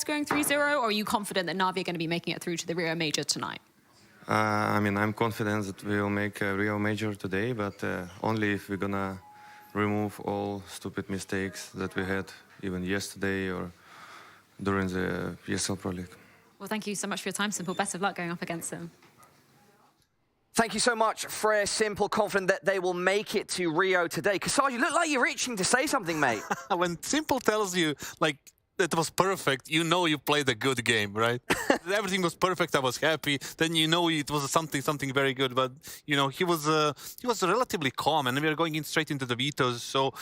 going 3-0, or are you confident that Navi are going to be making it through to the Rio Major tonight? I mean, I'm confident that we will make a Rio Major today, but only if we're gonna remove all stupid mistakes that we had even yesterday or during the ESL Pro League. Well, thank you so much for your time, Simple. Best of luck going up against them. Thank you so much, Freya. Simple, confident that they will make it to Rio today. Kasaj, you look like you're itching to say something, mate. When Simple tells you, like, it was perfect, you know you played a good game, right? Everything was perfect, I was happy. Then you know it was something very good. But, you know, he was relatively calm, and we are going in straight into the vetoes, so...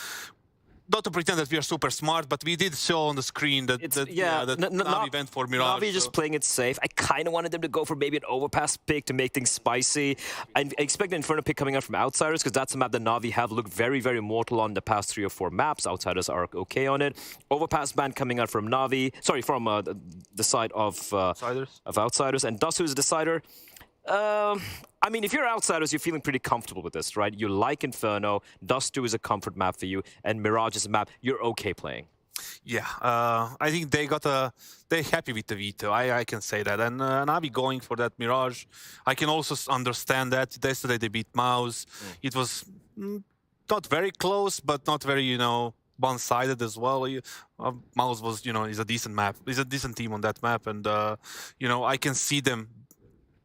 Not to pretend that we are super smart, but we did show on the screen that, Navi went for Mirage. Navi just playing it safe. I kind of wanted them to go for maybe an overpass pick to make things spicy. I expect an Inferno pick coming out from Outsiders, because that's a map that Navi have looked very, very mortal on the past 3 or 4 maps. Outsiders are okay on it. Overpass ban coming out from Navi. Sorry, from the side of Outsiders. And Dasu is the decider. I mean, if you're Outsiders, you're feeling pretty comfortable with this, right? You like Inferno, Dust 2 is a comfort map for you, and Mirage is a map you're okay playing. Yeah, I think they're happy with the veto, I can say that. And Navi going for that Mirage, I can also understand that. Yesterday they beat Mouse. It was not very close, but not very, you know, one-sided as well. Mouse was, you know, is a decent map. He's a decent team on that map, and, you know, I can see them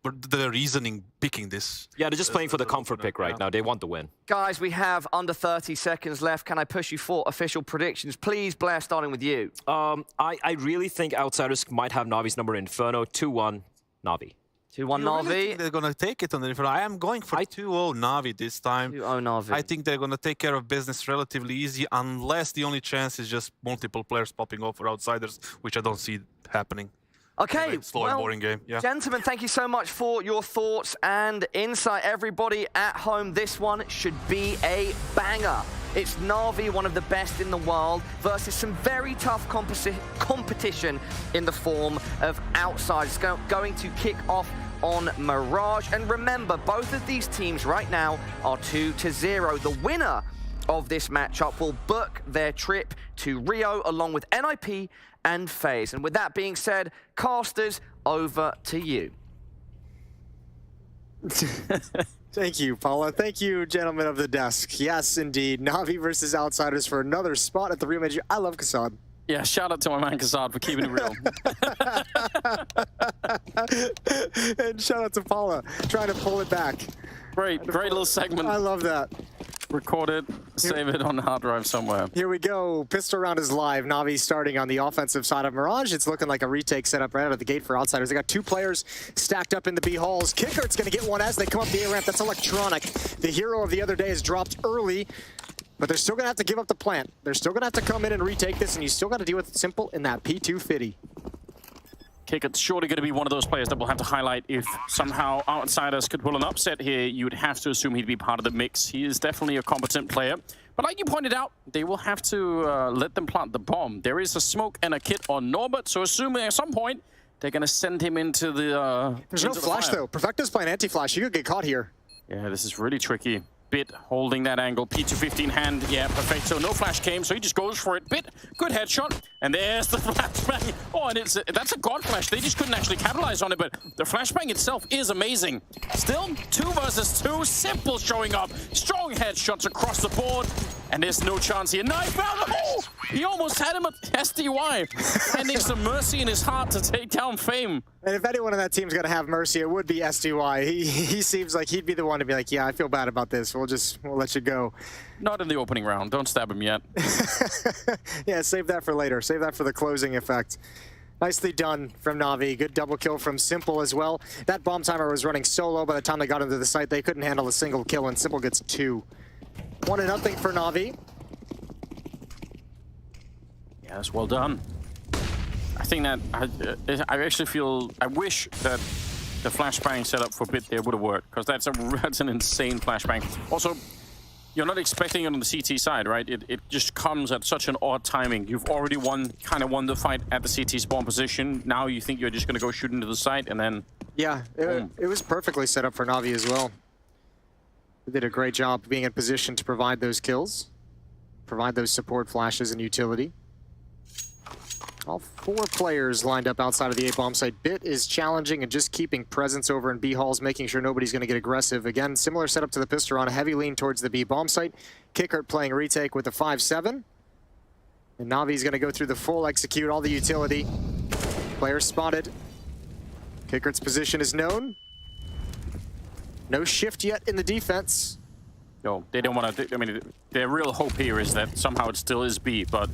the reasoning picking this. Yeah, they're just playing for the comfort pick right now. They want the win. Guys, we have under 30 seconds left. Can I push you for official predictions? Please, Blair, starting with you. I really think Outsiders might have Navi's number in Inferno. 2-1 Navi. 2-1 Navi. Really think they're going to take it on the Inferno? I am going for 2-0 Navi this time. 2-0 Navi. I think they're going to take care of business relatively easy, unless the only chance is just multiple players popping off for Outsiders, which I don't see happening. Okay, slow and boring game. Yeah. Gentlemen, thank you so much for your thoughts and insight. Everybody at home, this one should be a banger. It's Navi, one of the best in the world, versus some very tough competition in the form of Outsiders. Going to kick off on Mirage. And remember, both of these teams right now are 2-0. The winner of this matchup will book their trip to Rio along with NIP and FaZe. And with that being said, casters, over to you. Thank you, Paula. Thank you, gentlemen of the desk. Yes, indeed. Navi versus Outsiders for another spot at the Rio Major. I love Kasad. Yeah, shout out to my man Kasad for keeping it real. And shout out to Paula, trying to pull it back. Great little segment. I love that. Record it, save it on the hard drive somewhere. Here we go. Pistol round is live. Navi starting on the offensive side of Mirage. It's looking like a retake setup right out of the gate for Outsiders. They got 2 players stacked up in the B halls. Kickert's going to get one as they come up the A ramp. That's Electronic. The hero of the other day is dropped early, but they're still going to have to give up the plant. They're still going to have to come in and retake this, and you still got to deal with Simple in that P2 Fitty. Kickert's surely going to be one of those players that we'll have to highlight. If somehow Outsiders could pull an upset here, you would have to assume he'd be part of the mix. He is definitely a competent player. But like you pointed out, they will have to let them plant the bomb. There is a smoke and a kit on Norbert, so assuming at some point they're going to send him into the There's no flash, though. Perfecto's playing anti-flash. You could get caught here. Yeah, this is really tricky. Bit holding that angle. P215 hand. Yeah, Perfecto. No flash came, so he just goes for it. Bit, good headshot. And there's the flashbang. Oh, and that's a god flash. They just couldn't actually capitalize on it, but the flashbang itself is amazing. Still, 2 versus 2. Simple showing up. Strong headshots across the board. And there's no chance here. Knife out. Oh, he almost had him at SDY. Finding some mercy in his heart to take down Fame. And if anyone on that team's going to have mercy, it would be SDY. He seems like he'd be the one to be like, yeah, I feel bad about this. We'll let you go. Not in the opening round. Don't stab him yet. Yeah, save that for later. Save that for the closing effect. Nicely done from Navi. Good double kill from Simple as well. That bomb timer was running solo. By the time they got into the site, they couldn't handle a single kill, and Simple gets 2. 1-0 for Navi. Yes, well done. I think that I actually feel I wish that the flashbang setup for Bit there would have worked, because that's an insane flashbang. Also, you're not expecting it on the CT side, right? It just comes at such an odd timing. You've already kind of won the fight at the CT spawn position. Now you think you're just going to go shoot into the site, and then yeah, it was perfectly set up for Navi as well. They did a great job being in position to provide those kills, provide those support flashes and utility. All 4 players lined up outside of the A bomb site. Bit is challenging and just keeping presence over in B halls, making sure nobody's going to get aggressive. Again, similar setup to the pistol on a heavy lean towards the B bomb site. Kickert playing retake with the 5-7. And Navi's going to go through the full execute, all the utility. Player spotted. Kickert's position is known. No shift yet in the defense. No, they don't want to. I mean, their real hope here is that somehow it still is B, but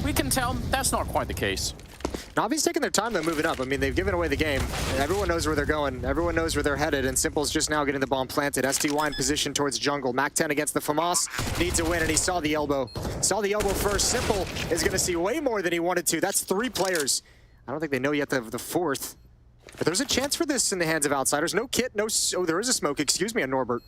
we can tell that's not quite the case. Navi's taking their time, though, moving up. I mean, they've given away the game. Everyone knows where they're going. Everyone knows where they're headed, and Simple's just now getting the bomb planted. STY in position towards jungle. Mac-10 against the FAMAS. Needs a win, and he saw the elbow. Saw the elbow first. Simple is going to see way more than he wanted to. That's 3 players. I don't think they know yet the 4th. But there's a chance for this in the hands of Outsiders. No kit, no... Oh, there is a smoke, excuse me, on Norbert.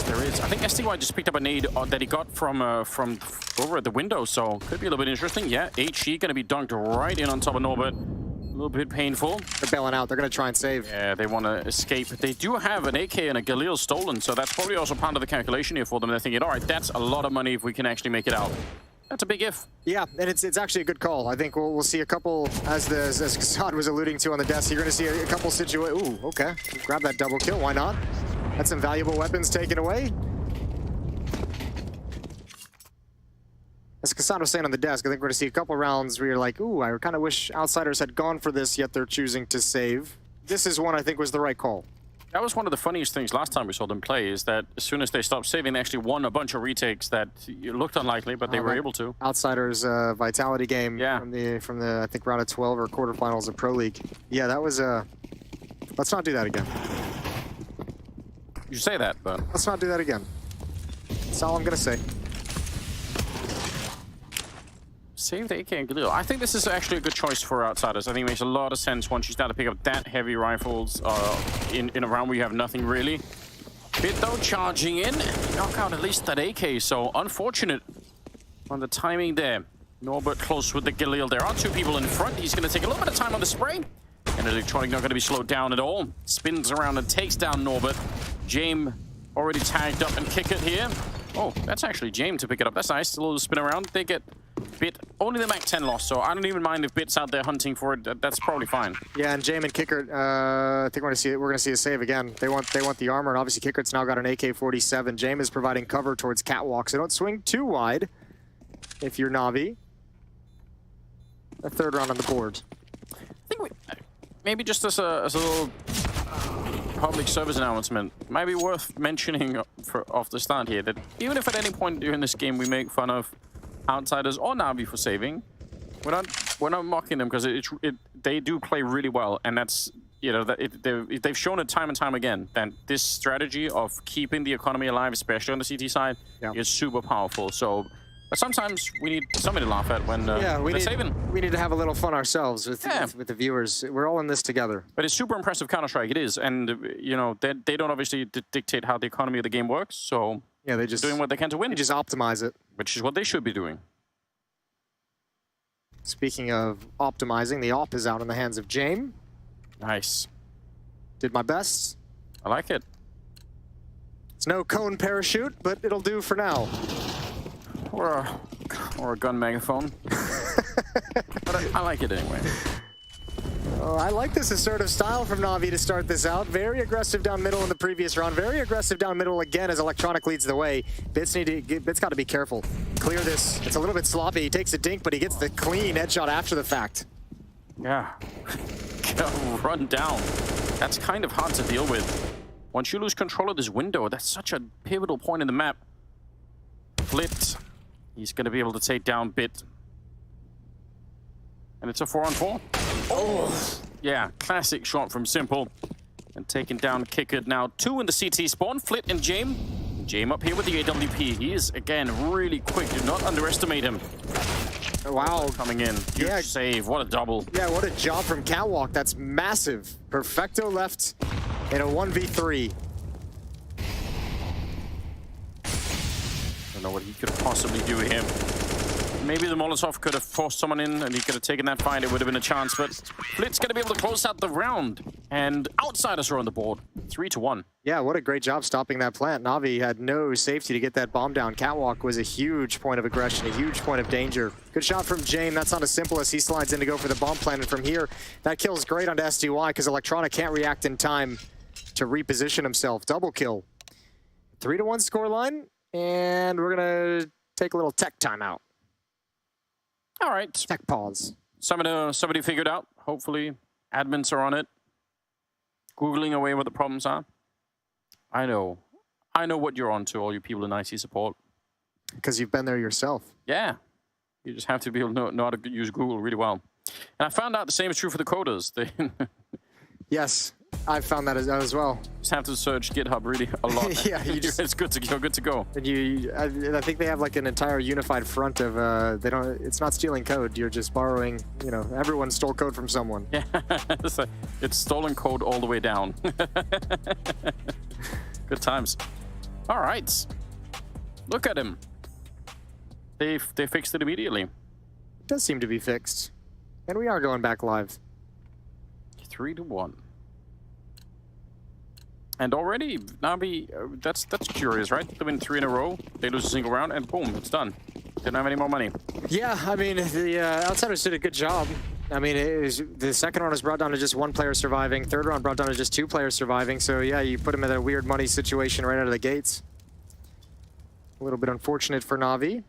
There is. I think STY just picked up a nade that he got from over at the window, so could be a little bit interesting. Yeah, HE going to be dunked right in on top of Norbert. A little bit painful. They're bailing out. They're going to try and save. Yeah, they want to escape. They do have an AK and a Galil stolen, so that's probably also part of the calculation here for them. They're thinking, all right, that's a lot of money if we can actually make it out. That's a big if. Yeah, and it's actually a good call. I think we'll see a couple, as Kassad was alluding to on the desk, you're going to see a couple situations. Ooh, okay. Grab that double kill. Why not? That's some valuable weapons taken away. As Kassad was saying on the desk, I think we're going to see a couple rounds where you're like, ooh, I kind of wish Outsiders had gone for this, yet they're choosing to save. This is one I think was the right call. That was one of the funniest things last time we saw them play, is that as soon as they stopped saving, they actually won a bunch of retakes that looked unlikely, but they were able to. Outsiders Vitality game from the I think round of 12 or quarterfinals of Pro League. Yeah, that was let's not do that again. You say that, but let's not do that again. That's all I'm gonna say. Save the AK and Galil. I think this is actually a good choice for Outsiders. I think it makes a lot of sense once you start to pick up that heavy rifles in a round where you have nothing really. Bit though charging in, knock out at least that AK, so unfortunate on the timing there. Norbert close with the Galil. There are 2 people in front. He's going to take a little bit of time on the spray. And Electronic not going to be slowed down at all. Spins around and takes down Norbert. Jame already tagged up and kick it here. Oh, that's actually Jame to pick it up. That's nice. A little spin around. They get Bit. Only the Mac-10 lost, so I don't even mind if Bit's out there hunting for it. That's probably fine. Yeah, and Jame and Kickert, I think we're gonna see a save again. They want the armor, and obviously Kickert's now got an AK-47. Jame is providing cover towards Catwalk, so don't swing too wide if you're Navi. A 3rd round on the board. I think maybe just as a little public service announcement, might be worth mentioning off the start here that even if at any point during this game we make fun of Outsiders or Navi for saving, we're not mocking them, because they do play really well, and that's, you know, they've shown it time and time again that this strategy of keeping the economy alive, especially on the CT side, is super powerful. So, but sometimes we need somebody to laugh at when they're saving. We need to have a little fun ourselves with the viewers. We're all in this together. But it's super impressive Counter-Strike, it is, and you know they don't obviously dictate how the economy of the game works. So yeah, they just doing what they can to win. They just optimize it, which is what they should be doing. Speaking of optimizing, the op is out in the hands of Jame. Nice. Did my best. I like it. It's no cone parachute, but it'll do for now. Or a gun megaphone. But I like it anyway. Oh, I like this assertive style from Navi to start this out. Very aggressive down middle in the previous round. Very aggressive down middle again as Electronic leads the way. Bit's got to be careful. Clear this. It's a little bit sloppy. He takes a dink, but he gets the clean headshot after the fact. Yeah. Run down. That's kind of hard to deal with. Once you lose control of this window, that's such a pivotal point in the map. Flit. He's going to be able to take down Bit. And it's a 4-on-4. Oh! Yeah, classic shot from Simple. And taking down Kickert now. 2 in the CT spawn. Flit and Jame. Jame up here with the AWP. He is, again, really quick. Do not underestimate him. Wow. Coming in. Huge save. What a double. Yeah, what a job from Catwalk. That's massive. Perfecto left in a 1v3. Don't know what he could possibly do here. Maybe the Molotov could have forced someone in and he could have taken that fight. It would have been a chance, but Flit's going to be able to close out the round. And Outsiders are on the board, 3-1. Yeah, what a great job stopping that plant. Navi had no safety to get that bomb down. Catwalk was a huge point of aggression, a huge point of danger. Good shot from Jame. That's not as simple as he slides in to go for the bomb plant. And from here, that kill's great onto SDY because Electronic can't react in time to reposition himself. Double kill. 3-1 scoreline, and we're gonna take a little tech timeout. All right. Tech pause. Somebody figured out. Hopefully, admins are on it. Googling away what the problems are. I know what you're on to, all you people in IT support. Because you've been there yourself. Yeah. You just have to be able to know how to use Google really well. And I found out the same is true for the coders. They Yes, I've found that as well. just have to search GitHub really a lot. Yeah, you just, it's good to go. Good to go. and I think they have like an entire unified front of they don't. It's not stealing code. You're just borrowing. You know, everyone stole code from someone. Yeah, it's stolen code all the way down. Good times. All right, look at him. They fixed it immediately. It does seem to be fixed, and we are going back live. 3-1. And already, Navi, that's curious, right? They win 3 in a row, they lose a single round, and boom, it's done. Didn't have any more money. Yeah, I mean, the Outsiders did a good job. I mean, the second round was brought down to just 1 player surviving. Third round brought down to just 2 players surviving. So yeah, you put them in a weird money situation right out of the gates. A little bit unfortunate for Navi,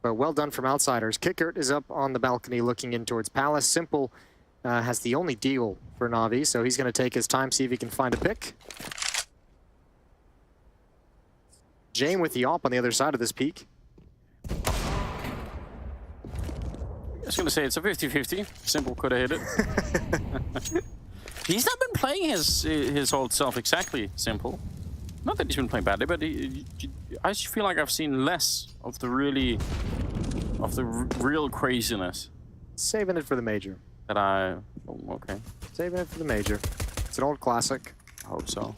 but well done from Outsiders. Kickert is up on the balcony looking in towards Palace. Simple has the only deal for Navi, so he's going to take his time, see if he can find a pick. Jame with the op on the other side of this peak. I was going to say it's a 50-50. Simple could have hit it. He's not been playing his old self exactly, Simple. Not that he's been playing badly, but I just feel like I've seen less of the real craziness. Saving it for the major. Oh, okay. Saving it for the major. It's an old classic. I hope so.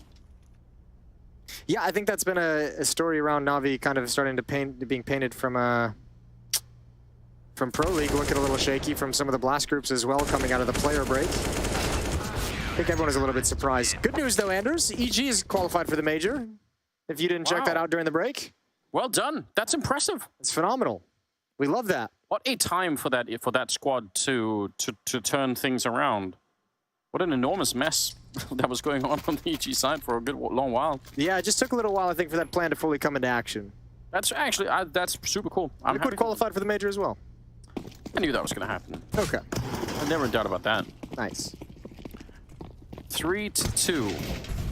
Yeah, I think that's been a story around Navi kind of starting to being painted from Pro League, looking a little shaky from some of the blast groups as well coming out of the player break. I think everyone is a little bit surprised. Good news though, Anders. EG is qualified for the major. If you didn't check that out during the break. Well done. That's impressive. It's phenomenal. We love that. What a time for that squad to turn things around. What an enormous mess that was going on the EG side for a good long while. Yeah, it just took a little while, I think, for that plan to fully come into action. That's actually, that's super cool. I'm Liquid qualified for the major as well. I knew that was going to happen. Okay. I never doubt about that. Nice. 3-2.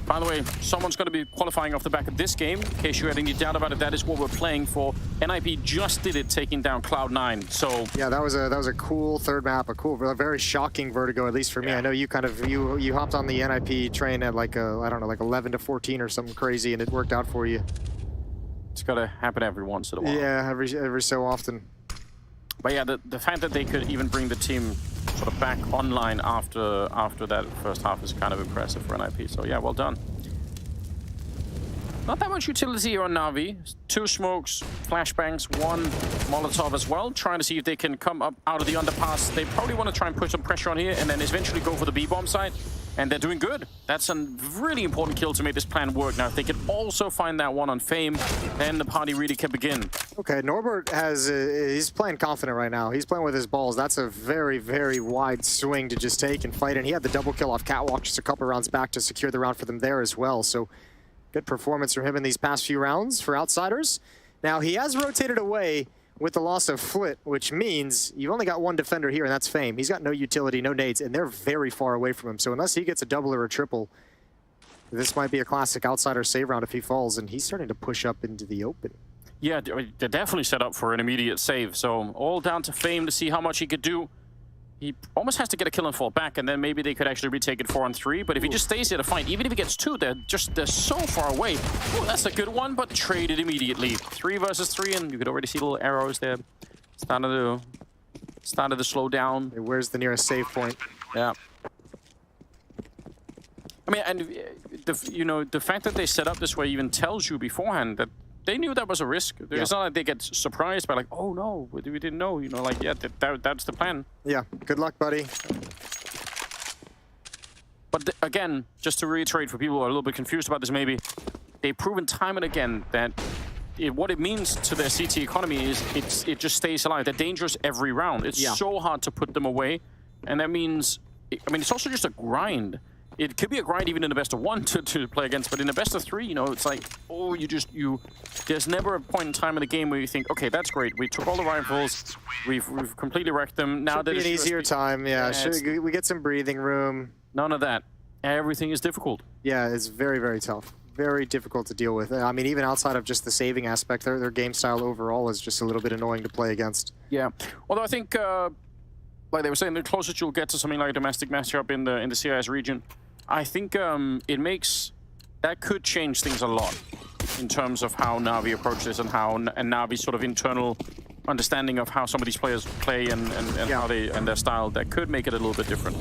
By the way, someone's going to be qualifying off the back of this game. In case you had any doubt about it, that is what we're playing for. NIP just did it, taking down Cloud9. So yeah, that was a cool third map, a very shocking vertigo, at least for me. Yeah. I know you kind of you hopped on the NIP train at like I don't know, like 11 to 14 or something crazy, and it worked out for you. It's got to happen every once in a while. Yeah, every so often. But yeah, the fact that they could even bring the team sort of back online after that first half is kind of impressive for NIP. So yeah, well done. Not that much utility here on Navi. 2 smokes, flashbangs, 1 Molotov as well, trying to see if they can come up out of the underpass. They probably want to try and put some pressure on here and then eventually go for the B-bomb side. And they're doing good. That's a really important kill to make this plan work. Now, if they can also find that one on Fame, then the party really can begin. Okay, Norbert he's playing confident right now. He's playing with his balls. That's a very, very wide swing to just take and fight. And he had the double kill off Catwalk just a couple rounds back to secure the round for them there as well. So good performance from him in these past few rounds for Outsiders. Now, he has rotated away with the loss of Flit, which means you've only got 1 defender here, and that's Fame. He's got no utility, no nades, and they're very far away from him. So unless he gets a double or a triple, this might be a classic Outsider save round if he falls, and he's starting to push up into the open. Yeah, they're definitely set up for an immediate save. So all down to Fame to see how much he could do. He almost has to get a kill and fall back, and then maybe they could actually retake it 4-on-3. But if he just stays there to fight, even if he gets 2, they're so far away. Oh, that's a good one, but traded immediately. 3 versus 3, and you could already see little arrows there. Started to slow down. Where's the nearest save point? Yeah. I mean, and the fact that they set up this way even tells you beforehand that they knew that was a risk. It's not like they get surprised by like, oh no, we didn't know. Like, yeah, that's the plan. Yeah, good luck, buddy. But again, just to reiterate for people who are a little bit confused about this maybe, they've proven time and again that what it means to their CT economy is it just stays alive. They're dangerous every round. It's so hard to put them away. And that means, I mean, it's also just a grind. It could be a grind even in the best of one to play against, but in the best of three, you know, it's like, oh, there's never a point in time in the game where you think, okay, that's great. We took all the rifles, we've completely wrecked them. Now Should be an easier time, yeah. We get some breathing room. None of that. Everything is difficult. Yeah, it's very, very tough. Very difficult to deal with. I mean, even outside of just the saving aspect, their game style overall is just a little bit annoying to play against. Yeah, although I think, like they were saying, the closest you'll get to something like a domestic matchup in the CIS region, I think that could change things a lot in terms of how Navi approaches and Navi's sort of internal understanding of how some of these players play and how and their style. That could make it a little bit different.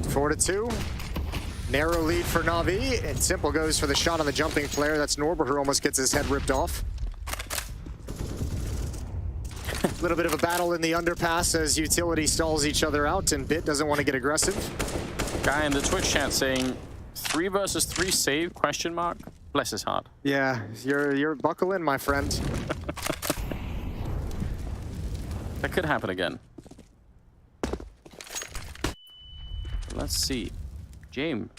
4-2. Narrow lead for Navi, and Simple goes for the shot on the jumping player. That's Norbert, who almost gets his head ripped off. A little bit of a battle in the underpass as Utility stalls each other out, and Bit doesn't want to get aggressive. Guy in the Twitch chat saying 3 versus 3 save, question mark. Bless his heart. Yeah, you're buckle in, my friend. That could happen again. Let's see. James,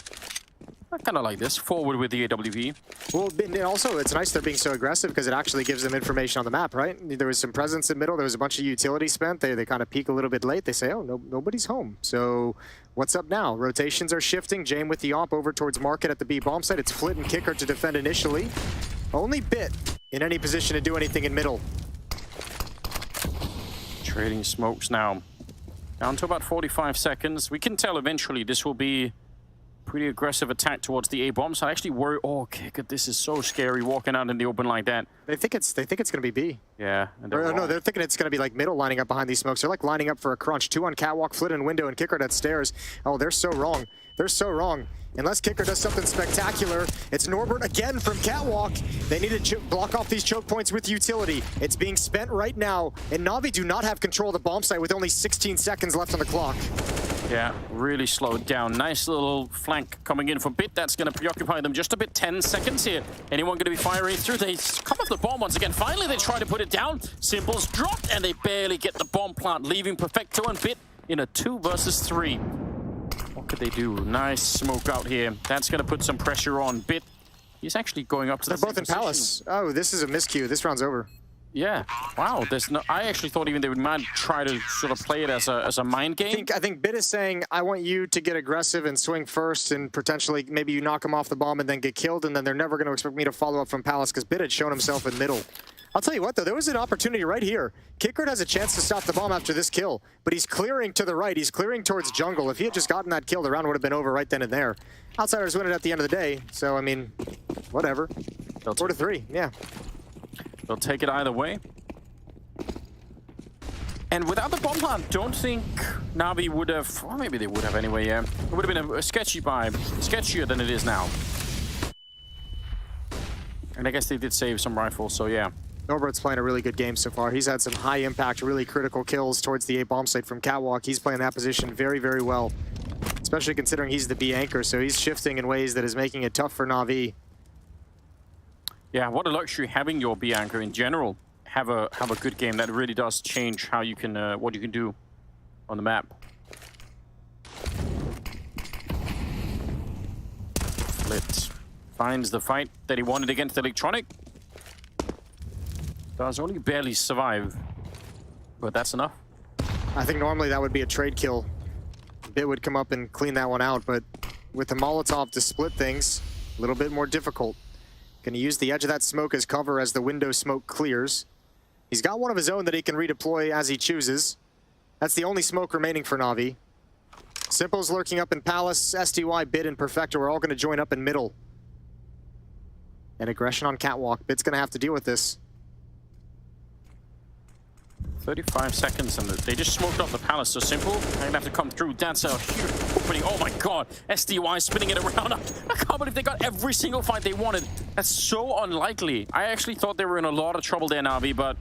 I kind of like this. Forward with the AWP. Well, and also, it's nice they're being so aggressive because it actually gives them information on the map, right? There was some presence in middle. There was a bunch of utility spent. They kind of peak a little bit late. They say, oh, nobody's home. So what's up now? Rotations are shifting. Jame with the op over towards Market at the B bomb site. It's Flit and Kicker to defend initially. Only Bit in any position to do anything in middle. Trading smokes now. Down to about 45 seconds. We can tell eventually this will be pretty aggressive attack towards the A bomb. So I actually worry. Oh, Kicker, this is so scary walking out in the open like that. They think it's gonna be B. Yeah. And no, they're thinking it's gonna be like middle lining up behind these smokes. They're like lining up for a crunch. 2 on catwalk, Flit in window, and Kicker at stairs. Oh, they're so wrong. They're so wrong. Unless Kicker does something spectacular, it's Norbert again from catwalk. They need to block off these choke points with utility. It's being spent right now, and Navi do not have control of the bomb site with only 16 seconds left on the clock. Yeah, really slowed down. Nice little flank coming in from Bit. That's going to preoccupy them just a bit. 10 seconds here. Anyone going to be firing through? They come off the bomb once again. Finally, they try to put it down. Simple's dropped, and they barely get the bomb plant, leaving Perfecto and Bit in a 2 versus 3. What could they do? Nice smoke out here. That's going to put some pressure on Bit. He's actually going up to They're both in Palace. Oh, this is a miscue. This round's over. Yeah. Wow. I actually thought even they might try to sort of play it as a mind game. I think Bit is saying, I want you to get aggressive and swing first, and potentially maybe you knock him off the bomb and then get killed, and then they're never going to expect me to follow up from Palace because Bit had shown himself in middle. I'll tell you what, though, there was an opportunity right here. Kickert has a chance to stop the bomb after this kill, but he's clearing to the right. He's clearing towards jungle. If he had just gotten that kill, the round would have been over right then and there. Outsiders win it at the end of the day, so, I mean, whatever. 4-3, yeah. They'll take it either way. And without the bomb plant, don't think Navi would have, or maybe they would have anyway, yeah. It would have been a sketchy vibe, sketchier than it is now. And I guess they did save some rifles, so yeah. Norbert's playing a really good game so far. He's had some high impact, really critical kills towards the A bomb site from Catwalk. He's playing that position very, very well, especially considering he's the B anchor, so he's shifting in ways that is making it tough for Navi. Yeah, what a luxury having your B anchor in general. Have a good game. That really does change how you can what you can do on the map. Flit finds the fight that he wanted against Electronic. Does only barely survive, but that's enough. I think normally that would be a trade kill. Bit would come up and clean that one out, but with the Molotov to split things, a little bit more difficult. Gonna use the edge of that smoke as cover as the window smoke clears. He's got one of his own that he can redeploy as he chooses. That's the only smoke remaining for Navi. Simple's lurking up in Palace, SDY, Bit, and Perfecto are all gonna join up in middle. And aggression on Catwalk. Bit's gonna have to deal with this. 35 seconds, and they just smoked off the Palace, so Simple. They're gonna have to come through. That's a huge opening. Oh my god, SDY spinning it around. I can't believe they got every single fight they wanted. That's so unlikely. I actually thought they were in a lot of trouble there, Navi, but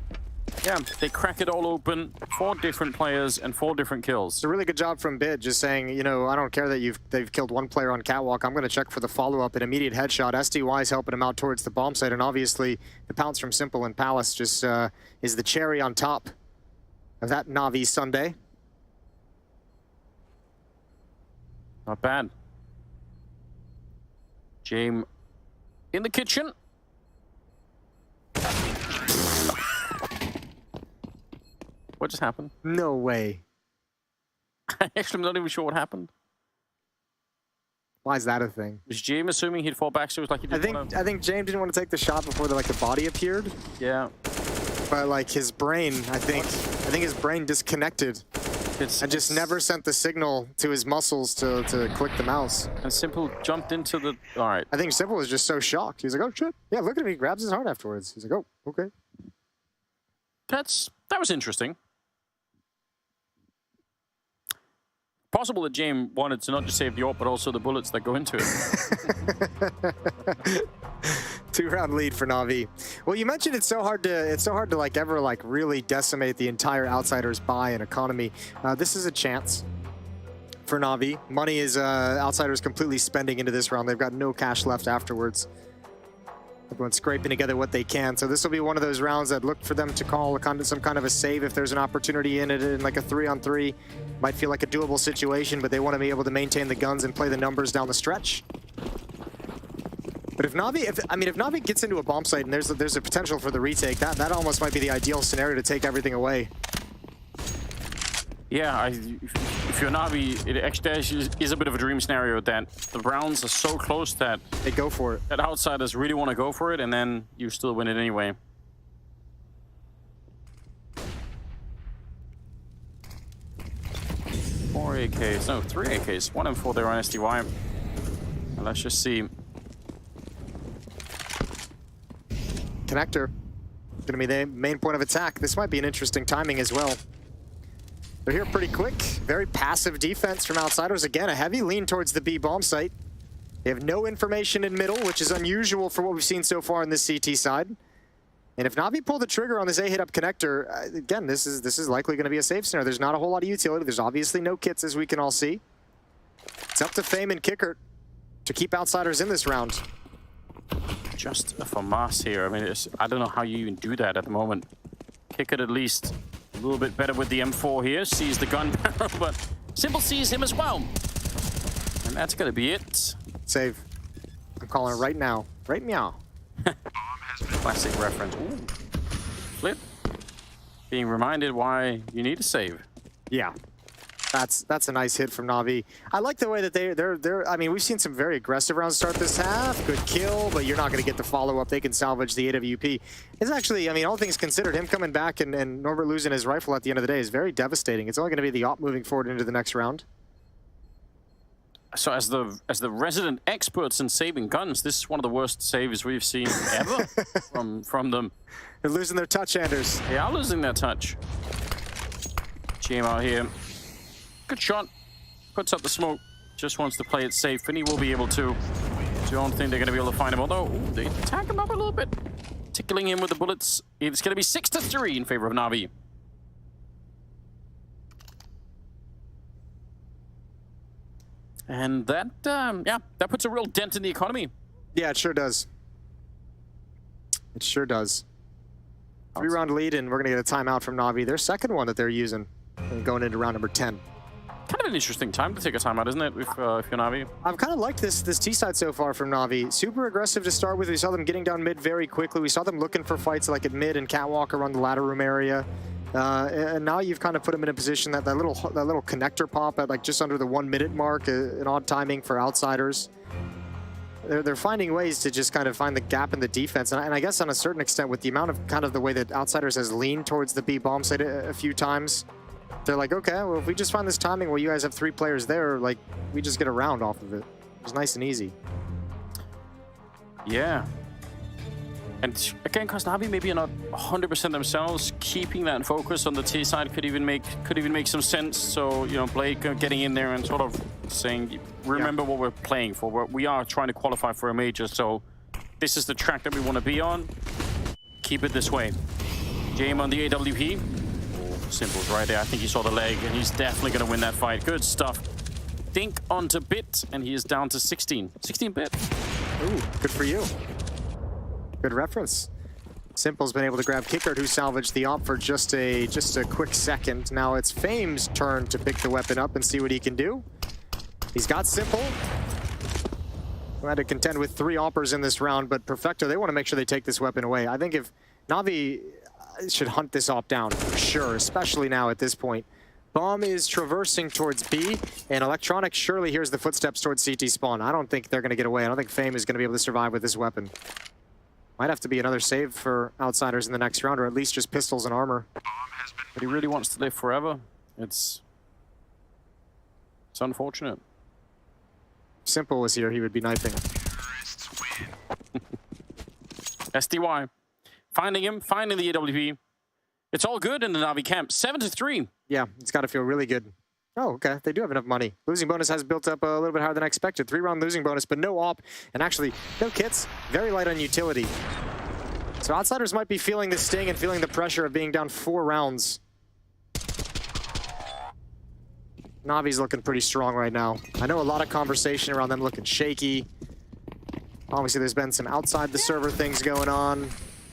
Yeah, they crack it all open. 4 different players and 4 different kills. It's a really good job from Bid, just saying, you know, I don't care that they've killed 1 player on Catwalk. I'm going to check for the follow-up, an immediate headshot. SDY is helping him out towards the bomb site, and obviously the pounce from Simple and Palace just is the cherry on top of that Navi Sunday. Not bad. James in the kitchen. What just happened? No way. Actually, I'm not even sure what happened. Why is that a thing? Was James assuming he'd fall back, so it was like he didn't I think James didn't want to take the shot before the body appeared. Yeah. But like his brain, I think his brain disconnected and just never sent the signal to his muscles to click the mouse. And Simple jumped into the... All right. I think Simple was just so shocked. He's like, oh shit. Yeah, look at him. He grabs his heart afterwards. He's like, oh, okay. That was interesting. Possible that James wanted to not just save the AWP, but also the bullets that go into it. 2-round lead for Navi. Well, you mentioned it's so hard to like ever like really decimate the entire Outsiders buy and economy. This is a chance for Navi. Money is Outsiders completely spending into this round. They've got no cash left afterwards. Everyone's scraping together what they can. So this will be one of those rounds that look for them to call some kind of a save if there's an opportunity in it, in like a 3-on-3. Might feel like a doable situation, but they want to be able to maintain the guns and play the numbers down the stretch. But if Navi gets into a bomb site and there's a potential for the retake, that almost might be the ideal scenario to take everything away. Yeah, if you're Navi, it actually is a bit of a dream scenario that the rounds are so close that they go for it. That Outsiders really want to go for it, and then you still win it anyway. Four AKs, no, 3 AKs. 1 M4 there on SDY. And let's just see. Connector, gonna be the main point of attack. This might be an interesting timing as well. They're here pretty quick. Very passive defense from Outsiders. Again, a heavy lean towards the B bomb site. They have no information in middle, which is unusual for what we've seen so far in this CT side. And if Navi pull the trigger on this A hit up connector, again, this is likely going to be a safe scenario. There's not a whole lot of utility. There's obviously no kits, as we can all see. It's up to Fame and Kickert to keep Outsiders in this round. Just a FAMAS here. I mean, I don't know how you even do that at the moment. Kickert at least a little bit better with the M4 here. Sees the gun barrel, but Simple sees him as well. And that's going to be it. Save. I'm calling it right now. Right meow. Classic reference. Ooh. Flip. Being reminded why you need to save. Yeah. That's a nice hit from Navi. I like the way that they're I mean, we've seen some very aggressive rounds start this half. Good kill, but you're not going to get the follow-up. They can salvage the AWP. It's actually, I mean, all things considered, him coming back and Norbert losing his rifle at the end of the day is very devastating. It's only going to be the op moving forward into the next round. So as the resident experts in saving guns, this is one of the worst saves we've seen ever from them. They're losing their touch, Anders. They are losing their touch. GM out here. Good shot. Puts up the smoke. Just wants to play it safe, and he will be able to. I don't think they're going to be able to find him, although they attack him up a little bit. Tickling him with the bullets. It's going to be 6-3 in favor of Navi. And that, yeah, that puts a real dent in the economy. Yeah, it sure does. It sure does. 3-round lead, and we're going to get a timeout from Navi. Their second one that they're using going into round number 10. Kind of an interesting time to take a timeout, isn't it, if you're Navi? I've kind of liked this T side so far from Navi. Super aggressive to start with. We saw them getting down mid very quickly. We saw them looking for fights like at mid and catwalk around the ladder room area. And now you've kind of put them in a position that little connector pop at like just under the 1 minute mark, an odd timing for Outsiders. They're finding ways to just kind of find the gap in the defense. And I guess on a certain extent with the amount of kind of the way that Outsiders has leaned towards the B bomb site a few times, they're like, okay, well, if we just find this timing where you guys have 3 players there, like, we just get a round off of it. It's nice and easy. Yeah. And again, because Navi maybe are not 100% themselves, keeping that focus on the T side could even make some sense. So, you know, Blake getting in there and sort of saying, remember what we're playing for. We are trying to qualify for a major, so this is the track that we want to be on. Keep it this way. Game on the AWP. Oh, Simple's right there. I think he saw the leg, and he's definitely going to win that fight. Good stuff. Dink onto Bit, and he is down to 16. 16 Bit. Ooh, good for you. Good reference. Simple's been able to grab Kickert, who salvaged the op for just a quick second. Now it's Fame's turn to pick the weapon up and see what he can do. He's got Simple. We had to contend with 3 oppers in this round, but Perfecto, they want to make sure they take this weapon away. I think if Navi should hunt this op down for sure, especially now at this point. Bomb is traversing towards B, and Electronic surely hears the footsteps towards CT spawn. I don't think they're going to get away. I don't think Fame is going to be able to survive with this weapon. Might have to be another save for Outsiders in the next round, or at least just pistols and armor. But he really wants to live forever. It's unfortunate. If Simple was here, he would be knifing. SDY. Finding him, finding the AWP. It's all good in the Navi camp. 7-3. Yeah, it's got to feel really good. Oh, okay. They do have enough money. Losing bonus has built up a little bit higher than expected. 3-round losing bonus, but no op. And actually, no kits. Very light on utility. So Outsiders might be feeling the sting and feeling the pressure of being down 4 rounds. Navi's looking pretty strong right now. I know a lot of conversation around them looking shaky. Obviously, there's been some outside the server things going on.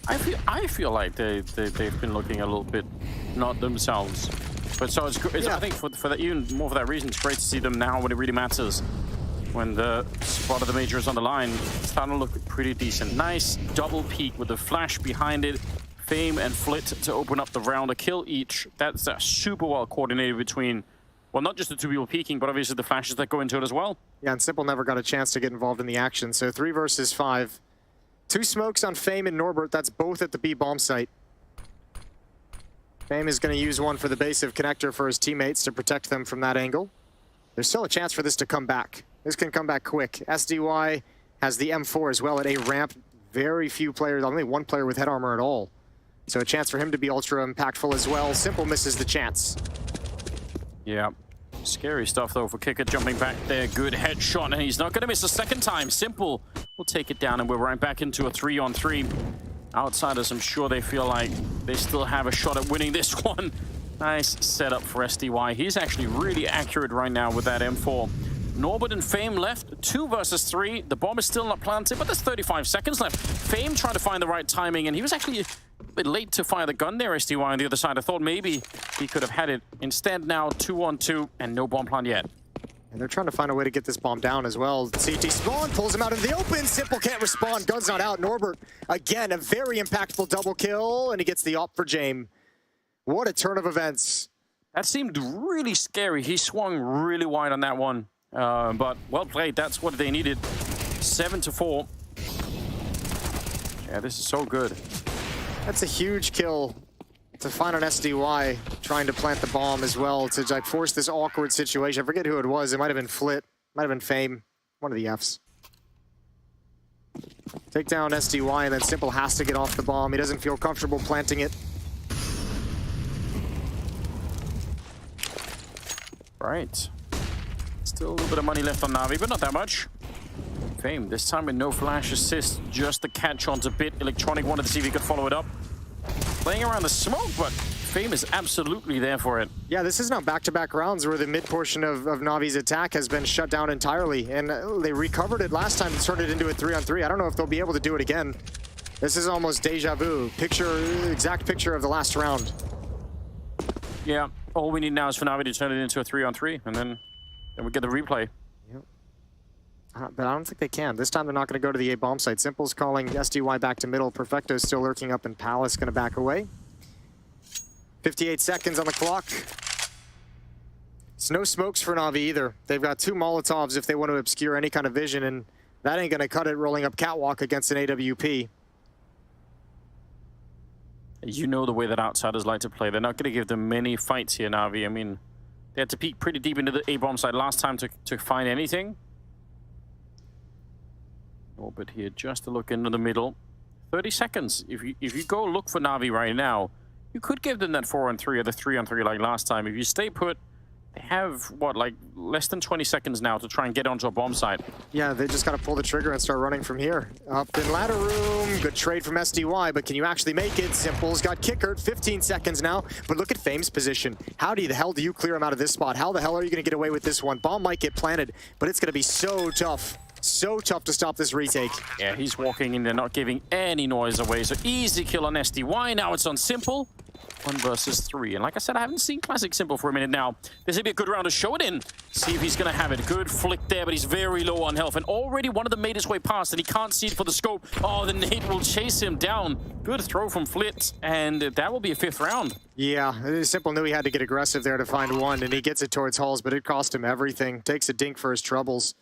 I feel like they've been looking a little bit not themselves. But so it's yeah. I think for that, even more for that reason, it's great to see them now when it really matters. When the spot of the major is on the line, it's starting to look pretty decent. Nice double peek with the flash behind it. Fame and Flit to open up the round, a kill each. That's super well coordinated between, well, not just the 2 people peeking, but obviously the flashes that go into it as well. Yeah, and Simple never got a chance to get involved in the action. So 3 versus 5. 2 smokes on Fame and Norbert. That's both at the B bomb site. Fame is going to use one for the base of connector for his teammates to protect them from that angle. There's still a chance for this to come back. This can come back quick. SDY has the M4 as well at A ramp. Very few players, only 1 player with head armor at all. So a chance for him to be ultra impactful as well. Simple misses the chance. Yeah. Scary stuff though for Kicker jumping back there. Good headshot, and he's not going to miss a second time. Simple will take it down, and we're right back into a 3-on-3. Outsiders, I'm sure they feel like they still have a shot at winning this one. Nice setup for SDY. He's actually really accurate right now with that M4. Norbert and Fame left, 2 versus 3. The bomb is still not planted, but there's 35 seconds left. Fame trying to find the right timing, and he was actually a bit late to fire the gun there, SDY on the other side. I thought maybe he could have had it. Instead now, 2-on-2, and no bomb plant yet. And they're trying to find a way to get this bomb down as well. CT spawn pulls him out in the open. Simple can't respond. Gun's not out. Norbert, again, a very impactful double kill, and he gets the op for Jame. What a turn of events. That seemed really scary. He swung really wide on that one. But well played. That's what they needed. 7-4. Yeah, this is so good. That's a huge kill to find an SDY trying to plant the bomb as well to like force this awkward situation. I forget who it was. It might have been Flit, might have been Fame, one of the Fs. Take down SDY, and then Simple has to get off the bomb. He doesn't feel comfortable planting it. Right. Still a little bit of money left on Navi, but not that much. Fame, this time with no flash assist, just the catch onto Bit. Electronic wanted to see if he could follow it up. Playing around the smoke, but Fame is absolutely there for it. Yeah, this is now back-to-back rounds where the mid portion of Navi's attack has been shut down entirely, and they recovered it last time and turned it into a 3-on-3. I don't know if they'll be able to do it again. This is almost deja vu. Exact picture of the last round. Yeah, all we need now is for Navi to turn it into a 3-on-3, and then we get the replay. Yep. But I don't think they can. This time they're not going to go to the A bomb site. Simple's calling SDY back to middle. Perfecto's still lurking up, and Palace going to back away. 58 seconds on the clock. It's no smokes for Navi either. They've got 2 Molotovs if they want to obscure any kind of vision, and that ain't going to cut it rolling up Catwalk against an AWP. You know the way that Outsiders like to play. They're not going to give them many fights here, Navi. I mean, they had to peek pretty deep into the A-bomb side last time to find anything. Orbit here just to look into the middle. 30 seconds. If you go look for Navi right now, you could give them that 4-on-3 or the 3-on-3 like last time. If you stay put, they have, what, like less than 20 seconds now to try and get onto a bomb site. Yeah, they just got to pull the trigger and start running from here. Up in ladder room, good trade from SDY, but can you actually make it? Simple's got Kickered, 15 seconds now, but look at Fame's position. How the hell do you clear him out of this spot? How the hell are you going to get away with this one? Bomb might get planted, but it's going to be so tough. So tough to stop this retake. Yeah, he's walking in there, not giving any noise away. So easy kill on SDY. Now it's on Simple. 1 versus 3. And like I said, I haven't seen Classic Simple for a minute now. This will be a good round to show it in. See if he's going to have it. Good flick there, but he's very low on health. And already one of them made his way past, and he can't see it for the scope. Oh, the nade will chase him down. Good throw from Flit, and that will be a 5th round. Yeah, Simple knew he had to get aggressive there to find one, and he gets it towards Halls, but it cost him everything. Takes a dink for his troubles.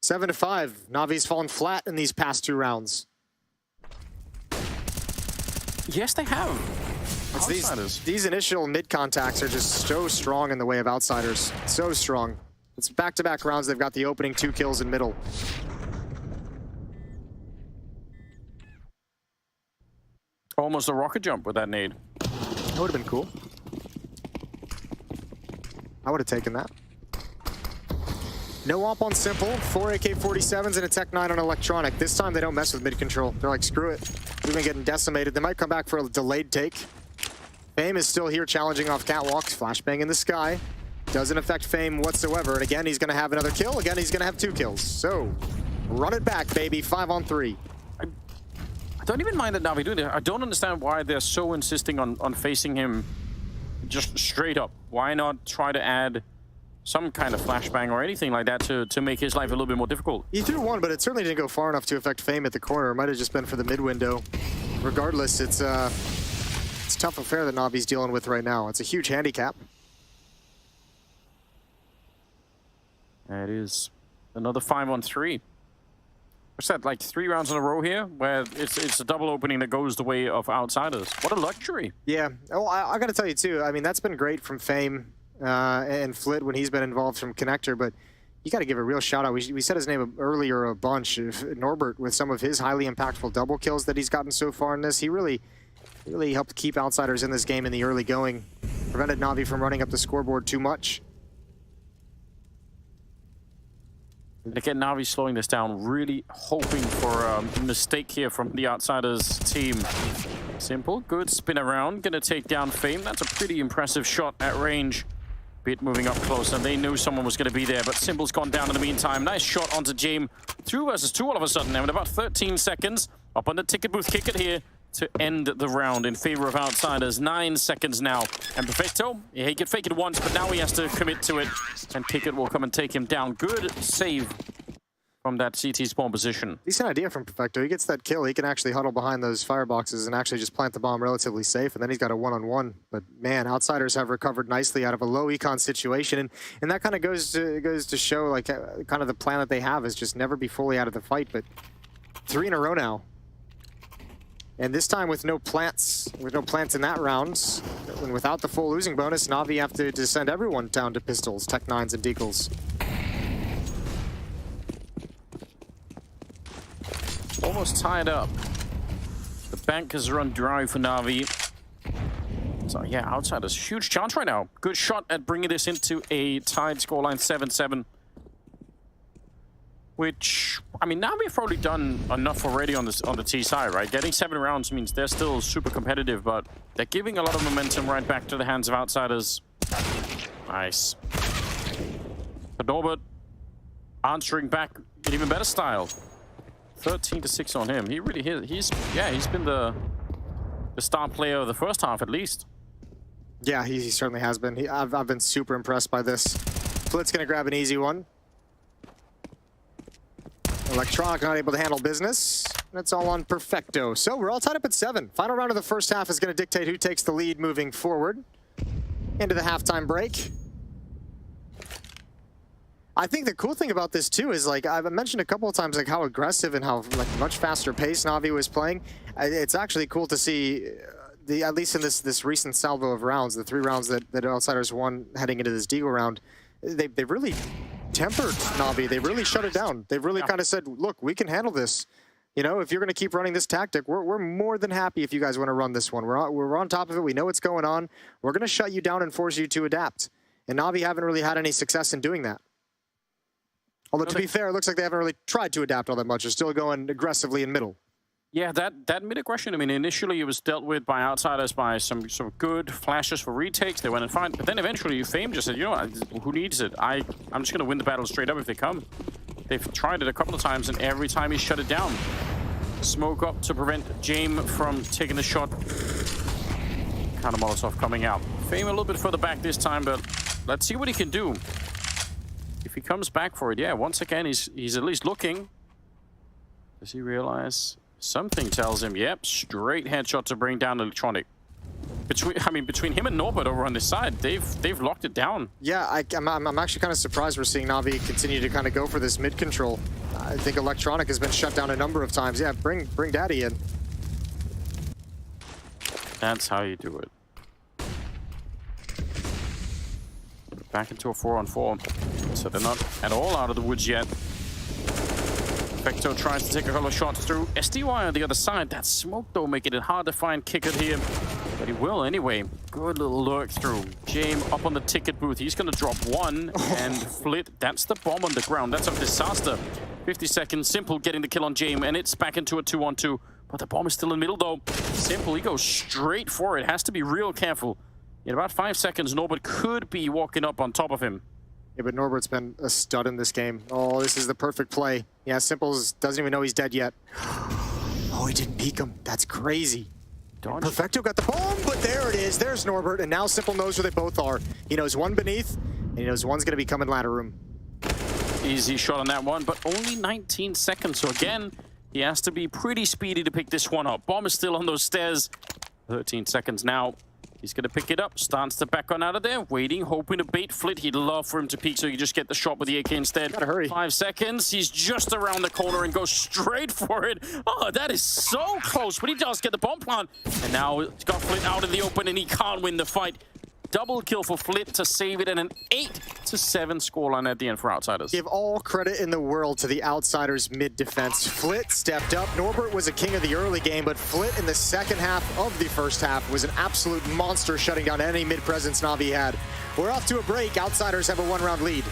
7-5. Navi's fallen flat in these past 2 rounds. Yes, they have. These initial mid contacts are just so strong in the way of Outsiders. So strong. It's back-to-back rounds. They've got the opening 2 kills in middle. Almost a rocket jump with that nade. That would have been cool. I would have taken that. No op on Simple, 4 AK-47s and a Tech 9 on Electronic. This time they don't mess with mid-control. They're like, screw it. We've been getting decimated. They might come back for a delayed take. Fame is still here challenging off catwalks. Flashbang in the sky. Doesn't affect Fame whatsoever. And again, he's going to have another kill. Again, he's going to have 2 kills. So, run it back, baby. 5 on 3. I don't even mind that Navi doing it. I don't understand why they're so insisting on facing him just straight up. Why not try to add some kind of flashbang or anything like that to make his life a little bit more difficult? He threw one, but it certainly didn't go far enough to affect Fame at the corner. It might have just been for the mid window. Regardless, it's a tough affair that Navi's dealing with right now. It's a huge handicap. It is another 5 on 3. What's that, like 3 rounds in a row here, where it's a double opening that goes the way of Outsiders. What a luxury. Yeah, well, I got to tell you too, I mean, that's been great from Fame and Flit when he's been involved from Connector, but you got to give a real shout out. We said his name earlier a bunch. Norbert, with some of his highly impactful double kills that he's gotten so far in this, he really helped keep Outsiders in this game in the early going. Prevented Navi from running up the scoreboard too much. And again, Navi slowing this down, really hoping for a mistake here from the Outsiders team. Simple, good spin around, gonna take down Fame. That's a pretty impressive shot at range. Bit moving up close, and they knew someone was gonna be there, but Simple's gone down in the meantime. Nice shot onto Jame. 2 versus 2 all of a sudden, and in about 13 seconds, up on the ticket booth, kick it here to end the round in favor of Outsiders. 9 seconds now. And Perfecto, yeah, he could fake it once, but now he has to commit to it. And Pickett will come and take him down. Good save from that CT spawn position. Decent idea from Perfecto. He gets that kill. He can actually huddle behind those fireboxes and actually just plant the bomb relatively safe. And then he's got a one-on-one. But man, Outsiders have recovered nicely out of a low econ situation. And that kind of goes to show like kind of the plan that they have is just never be fully out of the fight. But 3 in a row now. And this time with no plants in that round, and without the full losing bonus, Navi have to send everyone down to pistols, Tech 9s and Deagles. Almost tied up. The bank has run dry for Navi. So yeah, Outsiders, huge chance right now. Good shot at bringing this into a tied scoreline 7-7. Which, I mean, now we've probably done enough already on the T side, right? Getting 7 rounds means they're still super competitive, but they're giving a lot of momentum right back to the hands of Outsiders. Nice. But Norbert answering back in even better style. 13-6 on him. He really he's been the star player of the first half at least. Yeah, he certainly has been. I've been super impressed by this. Flit's gonna grab an easy one. Electronic not able to handle business. That's all on Perfecto. So we're all tied up at 7. Final round of the first half is going to dictate who takes the lead moving forward into the halftime break. I think the cool thing about this too is, like, I've mentioned a couple of times, like how aggressive and how like much faster pace Navi was playing. It's actually cool to see at least in this recent salvo of rounds, the 3 rounds that Outsiders won heading into this Deagle round. They really tempered Navi. They really shut it down. They really kind of said, look, we can handle this. You know, if you're going to keep running this tactic, we're more than happy if you guys want to run this one. We're on top of it. We know what's going on. We're going to shut you down and force you to adapt. And Navi haven't really had any success in doing that. Although, to be fair, it looks like they haven't really tried to adapt all that much. They're still going aggressively in middle. Yeah, that mid-aggression, I mean, initially it was dealt with by Outsiders by some sort of good flashes for retakes. They went and fine, but then eventually Fame just said, you know what, who needs it? I'm just going to win the battle straight up if they come. They've tried it a couple of times, and every time he shut it down. Smoke up to prevent Jame from taking the shot. Kind of Molotov coming out. Fame a little bit further back this time, but let's see what he can do. If he comes back for it, yeah, once again, he's at least looking. Does he realize? Something tells him, yep, straight headshot to bring down Electronic. Between him and Norbert over on this side, they've locked it down. Yeah, I'm actually kind of surprised we're seeing Navi continue to kind of go for this mid control. I think Electronic has been shut down a number of times. Yeah, bring Daddy in. That's how you do it. Back into a 4-on-4. So they're not at all out of the woods yet. Vector tries to take a couple of shots through. SDY on the other side. That smoke, though, making it hard to find Kicker here. But he will anyway. Good little lurk through. Jame up on the ticket booth. He's going to drop one. And Flit, that's the bomb on the ground. That's a disaster. 50 seconds. Simple getting the kill on Jame. And it's back into a 2-on-2. But the bomb is still in the middle, though. Simple, he goes straight for it. Has to be real careful. In about 5 seconds, Norbert could be walking up on top of him. Yeah, but Norbert's been a stud in this game. Oh, this is the perfect play. Yeah, Simples doesn't even know he's dead yet. Oh, he didn't peek him. That's crazy. Perfecto got the bomb, but there it is. There's Norbert, and now Simple knows where they both are. He knows one beneath, and he knows one's going to be coming ladder room. Easy shot on that one, but only 19 seconds. So again, he has to be pretty speedy to pick this one up. Bomb is still on those stairs. 13 seconds now. He's going to pick it up, starts to back on out of there, waiting, hoping to bait Flit. He'd love for him to peek so he just get the shot with the AK instead. Gotta hurry. 5 seconds, he's just around the corner and goes straight for it. Oh, that is so close, but he does get the bomb plant. And now he's got Flit out in the open and he can't win the fight. Double kill for Flit to save it, and an 8-7 scoreline at the end for Outsiders. Give all credit in the world to the Outsiders mid defense. Flit stepped up. Norbert was a king of the early game, but Flit in the second half of the first half was an absolute monster, shutting down any mid presence Navi had. We're off to a break. Outsiders have a 1-round lead.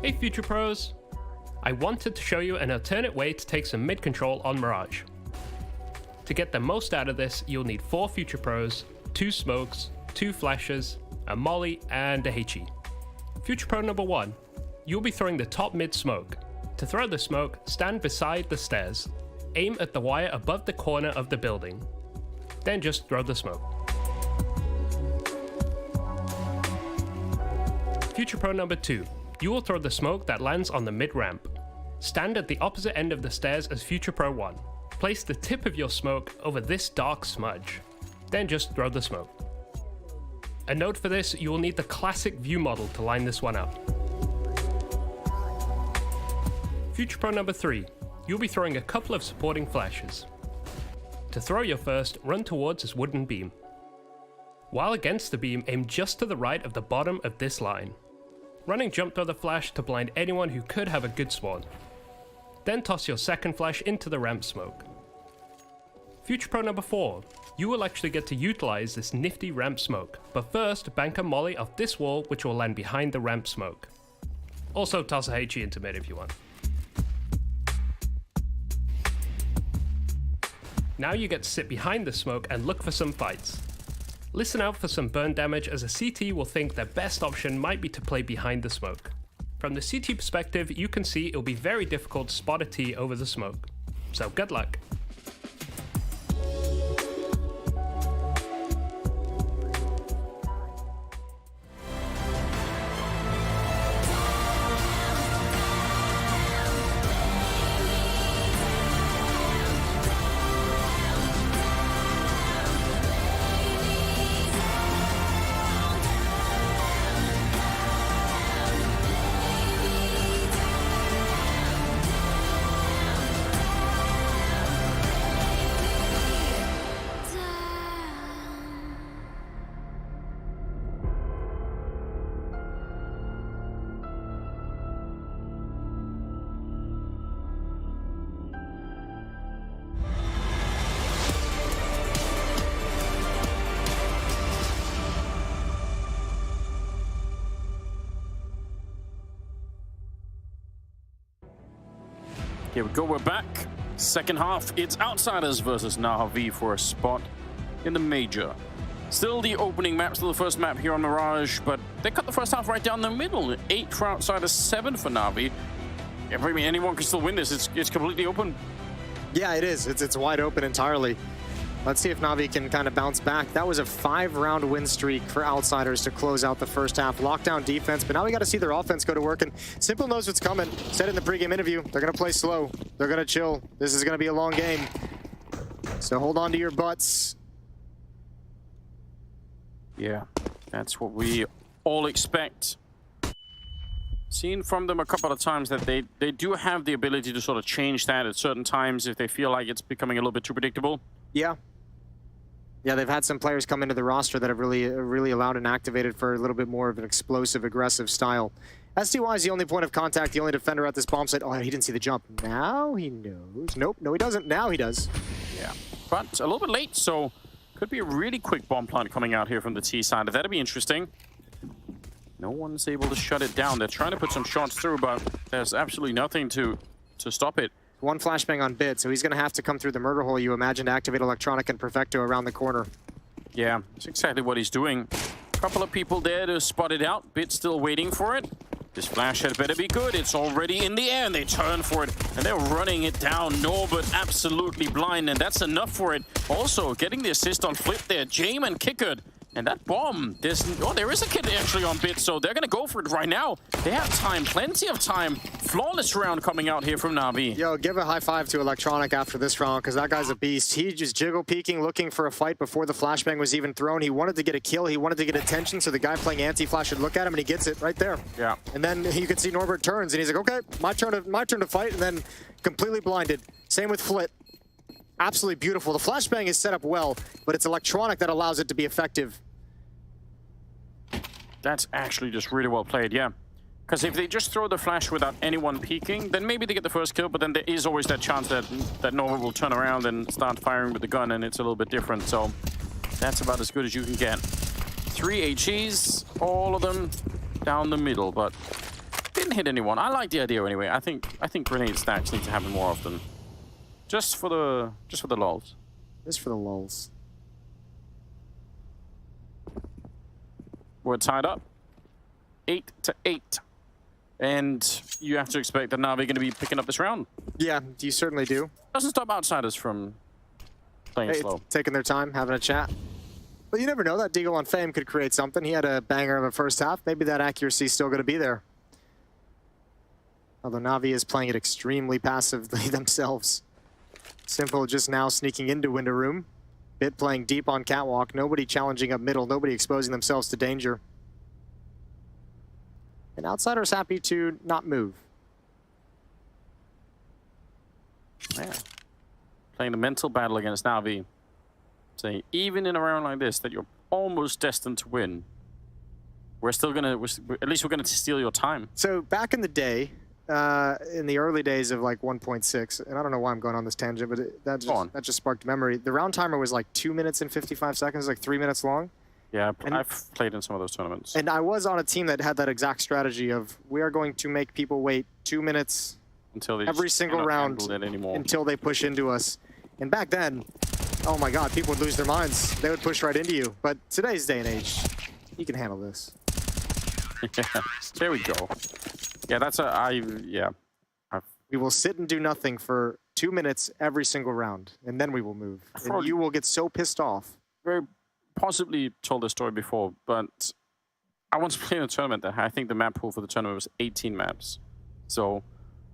Hey Future Pros! I wanted to show you an alternate way to take some mid control on Mirage. To get the most out of this, you'll need 4 Future Pros, 2 smokes, 2 flashes, a molly, and a HE. Future Pro number 1. You'll be throwing the top mid smoke. To throw the smoke, stand beside the stairs. Aim at the wire above the corner of the building. Then just throw the smoke. Future Pro number 2. You will throw the smoke that lands on the mid-ramp. Stand at the opposite end of the stairs as Future Pro 1. Place the tip of your smoke over this dark smudge. Then just throw the smoke. A note for this, you will need the classic view model to line this one up. Future Pro number 3. You'll be throwing a couple of supporting flashes. To throw your first, run towards this wooden beam. While against the beam, aim just to the right of the bottom of this line. Running jump throw the flash to blind anyone who could have a good spawn. Then toss your second flash into the ramp smoke. Future Pro number 4. You will actually get to utilize this nifty ramp smoke, but first bank a molly off this wall which will land behind the ramp smoke. Also toss a HE into mid if you want. Now you get to sit behind the smoke and look for some fights. Listen out for some burn damage, as a CT will think their best option might be to play behind the smoke. From the CT perspective, you can see it'll be very difficult to spot a T over the smoke. So good luck. Here we go, we're back. Second half, it's Outsiders versus Navi for a spot in the major. Still the opening map, still the first map here on Mirage, but they cut the first half right down the middle. 8 for Outsiders, 7 for Navi. I mean, anyone can still win this. It's completely open. Yeah, it is. It's wide open entirely. Let's see if Navi can kind of bounce back. That was a 5-round win streak for Outsiders to close out the first half. Lockdown defense, but now we got to see their offense go to work. And Simple knows what's coming. Said in the pregame interview, they're going to play slow. They're going to chill. This is going to be a long game. So hold on to your butts. Yeah, that's what we all expect. Seen from them a couple of times that they do have the ability to sort of change that at certain times if they feel like it's becoming a little bit too predictable. Yeah. Yeah, they've had some players come into the roster that have really allowed and activated for a little bit more of an explosive, aggressive style. STY is the only point of contact, the only defender at this bomb site. Oh, he didn't see the jump. Now he knows. Nope, no he doesn't. Now he does. Yeah, but a little bit late, so could be a really quick bomb plant coming out here from the T side. That'd be interesting. No one's able to shut it down. They're trying to put some shots through, but there's absolutely nothing to stop it. One flashbang on Bit, so he's going to have to come through the murder hole, you imagine, to activate Electronic and Perfecto around the corner. Yeah, that's exactly what he's doing. A couple of people there to spot it out. Bit still waiting for it. This flash had better be good. It's already in the air, and they turn for it, and they're running it down. Norbert absolutely blind, and that's enough for it. Also, getting the assist on Flip there. Jame and Kickard. And that bomb, there is a kid actually on Bit, so they're going to go for it right now. They have time, plenty of time. Flawless round coming out here from Navi. Yo, give a high five to Electronic after this round, because that guy's a beast. He just jiggle peeking, looking for a fight before the flashbang was even thrown. He wanted to get a kill. He wanted to get attention, so the guy playing anti-flash should look at him, and he gets it right there. Yeah. And then you can see Norbert turns, and he's like, okay, my turn to fight, and then completely blinded. Same with Flit. Absolutely beautiful. The flashbang is set up well, but it's Electronic that allows it to be effective. That's actually just really well played, yeah. Because if they just throw the flash without anyone peeking, then maybe they get the first kill, but then there is always that chance that Nova will turn around and start firing with the gun, and it's a little bit different. So that's about as good as you can get. 3 HEs, all of them down the middle, but didn't hit anyone. I like the idea anyway. I think grenade stacks need to happen more often. Just for the lulz. Just for the lulz. We're tied up, 8-8, and you have to expect that Navi are going to be picking up this round. Yeah, you certainly do. Doesn't stop Outsiders from playing slow. Taking their time, having a chat. But you never know, that Deagle on Fame could create something. He had a banger of a first half. Maybe that accuracy is still going to be there. Although Navi is playing it extremely passively themselves. Simple just now sneaking into window room. Bit playing deep on catwalk, nobody challenging up middle, nobody exposing themselves to danger. And Outsiders happy to not move. Yeah. Playing the mental battle against Navi. Saying even in a round like this that you're almost destined to win. We're still gonna, at least we're gonna steal your time. So back in the day, in the early days of like 1.6, and I don't know why I'm going on this tangent, but that just sparked memory. The round timer was like 2 minutes and 55 seconds, like 3 minutes long. Yeah, I've played in some of those tournaments. And I was on a team that had that exact strategy of we are going to make people wait 2 minutes until they every single round until they push into us. And back then, oh my God, people would lose their minds. They would push right into you. But today's day and age, you can handle this. Yeah, there we go. Yeah, we will sit and do nothing for 2 minutes every single round, and then we will move. And you will get so pissed off. Very possibly told this story before, but I once played in a tournament that I think the map pool for the tournament was 18 maps. So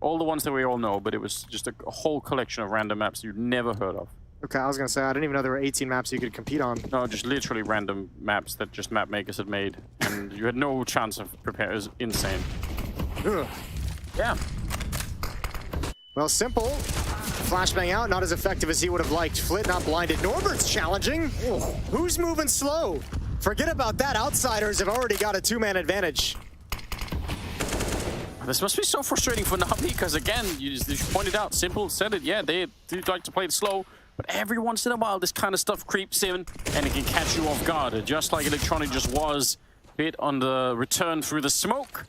all the ones that we all know, but it was just a whole collection of random maps you'd never heard of. Okay, I was going to say, I didn't even know there were 18 maps you could compete on. No, just literally random maps that just map makers had made, and you had no chance of preparing. It was insane. Ugh. Yeah. Well, Simple. Flashbang out, not as effective as he would have liked. Flit not blinded. Norbert's challenging. Who's moving slow? Forget about that. Outsiders have already got a 2-man advantage. This must be so frustrating for Navi, because again, you pointed out, Simple said it, yeah, they do like to play it slow, but every once in a while this kind of stuff creeps in and it can catch you off guard, just like Electronic just was. Bit on the return through the smoke.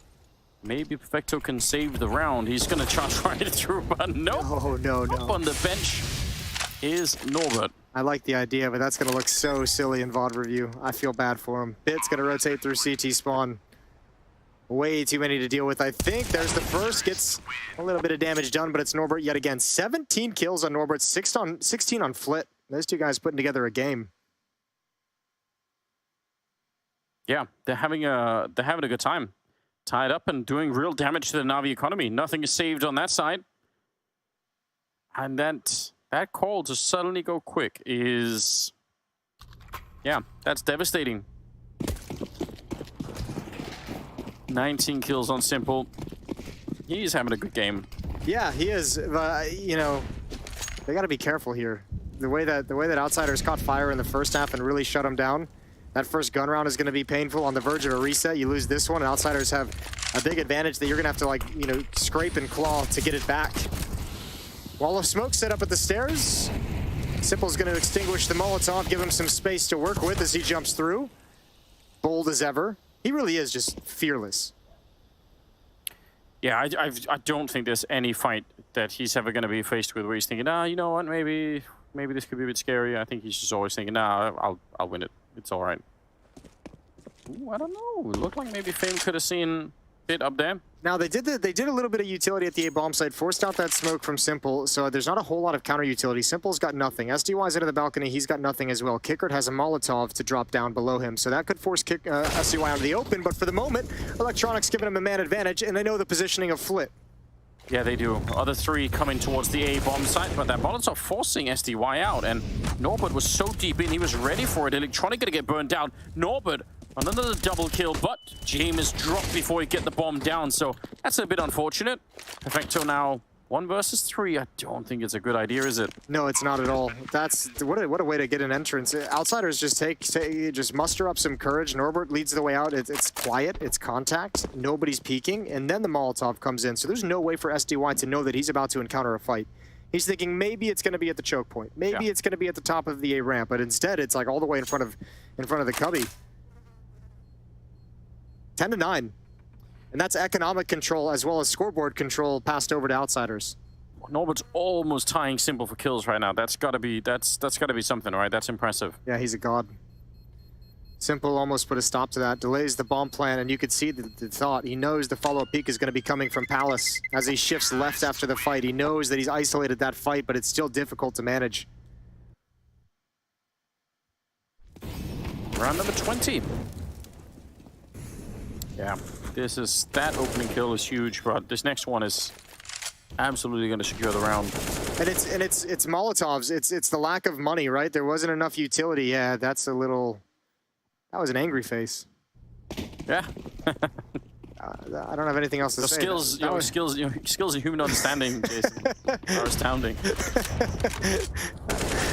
Maybe Perfecto can save the round. He's going to charge right through, but nope. Oh, no, no. Up on the bench is Norbert. I like the idea, but that's going to look so silly in VOD review. I feel bad for him. Bit's going to rotate through CT spawn. Way too many to deal with. I think there's the first. Gets a little bit of damage done, but it's Norbert yet again. 17 kills on Norbert, 16 on Flit. Those two guys putting together a game. Yeah, they're having a good time. Tied up and doing real damage to the Navi economy. Nothing is saved on that side. And that call to suddenly go quick is... yeah, that's devastating. 19 kills on Simple. He's having a good game. Yeah, he is. You know, they got to be careful here. The way that Outsiders caught fire in the first half and really shut them down, that first gun round is going to be painful. On the verge of a reset, you lose this one, and Outsiders have a big advantage that you're going to have to, like, you know, scrape and claw to get it back. Wall of smoke set up at the stairs. Simple's going to extinguish the Molotov, give him some space to work with as he jumps through. Bold as ever. He really is just fearless. Yeah, I don't think there's any fight that he's ever going to be faced with where he's thinking, you know what, maybe this could be a bit scary. I think he's just always thinking, I'll win it. It's all right. Ooh, I don't know. It looked like maybe Fame could have seen Bit up there. Now they did a little bit of utility at the A bomb site, forced out that smoke from Simple, so there's not a whole lot of counter utility. Simple's got nothing. SDY's into the balcony, he's got nothing as well. Kickert has a Molotov to drop down below him, so that could force SDY out of the open, but for the moment, Electronics giving him a man advantage, and they know the positioning of Flit. Yeah, they do. Other three coming towards the A bomb site, but that Molotov forcing SDY out, and Norbert was so deep in, he was ready for it. Electronic gonna get burned down. Norbert, another double kill, but James dropped before he get the bomb down, so that's a bit unfortunate. Perfecto now 1 versus 3. I don't think it's a good idea, is it? No, it's not at all. That's what a way to get an entrance. Outsiders just muster up some courage. Norbert leads the way out. It's quiet, it's contact, nobody's peeking, and then the Molotov comes in. So there's no way for SDY to know that he's about to encounter a fight. He's thinking maybe it's going to be at the choke point, maybe it's going to be at the top of the A ramp, but instead it's like all the way in front of the cubby. 10-9. And that's economic control as well as scoreboard control passed over to Outsiders. Norbert's almost tying Simple for kills right now. That's gotta be something, right? That's impressive. Yeah, he's a god. Simple almost put a stop to that. Delays the bomb plan, and you could see the thought. He knows the follow-up peek is going to be coming from Palace as he shifts left after the fight. He knows that he's isolated that fight, but it's still difficult to manage. Round number 20. Yeah, that opening kill is huge, but this next one is absolutely going to secure the round. And it's Molotovs. It's the lack of money, right? There wasn't enough utility. Yeah, that's a little. That was an angry face. Yeah. I don't have anything else to say. Your skills in human understanding, Jason, are astounding.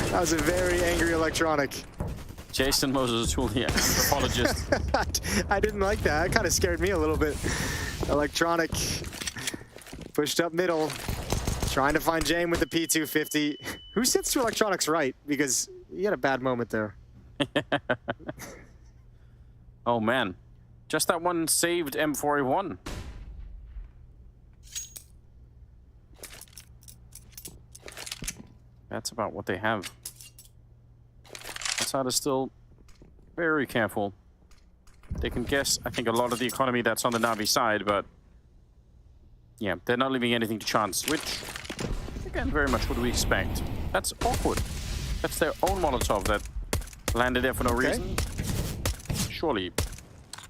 That was a very angry Electronic. Jason Moses, the anthropologist. I didn't like that. That kind of scared me a little bit. Electronic pushed up middle, trying to find Jame with the P250. Who sits to Electronic's right? Because he had a bad moment there. Oh man, just that one saved M4A1. That's about what they have. Outside is still very careful. They can guess, I think, a lot of the economy that's on the Navi side, but yeah, they're not leaving anything to chance, which, again, very much what we expect. That's awkward. That's their own Molotov that landed there for no reason. Surely.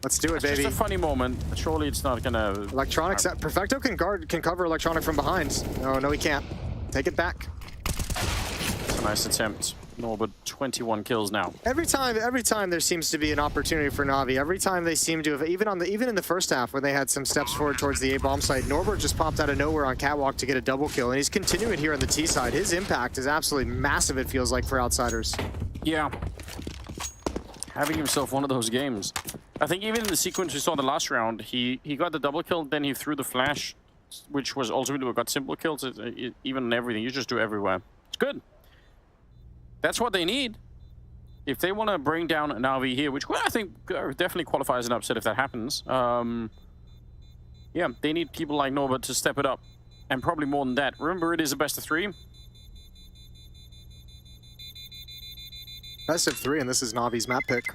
Let's do it, baby. It's just a funny moment. Surely it's not gonna... Electronics, Perfecto can cover Electronic from behind. No, he can't. Take it back. It's a nice attempt. Norbert, 21 kills now. Every time there seems to be an opportunity for Navi. Every time they seem to have, even in the first half when they had some steps forward towards the A bomb site, Norbert just popped out of nowhere on catwalk to get a double kill, and he's continuing here on the T side. His impact is absolutely massive. It feels like for Outsiders. Yeah, having himself one of those games. I think even in the sequence we saw in the last round, he got the double kill, then he threw the flash, which was ultimately what got Simple kills. Even in everything, you just do everywhere. It's good. That's what they need. If they want to bring down Navi here, which I think definitely qualifies an upset if that happens, Yeah, they need people like Norbert to step it up. And probably more than that. Remember, it is a best of 3. Best of 3, and this is Navi's map pick.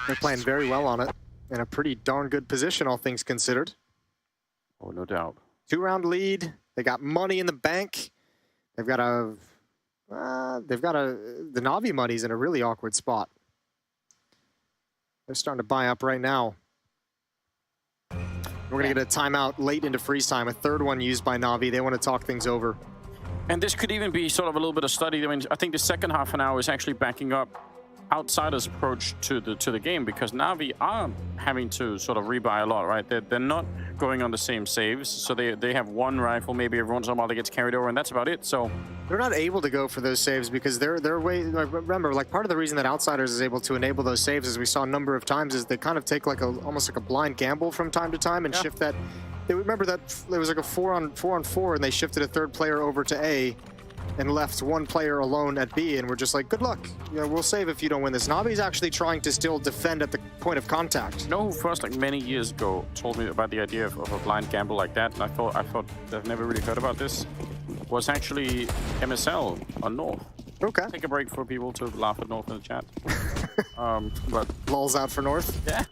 They're playing very well on it. In a pretty darn good position, all things considered. Oh, no doubt. 2-round lead. They got money in the bank. They've got the Navi money's in a really awkward spot. They're starting to buy up right now. We're going to get a timeout late into freeze time, a third one used by Navi. They want to talk things over. And this could even be sort of a little bit of study. I mean, I think the second half an hour is actually backing up Outsiders' approach to the game, because Navi are having to sort of rebuy a lot, right? They're not going on the same saves, so they have one rifle, maybe every once in a while they gets carried over, and that's about it. So they're not able to go for those saves because they're way. Remember, like, part of the reason that Outsiders is able to enable those saves, as we saw a number of times, is they kind of take like almost like a blind gamble from time to time and shift that. They remember that there was like a 4-on-4, and they shifted a third player over to A and left one player alone at B, and we're just like, good luck. You know, we'll save if you don't win this. Navi's actually trying to still defend at the point of contact. You know who first, like many years ago, told me about the idea of a blind gamble like that, and I thought I've never really heard about this, was actually MSL on North. Okay. Take a break for people to laugh at North in the chat. But Lulls out for North. yeah.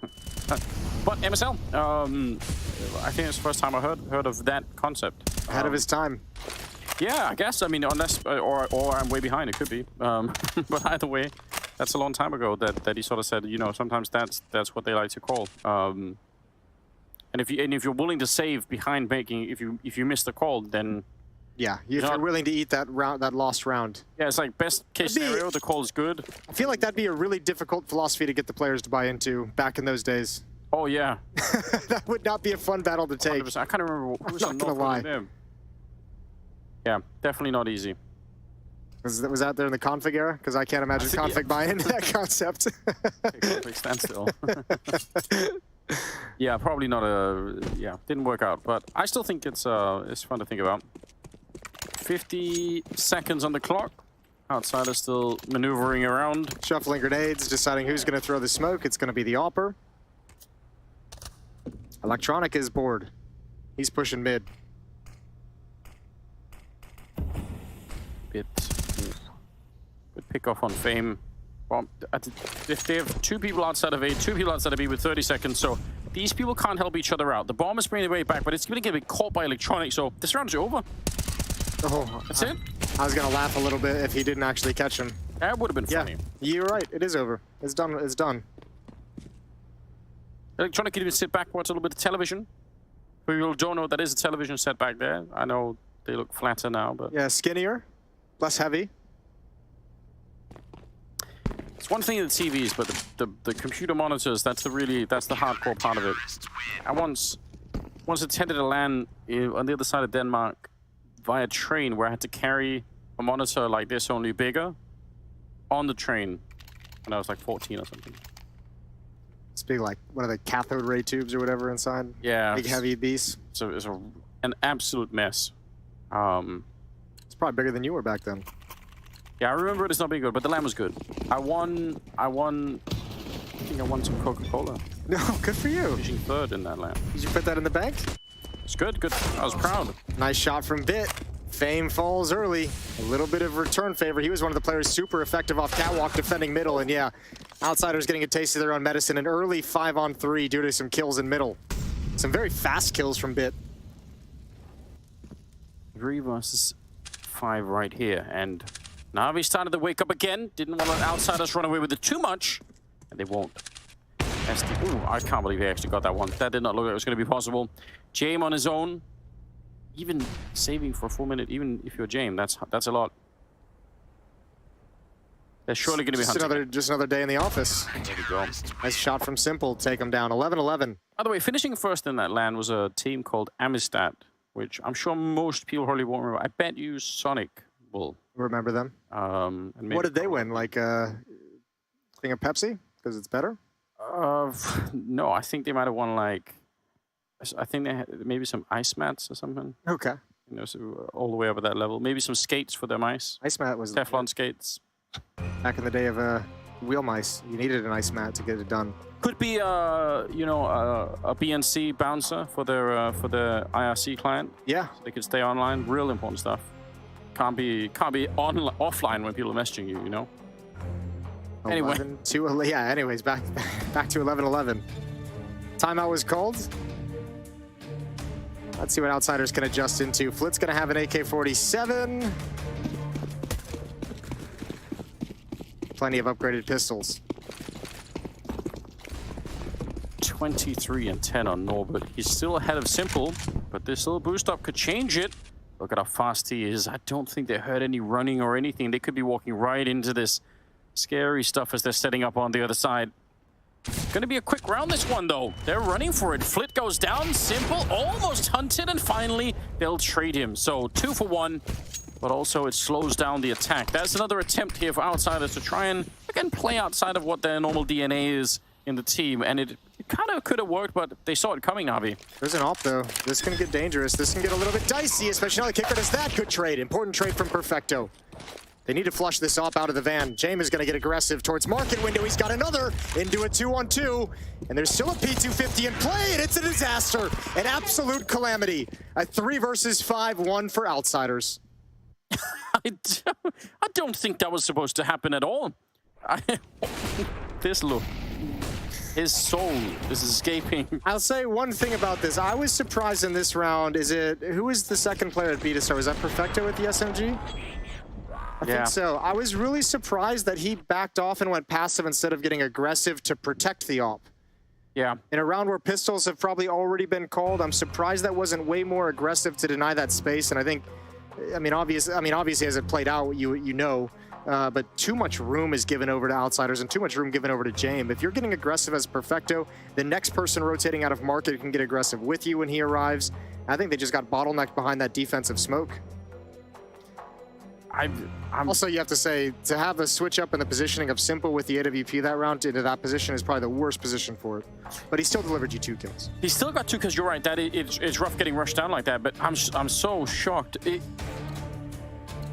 But MSL, I think it's the first time I heard of that concept. Ahead of his time. Yeah, I guess. I mean, unless or I'm way behind. It could be. But either way, that's a long time ago that he sort of said, you know, sometimes that's what they like to call. And if you're willing to save behind making, if you miss the call, then yeah, if you're willing to eat that lost round. Yeah, it's like best case scenario. The call is good. I feel like that'd be a really difficult philosophy to get the players to buy into back in those days. Oh yeah, that would not be a fun battle to take. 100%. I can't remember who was on not gonna lie. Yeah, definitely not easy. Was that there in the config era? Because I can't imagine config buying into that concept. Config standstill. Yeah, probably not didn't work out, but I still think it's fun to think about. 50 seconds on the clock. Outsiders still maneuvering around. Shuffling grenades, deciding who's going to throw the smoke. It's going to be the AWPer. Electronic is bored. He's pushing mid. Good pick off on Fame. Well, if they have 2 people outside of A, 2 people outside of B with 30 seconds, so these people can't help each other out. The bomb is bringing the way back, but it's going to get caught by Electronic, so this round is over. Oh, that's it. I was going to laugh a little bit if he didn't actually catch him. That would have been funny. Yeah, you're right. It is over. It's done. It's done. Electronic can even sit back, watch a little bit of television. For people who don't know, that is a television set back there. I know they look flatter now, but yeah, skinnier, less heavy. It's one thing in the TVs, but the computer monitors, that's the hardcore part of it. I once attended a LAN on the other side of Denmark via train where I had to carry a monitor like this, only bigger, on the train when I was like 14 or something. It's big, like one of the cathode ray tubes or whatever inside. Yeah. Big heavy beast. So it's an absolute mess. It's probably bigger than you were back then. Yeah, I remember it as not being good, but the LAN was good. I think I won some Coca-Cola. No, good for you. Finishing 3rd in that LAN. Did you put that in the bank? It's good. I was proud. Nice shot from Bit. Fame falls early. A little bit of return favor. He was one of the players super effective off catwalk defending middle, and yeah, Outsiders getting a taste of their own medicine. An early 5-on-3 due to some kills in middle. Some very fast kills from Bit. 3 versus 5 right here, and Navi started to wake up again. Didn't want to let Outsiders run away with it too much, and they won't. Ooh, I can't believe they actually got that one. That did not look like it was going to be possible. Jame on his own, even saving for a full minute, even if you're Jame, that's a lot. They're surely going to be hunting. Just another day in the office. There we go. Nice shot from Simple, take him down. 11-11. By the way, finishing first in that LAN was a team called Amistad, which I'm sure most people probably won't remember. I bet you Sonic will remember them. And what did they win? Like thing of Pepsi? Because it's better? No, I think they might have won like, I think they had maybe some ice mats or something. Okay. You know, so all the way up at that level. Maybe some skates for their mice. Ice mat was Teflon skates. back in the day of wheel mice. You needed an ice mat to get it done. Could be, you know, a BNC bouncer for their for the IRC client. Yeah. So they could stay online. Real important stuff. Can't be offline when people are messaging you. You know. Anyway. 11-2, yeah. Anyways, back to 11-11. Timeout was called. Let's see what Outsiders can adjust into. Flit's gonna have an AK-47. Plenty of upgraded pistols. 23 and 10 on Norbert. He's still ahead of Simple, but this little boost up could change it. Look at how fast he is. I don't think they heard any running or anything. They could be walking right into this scary stuff as they're setting up on the other side. Gonna be a quick round, this one, though. They're running for it. Flit goes down. Simple almost hunted, and finally they'll trade him. So 2 for 1, but also it slows down the attack. That's another attempt here for Outsiders to try and, again, play outside of what their normal DNA is in the team, and it kind of could have worked, but they saw it coming, Navi. There's an op, though. This can get dangerous. This can get a little bit dicey, especially now the kicker does that. Good trade. Important trade from Perfecto. They need to flush this op out of the van. James is going to get aggressive towards market window. He's got another into a 2-on-2, and there's still a P250 in play, and it's a disaster. An absolute calamity. A 3 versus 5, 1 for Outsiders. I don't think that was supposed to happen at all. This look. His soul is escaping. I'll say one thing about this. I was surprised in this round. Who was the second player that beat us? Was that Perfecto with the SMG? I think so. I was really surprised that he backed off and went passive instead of getting aggressive to protect the op. Yeah. In a round where pistols have probably already been called, I'm surprised that wasn't way more aggressive to deny that space. And I think, obviously as it played out, you know, but too much room is given over to Outsiders and too much room given over to James. If you're getting aggressive as Perfecto, the next person rotating out of market can get aggressive with you when he arrives. I think they just got bottlenecked behind that defensive smoke. Also, you have to say, to have a switch up in the positioning of Simple with the AWP that round into that position is probably the worst position for it. But he still delivered you 2 kills. He still got 2 kills. You're right. That it's rough getting rushed down like that. But I'm so shocked.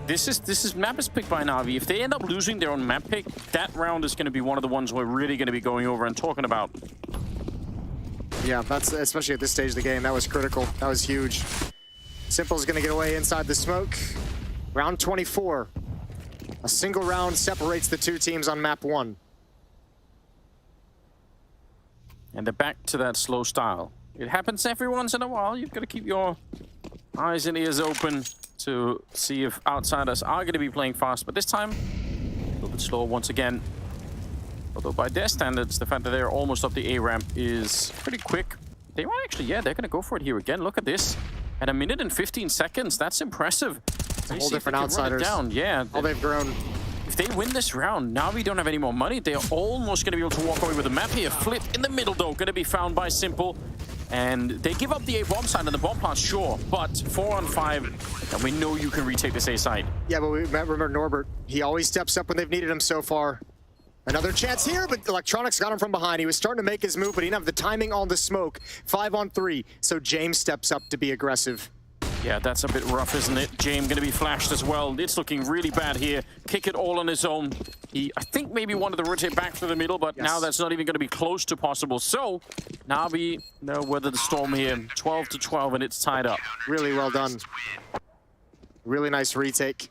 This map is picked by Navi. If they end up losing their own map pick, that round is going to be one of the ones we're really going to be going over and talking about. Yeah, that's especially at this stage of the game. That was critical. That was huge. Simple's going to get away inside the smoke. Round 24. A single round separates the 2 teams on map 1. And they're back to that slow style. It happens every once in a while. You've got to keep your eyes and ears open to see if Outsiders are going to be playing fast. But this time, a little bit slower once again. Although by their standards, the fact that they're almost up the A ramp is pretty quick. They might actually, yeah, they're going to go for it here again. Look at this. At 1 minute and 15 seconds, that's impressive. A whole different Outsiders. Yeah. All they've grown. If they win this round, now we don't have any more money. They're almost going to be able to walk away with the map here. Flit in the middle, though, going to be found by Simple. And they give up the A bomb side and the bomb plant, sure. But 4 on 5, and we know you can retake this A side. Yeah, but we remember Norbert. He always steps up when they've needed him so far. Another chance here, but Electronics got him from behind. He was starting to make his move, but he didn't have the timing on the smoke. 5 on 3, so James steps up to be aggressive. Yeah, that's a bit rough, isn't it? James going to be flashed as well. It's looking really bad here. Kick it all on his own. He, I think, maybe wanted to rotate back to the middle, but now that's not even going to be close to possible. So, Navi, they'll weather the storm here. 12 to 12, and it's tied up. Really well done. Really nice retake.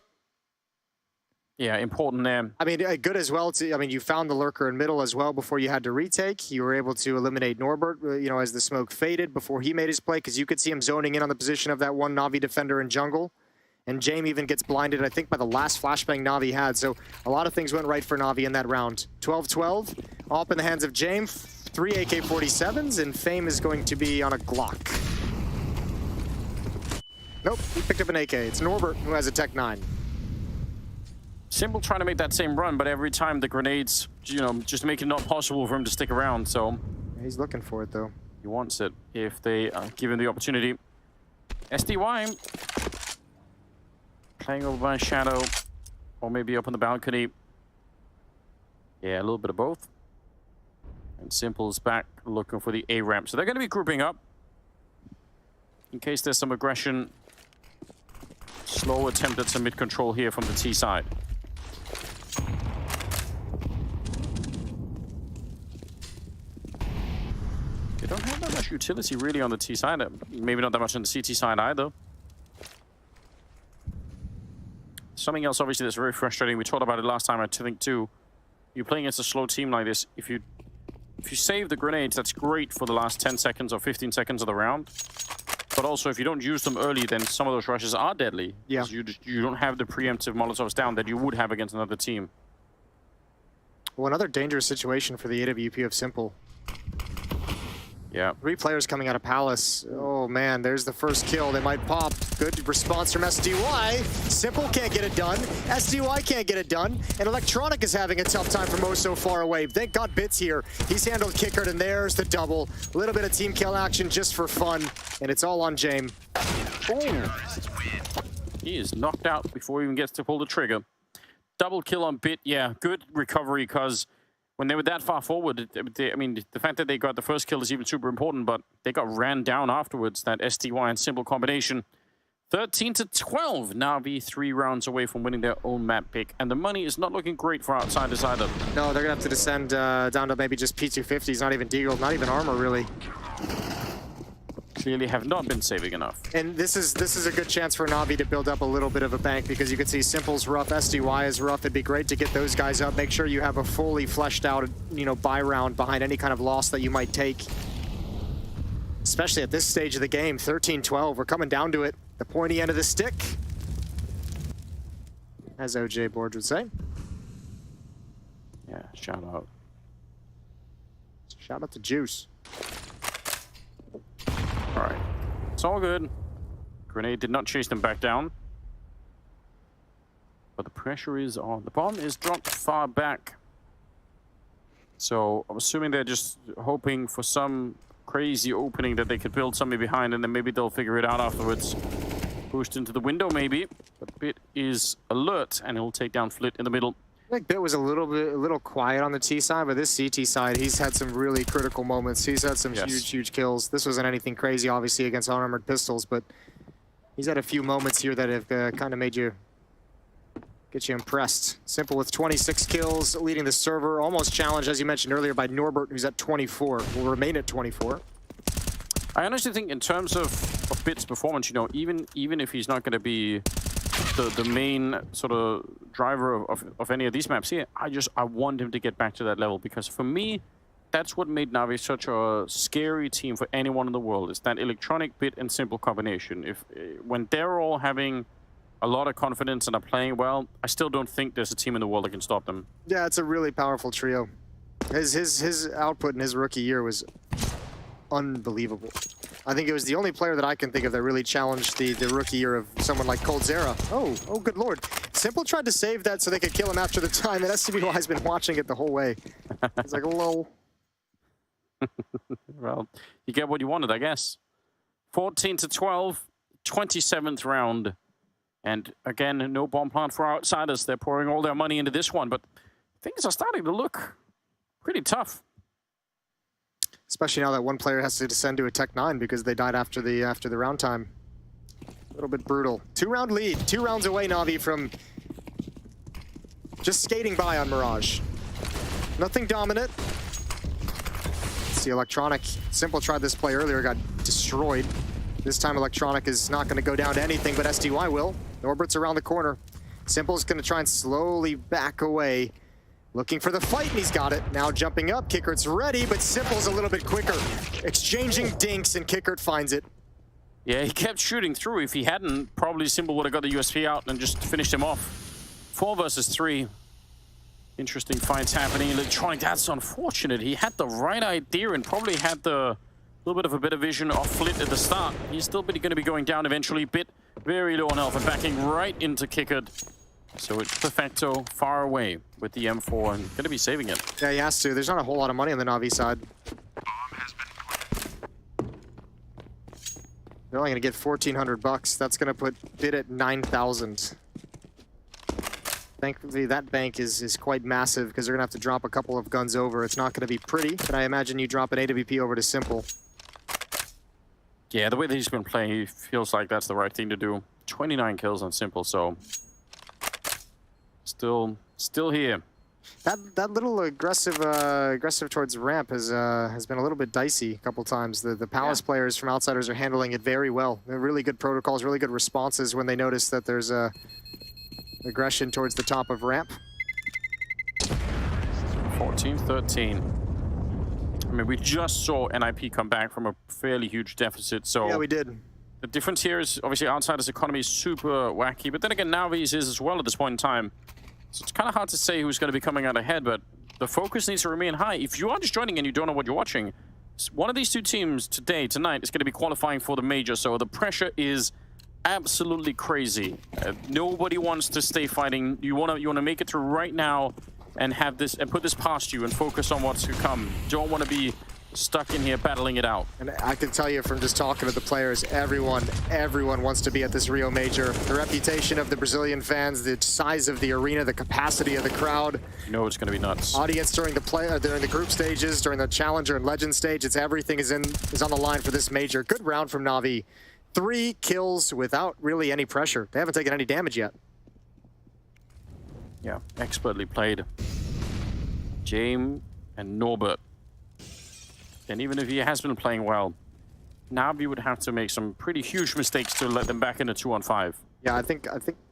Yeah, important there. I mean, good as well. You found the lurker in middle as well before you had to retake. You were able to eliminate Norbert, as the smoke faded before he made his play, because you could see him zoning in on the position of that one Navi defender in jungle. And James even gets blinded, I think, by the last flashbang Navi had. So a lot of things went right for Navi in that round. 12-12, off in the hands of James. 3 AK-47s, and Fame is going to be on a Glock. Nope, he picked up an AK. It's Norbert who has a Tech 9. Simple trying to make that same run, but every time the grenades, just make it not possible for him to stick around, so... Yeah, he's looking for it, though. He wants it if they give him the opportunity. SDY playing over by Shadow, or maybe up on the balcony. Yeah, a little bit of both. And Simple's back looking for the A ramp. So they're going to be grouping up in case there's some aggression. Slow attempt at some mid control here from the T side. much utility really on the T side. Maybe not that much on the CT side either. Something else, obviously, that's very frustrating. We talked about it last time, I think, too. You're playing against a slow team like this. If you save the grenades, that's great for the last 10 seconds or 15 seconds of the round. But also, if you don't use them early, then some of those rushes are deadly. Yeah. You don't have the preemptive Molotovs down that you would have against another team. Well, another dangerous situation for the AWP of Simple. Yeah. 3 players coming out of Palace. Oh man, there's the first kill. They might pop. Good response from SDY. Simple can't get it done. SDY can't get it done. And Electronic is having a tough time from so far away. Thank God Bits here. He's handled Kickert, and there's the double. A little bit of team kill action just for fun. And it's all on Jame. He is knocked out before he even gets to pull the trigger. Double kill on Bit. Yeah, good recovery, because when they were that far forward, I mean, the fact that they got the first kill is even super important, but they got ran down afterwards, that SDY and Simple combination. 13-12, Navi 3 rounds away from winning their own map pick. And the money is not looking great for Outsiders either. No, they're going to have to descend down to maybe just P250s, not even Deagle, not even armor, really. Clearly have not been saving enough. And this is a good chance for Navi to build up a little bit of a bank, because you can see Simple's rough, SDY is rough. It'd be great to get those guys up. Make sure you have a fully fleshed out, buy round behind any kind of loss that you might take. Especially at this stage of the game, 13-12. We're coming down to it. The pointy end of the stick, as OJ Borge would say. Yeah, shout out. Shout out to Juice. All right, it's all good. Grenade did not chase them back down. But the pressure is on. The bomb is dropped far back. So I'm assuming they're just hoping for some crazy opening that they could build something behind, and then maybe they'll figure it out afterwards. Pushed into the window maybe, but Bit is alert, and he'll take down Flit in the middle. I think Bit was a little quiet on the T side, but this CT side, he's had some really critical moments. He's had some huge kills. This wasn't anything crazy, obviously, against unarmored pistols, but he's had a few moments here that have kind of made you get you impressed. Simple with 26 kills, leading the server, almost challenged, as you mentioned earlier, by Norbert, who's at 24. Will remain at 24. I honestly think in terms of Bit's performance, even if he's not going to be the main sort of driver of any of these maps here, I want him to get back to that level, because for me, that's what made Navi such a scary team for anyone in the world, is that electronic Bit and Simple combination. When they're all having a lot of confidence and are playing well, I still don't think there's a team in the world that can stop them. Yeah, it's a really powerful trio. His output in his rookie year was unbelievable. I think it was the only player that I can think of that really challenged the rookie year of someone like Coldzera. Oh, good lord. Simple tried to save that so they could kill him after the time, and SCBY has been watching it the whole way. It's like, lol. Well, you get what you wanted, I guess. 14-12, 27th round. And again, no bomb plant for Outsiders. They're pouring all their money into this one, but things are starting to look pretty tough. Especially now that one player has to descend to a Tech 9 because they died after the round time. A little bit brutal. 2-round lead. 2 rounds away, Navi, from just skating by on Mirage. Nothing dominant. Let's see, Electronic. Simple tried this play earlier, got destroyed. This time Electronic is not going to go down to anything, but SDY will. Norbert's around the corner. Simple's going to try and slowly back away. Looking for the fight, and he's got it. Now jumping up, Kickert's ready, but Simple's a little bit quicker. Exchanging dinks, and Kickert finds it. Yeah, he kept shooting through. If he hadn't, probably Simple would have got the USP out and just finished him off. 4 versus 3. Interesting fights happening. Electronic, that's unfortunate. He had the right idea and probably had the little bit of a better vision of Flit at the start. He's still going to be going down eventually. Bit very low on health and backing right into Kickert. So it's Perfecto far away with the M4 and going to be saving it. Yeah, he has to. There's not a whole lot of money on the Navi side. They're only going to get 1,400 bucks. That's going to put Bit at 9,000. Thankfully, that bank is quite massive because they're going to have to drop a couple of guns over. It's not going to be pretty, but I imagine you drop an AWP over to Simple. Yeah, the way that he's been playing, he feels like that's the right thing to do. 29 kills on Simple, so still here. That little aggressive towards ramp has been a little bit dicey a couple times. The Palace players from Outsiders are handling it very well. They're really good protocols, really good responses when they notice that there's aggression towards the top of ramp. 14-13. I mean, we just saw NIP come back from a fairly huge deficit, so... Yeah, we did. The difference here is, obviously, Outsiders' economy is super wacky, but then again, Navi's is as well at this point in time. So it's kind of hard to say who's going to be coming out ahead, but the focus needs to remain high. If you are just joining and you don't know what you're watching, one of these two teams tonight, is going to be qualifying for the major, so the pressure is absolutely crazy. Nobody wants to stay fighting. You want to make it through right now and have this and put this past you and focus on what's to come. Don't want to be stuck in here battling it out. And I can tell you from just talking to the players, everyone wants to be at this Rio Major. The reputation of the Brazilian fans, the size of the arena, the capacity of the crowd. You know it's going to be nuts. Audience during the group stages, during the Challenger and Legend stage, everything is on the line for this major. Good round from Navi. 3 kills without really any pressure. They haven't taken any damage yet. Yeah, expertly played. James and Norbert. And even if he has been playing well, Navi would have to make some pretty huge mistakes to let them back into 2-on-5. Yeah, I think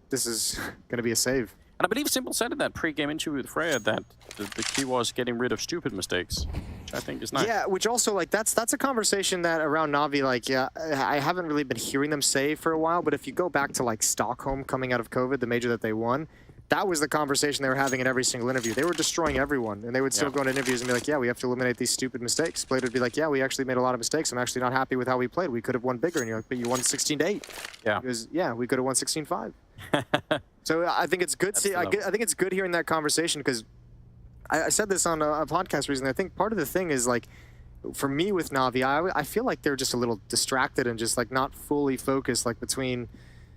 this is going to be a save. And I believe Simple said in that pre-game interview with Freya that the key was getting rid of stupid mistakes, which I think is nice. Yeah, which also, like, that's a conversation that around Navi, like, yeah, I haven't really been hearing them say for a while, but if you go back to, like, Stockholm coming out of COVID, the major that they won, that was the conversation they were having in every single interview. They were destroying everyone, and they would still go into interviews and be like, yeah, we have to eliminate these stupid mistakes. Blade would be like, yeah, we actually made a lot of mistakes. I'm actually not happy with how we played. We could have won bigger. And you're like, but you won 16-8. Yeah. Because, yeah, we could have won 16-5. So I think it's good. I think it's good hearing that conversation because I said this on a podcast recently. I think part of the thing is, like, for me with Navi, I feel like they're just a little distracted and just, like, not fully focused, like, between...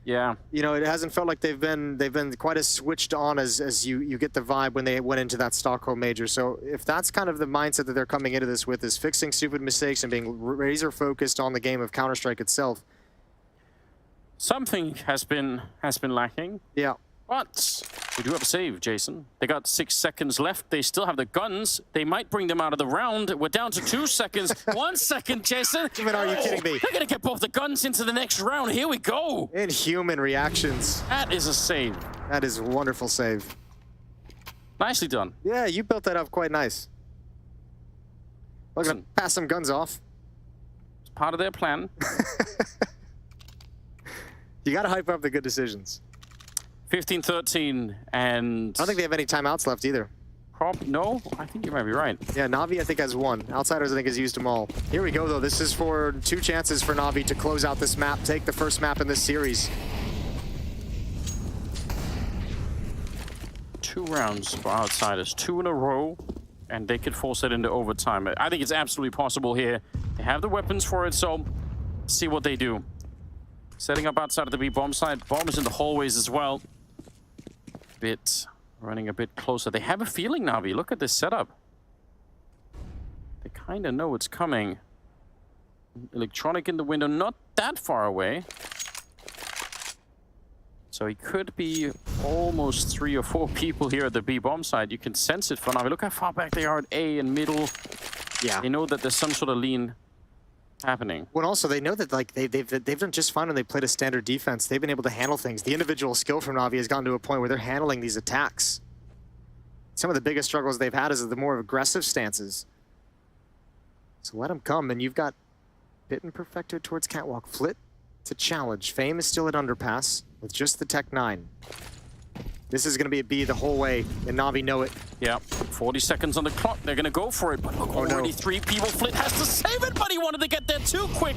Yeah. You know, it hasn't felt like they've been quite as switched on as you get the vibe when they went into that Stockholm major. So if that's kind of the mindset that they're coming into this with, is fixing stupid mistakes and being razor focused on the game of Counter-Strike itself. Something has been lacking. Yeah. But we do have a save, Jason. They got 6 seconds left. They still have the guns. They might bring them out of the round. We're down to 2 seconds. 1 second, Jason. Are you kidding me? They're going to get both the guns into the next round. Here we go. Inhuman reactions. That is a save. That is a wonderful save. Nicely done. Yeah, you built that up quite nice. We're going to pass some guns off. It's part of their plan. You got to hype up the good decisions. 15-13, and... I don't think they have any timeouts left either. No? I think you might be right. Yeah, Navi, I think, has 1. Outsiders, I think, has used them all. Here we go, though. This is for 2 chances for Navi to close out this map, take the first map in this series. 2 rounds for Outsiders, 2 in a row, and they could force it into overtime. I think it's absolutely possible here. They have the weapons for it, so see what they do. Setting up outside of the B bomb side. Bomb is in the hallways as well. Running a bit closer. They have a feeling, Navi. Look at this setup. They kind of know it's coming. Electronic in the window, not that far away. So he could be almost 3 or 4 people here at the B bomb side. You can sense it for Navi. Look how far back they are at A and middle. Yeah. They know that there's some sort of lean happening. Well, also, they know that, like, they've done just fine when they played a standard defense. They've been able to handle things. The individual skill from Navi has gotten to a point where they're handling these attacks. Some of the biggest struggles they've had is the more aggressive stances. So let them come, and you've got Bitten Perfecto towards Catwalk. Flit to challenge. Fame is still at Underpass with just the Tech 9. This is going to be a B the whole way, and Navi know it. Yeah, 40 seconds on the clock. They're going to go for it, but look, already 3 people. Flit has to save it, but he wanted to get there too quick.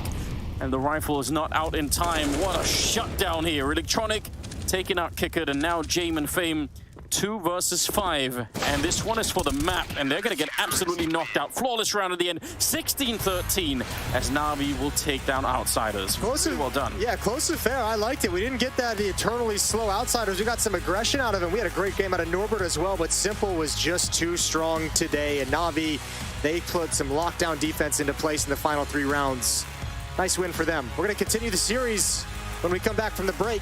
And the rifle is not out in time. What a shutdown here. Electronic taking out Kickard, and now Jame and Fame 2 versus 5. And this one is for the map, and they're going to get absolutely knocked out. Flawless round at the end, 16-13, as Navi will take down Outsiders. Close well done. Yeah, close and fair. I liked it. We didn't get that eternally slow Outsiders. We got some aggression out of them. We had a great game out of Norbert as well, but Simple was just too strong today. And Navi, they put some lockdown defense into place in the final 3 rounds. Nice win for them. We're going to continue the series when we come back from the break.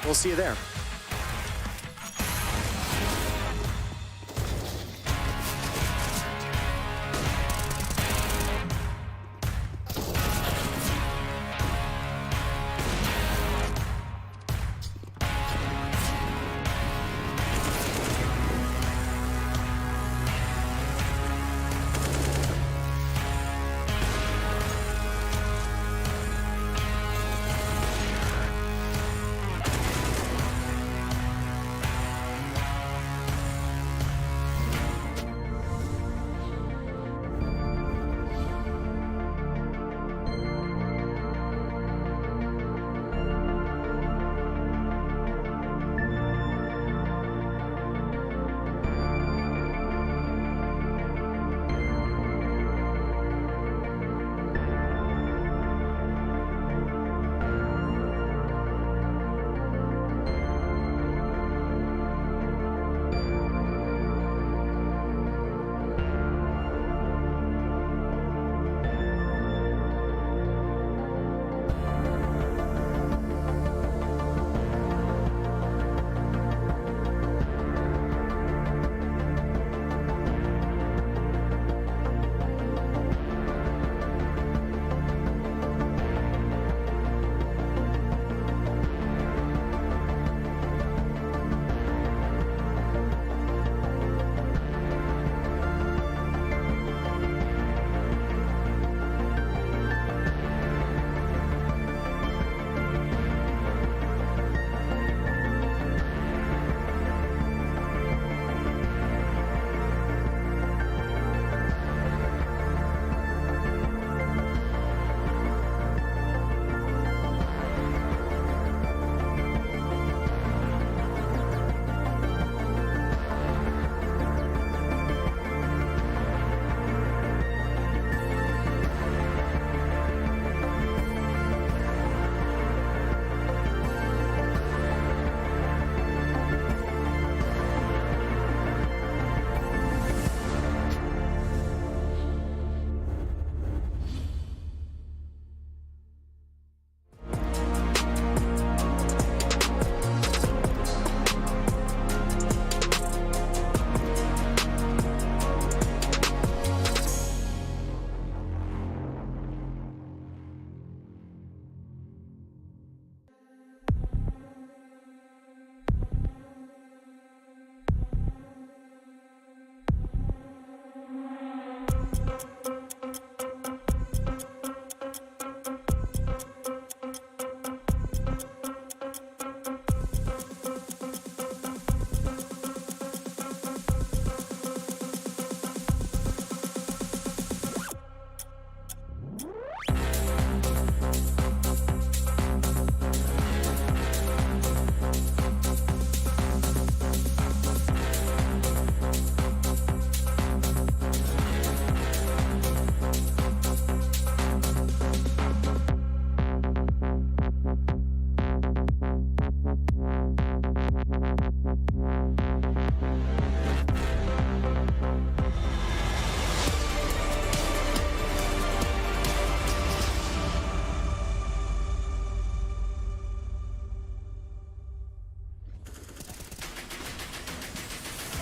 We'll see you there.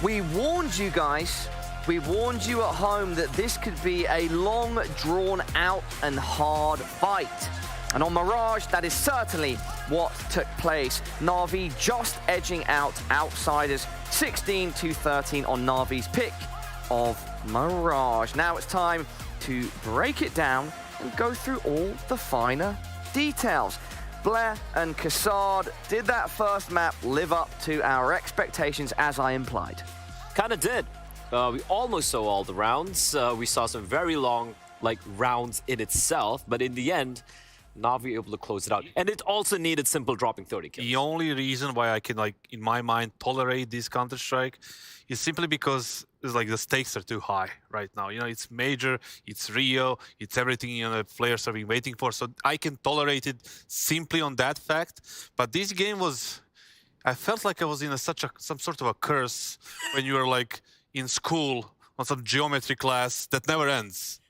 We warned you guys. We warned you at home that this could be a long, drawn-out and hard fight. And on Mirage, that is certainly what took place. Navi just edging out Outsiders 16-13 on Navi's pick of Mirage. Now it's time to break it down and go through all the finer details. Blair and Cassard, did that first map live up to our expectations as I implied? Kind of did. We almost saw all the rounds. We saw some very long rounds in itself, but in the end, Navi able to close it out. And it also needed simple dropping 30 kills. The only reason why I can, in my mind, tolerate this Counter-Strike is simply because it's the stakes are too high right now. It's major, it's Rio, it's everything the players have been waiting for. So I can tolerate it simply on that fact. But this game was, I felt like I was in some sort of a curse when you were in school on some geometry class that never ends.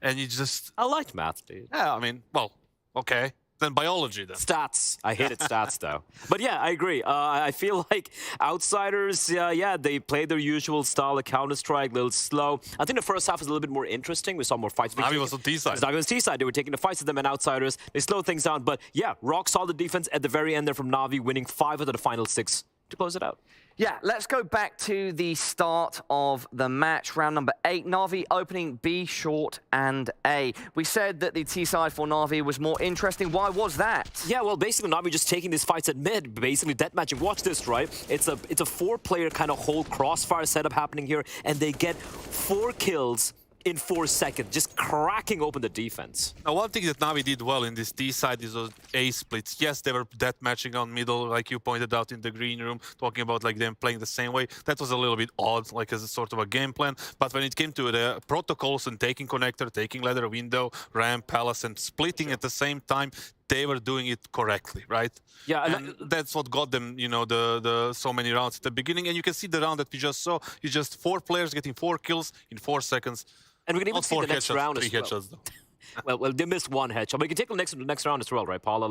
And you just... I liked math, dude. Yeah, I mean, well, okay. Then biology, then. Stats. I hated stats, though. But yeah, I agree. I feel like Outsiders, they played their usual style of Counter-Strike, a little slow. I think the first half was a little bit more interesting. We saw more fights. Navi was on T-side. Navi was T-side. They were taking the fights with them and Outsiders. They slowed things down. But yeah, rock solid defense at the very end there from Navi, winning 5 out of the final 6 to close it out. Yeah, let's go back to the start of the match, round number 8. Navi opening B, short, and A. We said that the T side for Navi was more interesting. Why was that? Yeah, well, basically Navi just taking these fights at mid, basically deathmatching. Watch this, right? It's a 4-player kind of whole crossfire setup happening here, and they get 4 kills in 4 seconds, just cracking open the defense. Now, one thing that Navi did well in this D side is those A splits. Yes, they were deathmatching on middle, like you pointed out in the green room, talking about them playing the same way. That was a little bit odd, as a sort of a game plan. But when it came to the protocols and taking connector, taking ladder, window, ramp, palace, and splitting at the same time, they were doing it correctly, right? Yeah, and that's what got them, the so many rounds at the beginning. And you can see the round that we just saw. It's just 4 players getting 4 kills in 4 seconds. And we can even see the next round as well. 3 headshots, though. Well, they missed 1 headshot. But we can take the next round as well, right, Paula?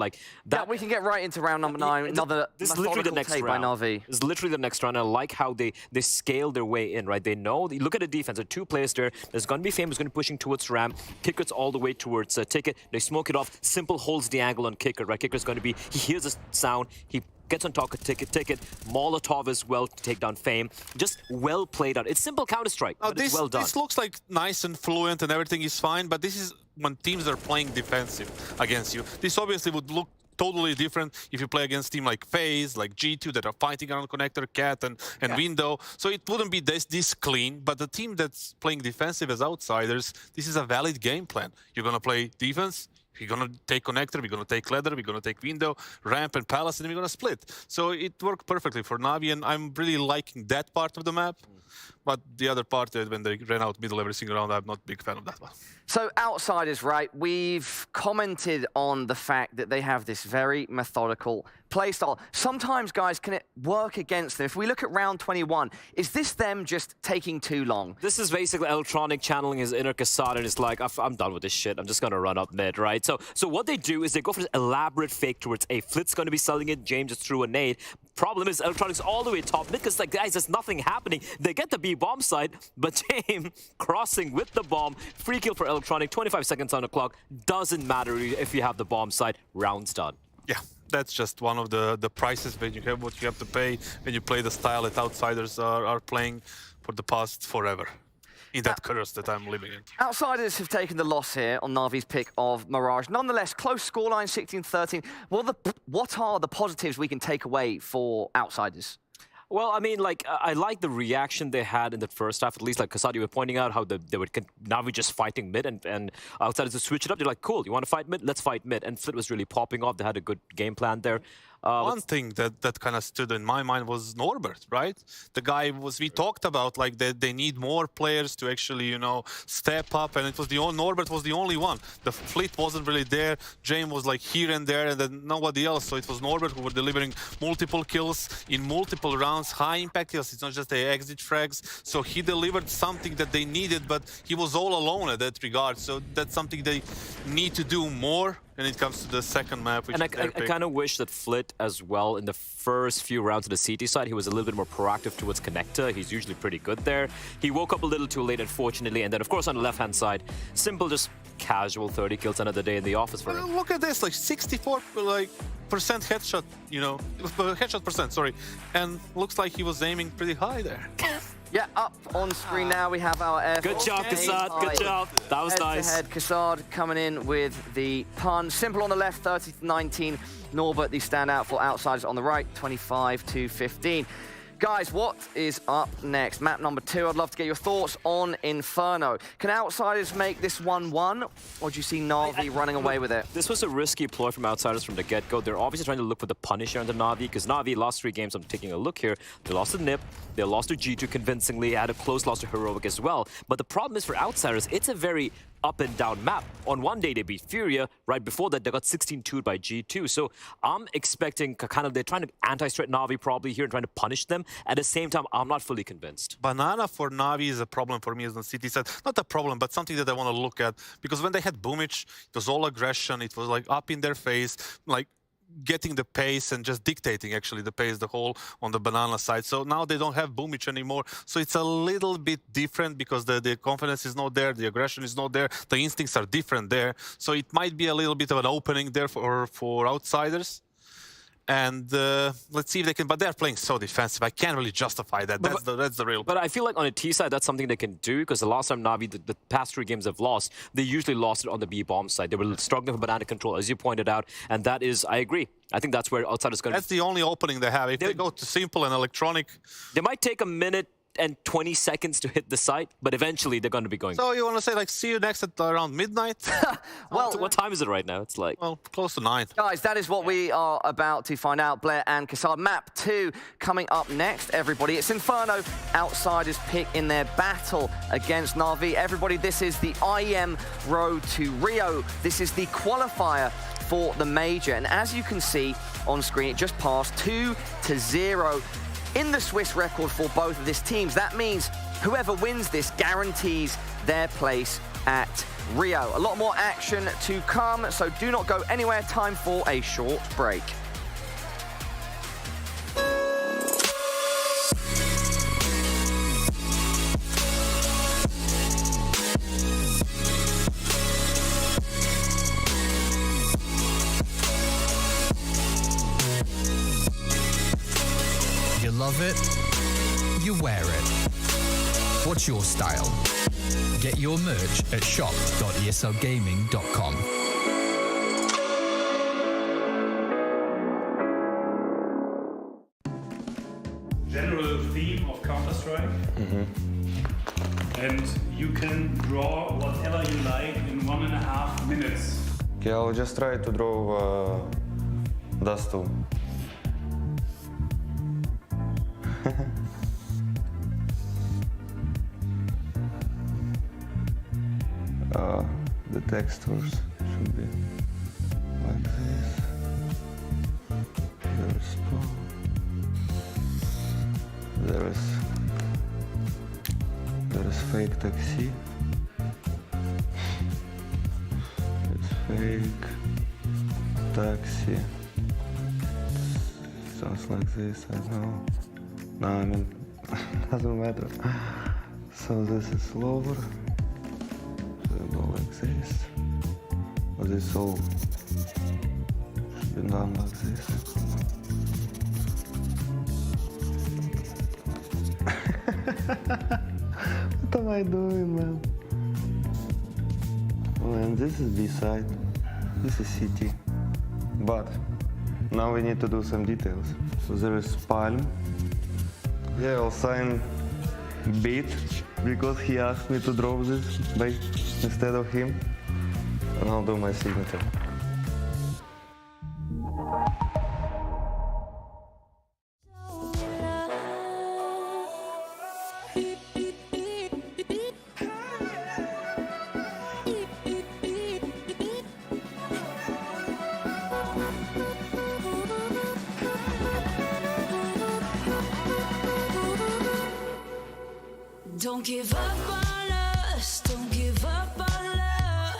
Yeah, we can get right into round number 9. Another this is literally the next take round. by Navi. This is literally the next round. I like how they scale their way in, right? They know. Look at the defense. There are 2 players there. There's going to be Fame who's going to be pushing towards Ram. Kicker's all the way towards Ticket. They smoke it off. Simple holds the angle on Kicker, right? Kicker's going to be... He hears the sound. He gets on top of Ticket. Molotov as well to take down Fame. Just well played out. It's simple Counter-Strike, but it's well done. This looks nice and fluent and everything is fine, but this is when teams are playing defensive against you. This obviously would look totally different if you play against a team like FaZe, like G2 that are fighting around connector, Cat, and Window. So it wouldn't be this clean, but the team that's playing defensive as Outsiders, this is a valid game plan. You're going to play defense, we're going to take connector, we're going to take ladder, we're going to take window, ramp and palace, and then we're going to split. So it worked perfectly for Navi, and I'm really liking that part of the map. But the other part, when they ran out middle every single round, I'm not a big fan of that one. So Outsiders, right, we've commented on the fact that they have this very methodical playstyle. Sometimes, guys, can it work against them? If we look at round 21, is this them just taking too long? This is basically Electronic channeling his inner Cassad, and it's like, I'm done with this shit. I'm just going to run up mid, right? So what they do is they go for this elaborate fake towards A. Flit's going to be selling it. James just threw a nade. Problem is, Electronic's all the way top mid, because, guys, there's nothing happening. They get the B bomb side, but James crossing with the bomb. Free kill for Electronic, 25 seconds on the clock. Doesn't matter if you have the bomb side. Round's done. Yeah, that's just one of the prices when you have what you have to pay when you play the style that Outsiders are playing for the past forever. In that curse that I'm living in. Outsiders have taken the loss here on Navi's pick of Mirage. Nonetheless, close scoreline, 16-13. What are the positives we can take away for Outsiders? Well, I mean, I like the reaction they had in the first half, at least, like Cassad, you were pointing out how they would Navi just fighting mid and Outsiders to switch it up. They're like, cool, you want to fight mid? Let's fight mid. And Flit was really popping off. They had a good game plan there. One thing that kind of stood in my mind was Norbert, right? The guy we talked about, that they need more players to actually, step up, and it was Norbert was the only one. The Fleet wasn't really there. James was here and there, and then nobody else. So it was Norbert who were delivering multiple kills in multiple rounds, high impact kills. It's not just the exit frags. So he delivered something that they needed, but he was all alone at that regard. So that's something they need to do more. when it comes to the second map. Which And I is their pick. kind of wish that Flit as well, in the first few rounds of the CT side, he was a little bit more proactive towards Connector. He's usually pretty good there. He woke up a little too late, unfortunately. And then, of course, on the left-hand side, simple, just casual 30 kills another day in the office for him. Look at this, like 64% headshot, you know, headshot percent, sorry. And looks like he was aiming pretty high there. Yeah, up on screen now we have our Air Good Force job, Kassad. Good job. That was nice. Head Kassad coming in with the pun. Simple on the left, 30-19. Norbert, the standout for Outsiders on the right, 25-15. Guys, what is up next? Map number 2, I'd love to get your thoughts on Inferno. Can Outsiders make this 1-1, or do you see Navi running away with it? This was a risky ploy from Outsiders from the get-go. They're obviously trying to look for the punish here on the Navi, because Navi, last 3 games, I'm taking a look here, they lost to NIP, they lost to G2 convincingly, had a close loss to Heroic as well. But the problem is for Outsiders, it's a very up and down map. On one day they beat Furia, right before that they got 16-2'd by G2. So I'm expecting kind of, they're trying to anti-strat Navi probably here and trying to punish them. At the same time, I'm not fully convinced. Banana for Navi is a problem for me as the CT side. Not a problem, but something that I want to look at. Because when they had Boomich, it was all aggression. It was like up in their face, like getting the pace and just dictating actually the pace the whole on the Banana side. So now they don't have Boomich anymore. So it's a little bit different because the confidence is not there, the aggression is not there, the instincts are different there. So it might be a little bit of an opening there for Outsiders. And let's see if they can, but they're playing so defensive. I can't really justify that. That's the real. But I feel like on a T side, that's something they can do, because the last time Navi, the past 3 games they've lost, they usually lost it on the B bomb side. They were struggling for banana control, as you pointed out, and that is, I agree. I think that's where Outsiders going to. That's the only opening they have. If they go to simple and electronic, they might take a minute and 20 seconds to hit the site, but eventually they're going to be going. So you want to say, like, see you next at around midnight? Well, what time is it right now? It's like... Well, close to 9. Guys, that is what we are about to find out. Blair and Kassad. Map 2 coming up next, everybody. It's Inferno. Outsiders pick in their battle against Navi. Everybody, this is the IEM Road to Rio. This is the qualifier for the major. And as you can see on screen, it just passed 2-0. In the Swiss record for both of these teams. That means whoever wins this guarantees their place at Rio. A lot more action to come, so do not go anywhere. Time for a short break. You love it, you wear it. What's your style? Get your merch at shop.eslgaming.com. General theme of Counter-Strike. And you can draw whatever you like in 1.5 minutes. Okay, I'll just try to draw Dust 2. The textures should be like this. There's spawn. There's fake taxi. It's fake taxi. Sounds like this, I know. No, I mean, doesn't matter. So this is lower. So go like this. Or this all should be done like this. What am I doing, man? Oh, and this is B side. This is CT. But now we need to do some details. So there is Palm. Yeah, I'll sign Beat because he asked me to draw this instead of him. And I'll do my signature. Don't give up on us, don't give up on love.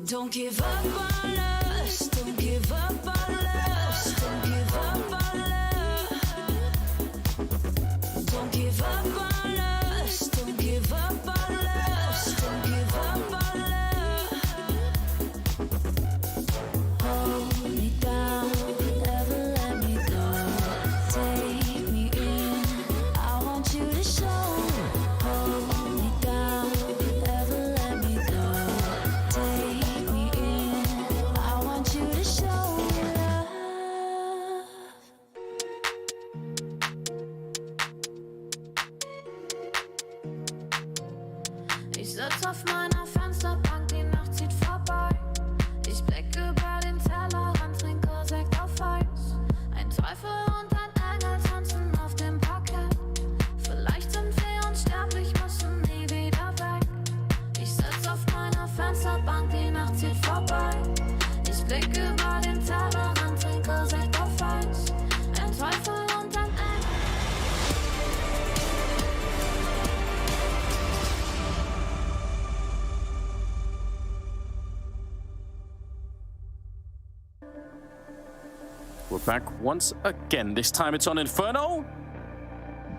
Don't give up on us, don't give up on us, don't give up on us. Don't give up on us, don't give up on us, don't give up on us. Hold me down, never let me go. Take me in, I want you to show. Hold me down, never let me go. Take me in, I want you to show love. Ich sitz auf meiner Fensterbank, die Nacht zieht vorbei. Ich blick über den Tellerrand, trinke Sekt auf Eis. Ein Teufel und ein Engel tanzen auf dem Parkett. Vielleicht sind wir unsterblich, müssen nie wieder weg. Ich sitz auf meiner Fensterbank, die Nacht zieht vorbei. Ich blick über den Tellerrand, trinke Sekt auf Eis. Ein Teufel und ein Engel. We're back once again. This time it's on Inferno.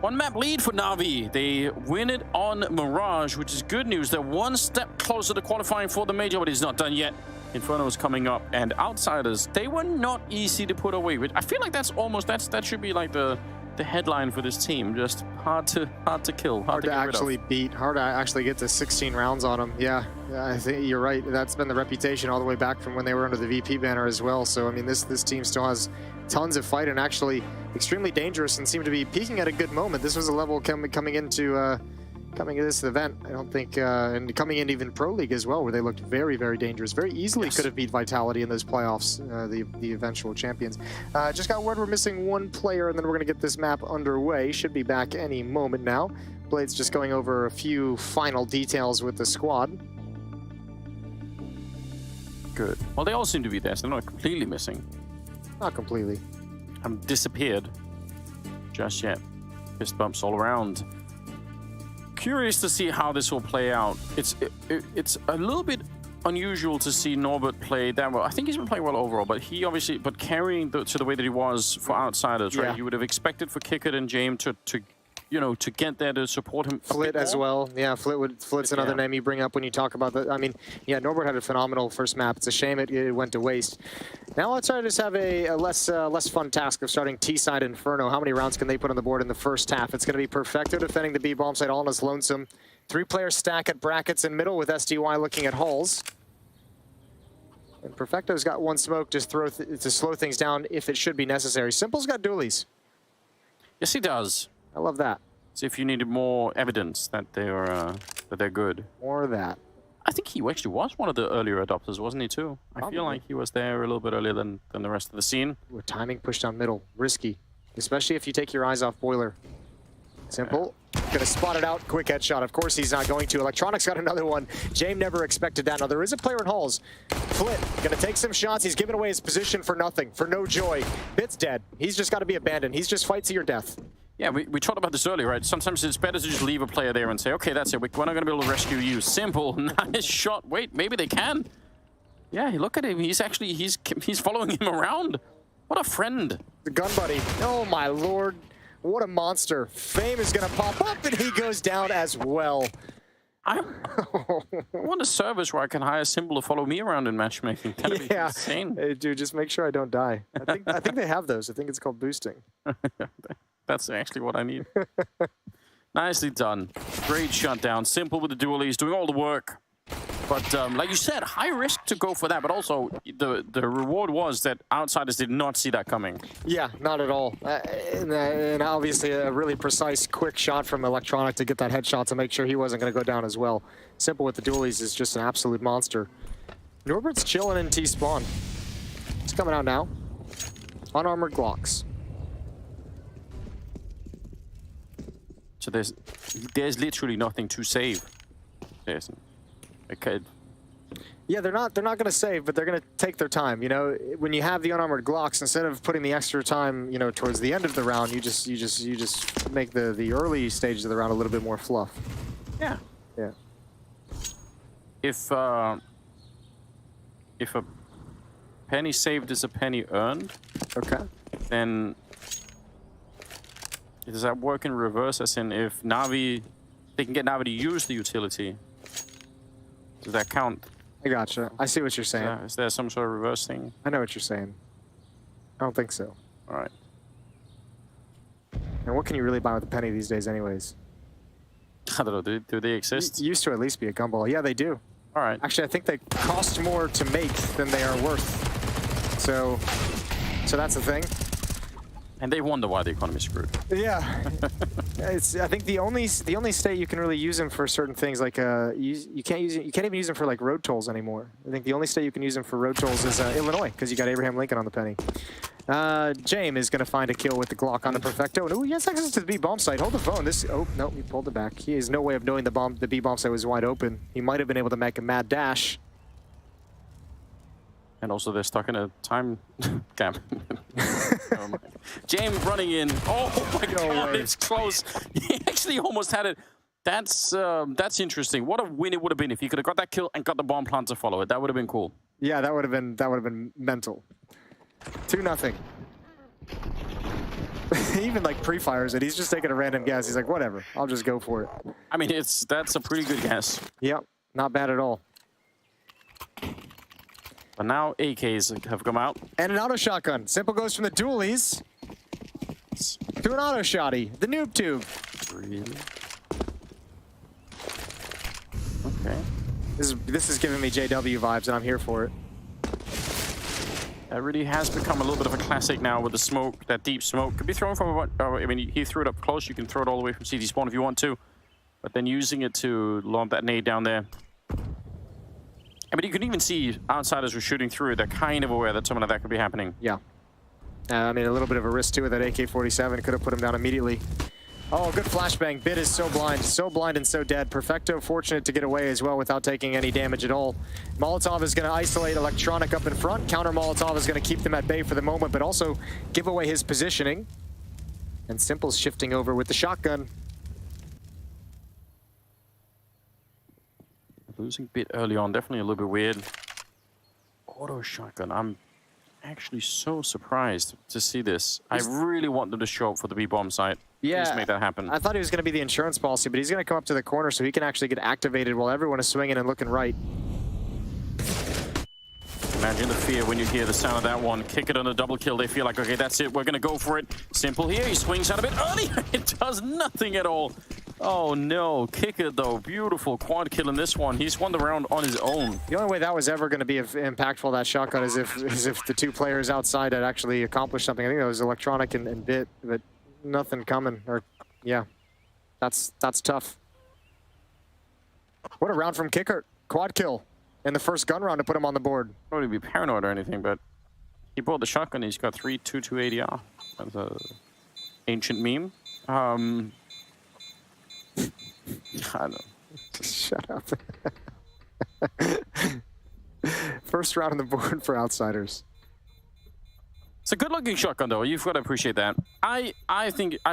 One map lead for Navi. They win it on Mirage, which is good news. They're one step closer to qualifying for the major, but it's not done yet. Inferno is coming up, and Outsiders, they were not easy to put away. I feel like that's almost, that should be like the headline for this team. Just hard to kill, Hard to get rid of. actually beat, hard to actually get to 16 rounds on them. Yeah, I think you're right. That's been the reputation all the way back from when they were under the VP banner as well. So, I mean, this team still has tons of fight and actually extremely dangerous and seem to be peaking at a good moment. This was a level coming into this event, I don't think, and coming in even Pro League as well, where they looked very, very dangerous. Very easily could have beat Vitality in those playoffs, the eventual champions. Just got word we're missing one player, and then we're going to get this map underway. Should be back any moment now. Blade's just going over a few final details with the squad. Good. Well, they all seem to be there, so they're not completely missing. Not completely. Haven't disappeared just yet. Fist bumps all around. Curious to see how this will play out. It's a little bit unusual to see Norbert play that well. I think he's been playing well overall, but he obviously, carrying to the way that he was for Outsiders, right? You would have expected for Kickert and James to get there to support him. Flit as well. Yeah, Flit's another name you bring up when you talk about that. I mean, yeah, Norbert had a phenomenal first map. It's a shame it went to waste. Now Outsiders have a less fun task of starting T-side Inferno. How many rounds can they put on the board in the first half? It's going to be Perfecto defending the B bomb site all on his lonesome. 3-player stack at brackets in middle with SDY looking at halls. And Perfecto's got one smoke just to slow things down if it should be necessary. Simple's got dualies. Yes, he does. I love that. So if you needed more evidence that they're good. More of that. I think he actually was one of the earlier adopters, wasn't he, too? I feel like he was there a little bit earlier than the rest of the scene. With timing push down middle. Risky. Especially if you take your eyes off Boiler. Simple. Gonna spot it out. Quick headshot. Of course he's not going to. Electronics got another one. James never expected that. Now there is a player in halls. Flit gonna take some shots. He's giving away his position for nothing. For no joy. Bit's dead. He's just got to be abandoned. He's just fight to your death. Yeah, we talked about this earlier, right? Sometimes it's better to just leave a player there and say, okay, that's it. We're not going to be able to rescue you. Simple. Nice shot. Wait, maybe they can. Yeah, look at him. He's actually, he's following him around. What a friend. The gun buddy. Oh, my lord. What a monster. Fame is going to pop up, and he goes down as well. I want a service where I can hire Simple to follow me around in matchmaking. That'd be insane. Hey, dude, just make sure I don't die. I think they have those. I think it's called boosting. That's actually what I need. Nicely done. Great shutdown. Simple with the dualies, doing all the work. But like you said, high risk to go for that. But also, the reward was that Outsiders did not see that coming. Yeah, not at all. And obviously, a really precise, quick shot from Electronic to get that headshot to make sure he wasn't going to go down as well. Simple with the dualies is just an absolute monster. Norbert's chilling in T-spawn. He's coming out now. Unarmored Glocks. So there's literally nothing to save. Okay. Yeah, they're not going to save, but they're going to take their time. You know, when you have the unarmored Glocks, instead of putting the extra time, you know, towards the end of the round, you just make the early stages of the round a little bit more fluff. Yeah. Yeah. If a penny saved is a penny earned, Okay. then does that work in reverse? As in, if Navi, they can get Navi to use the utility, does that count? I gotcha. I see what you're saying. Is there some sort of reverse thing? I know what you're saying. I don't think so. All right. And what can you really buy with a penny these days anyways? I don't know. Do they exist? Used to at least be a gumball. Yeah, they do. All right. Actually, I think they cost more to make than they are worth. So that's the thing. And they wonder why the economy's screwed. Yeah. I think the only state you can really use them for certain things, like you can't even use them for like road tolls anymore. I think the only state you can use them for road tolls is Illinois, because you got Abraham Lincoln on the penny. James is going to find a kill with the Glock on the Perfecto. And, ooh, he has access to the B bomb site. Hold the phone. Oh, no, he pulled it back. He has no way of knowing the B bomb site was wide open. He might have been able to make a mad dash. And also, they're stuck in a time gap. Never mind. James running in. Oh my God, it's close. He actually almost had it. That's interesting. What a win it would have been if he could have got that kill and got the bomb plant to follow it. That would have been cool. Yeah, that would have been mental. 2-0. He even like pre-fires it. He's just taking a random guess. He's like, whatever, I'll just go for it. I mean, that's a pretty good guess. Yep, not bad at all. But now AKs have come out. And an auto shotgun. Simple goes from the dualies to an auto shotty. The noob tube. Really? Okay. This is giving me JW vibes, and I'm here for it. That really has become a little bit of a classic now with the smoke, that deep smoke. Could be thrown from about, I mean, he threw it up close. You can throw it all the way from CT spawn if you want to. But then using it to lob that nade down there. I mean, you can even see outsiders were shooting through it. They're kind of aware that something like that could be happening. Yeah. I mean, a little bit of a risk to it. That AK-47 could have put him down immediately. Oh, good flashbang. Bit is so blind and so dead. Perfecto fortunate to get away as well without taking any damage at all. Molotov is going to isolate Electronic up in front. Counter Molotov is going to keep them at bay for the moment, but also give away his positioning. And Simple's shifting over with the shotgun. Losing Bit early on, definitely a little bit weird. Auto shotgun. I'm actually so surprised to see this. I really want them to show up for the B-bomb site. Yeah, please make that happen. I thought he was going to be the insurance policy, but he's going to come up to the corner so he can actually get activated while everyone is swinging and looking right. Imagine the fear when you hear the sound of that one. Kick it on a double kill. They feel like, okay, that's it. We're going to go for it. Simple here. He swings out a bit early. It does nothing at all. Oh, no. Kick it, though. Beautiful quad kill in this one. He's won the round on his own. The only way that was ever going to be impactful, that shotgun, is if the two players outside had actually accomplished something. I think that was Electronic and Bit, but nothing coming. Or, yeah, that's tough. What a round from Kickert. Quad kill in the first gun round to put him on the board. I don't want to be paranoid or anything, but he bought the shotgun. He's got 3.22 ADR. That's a ancient meme. I don't know. Shut up. First round on the board for outsiders. It's a good-looking shotgun, though. You've got to appreciate that. I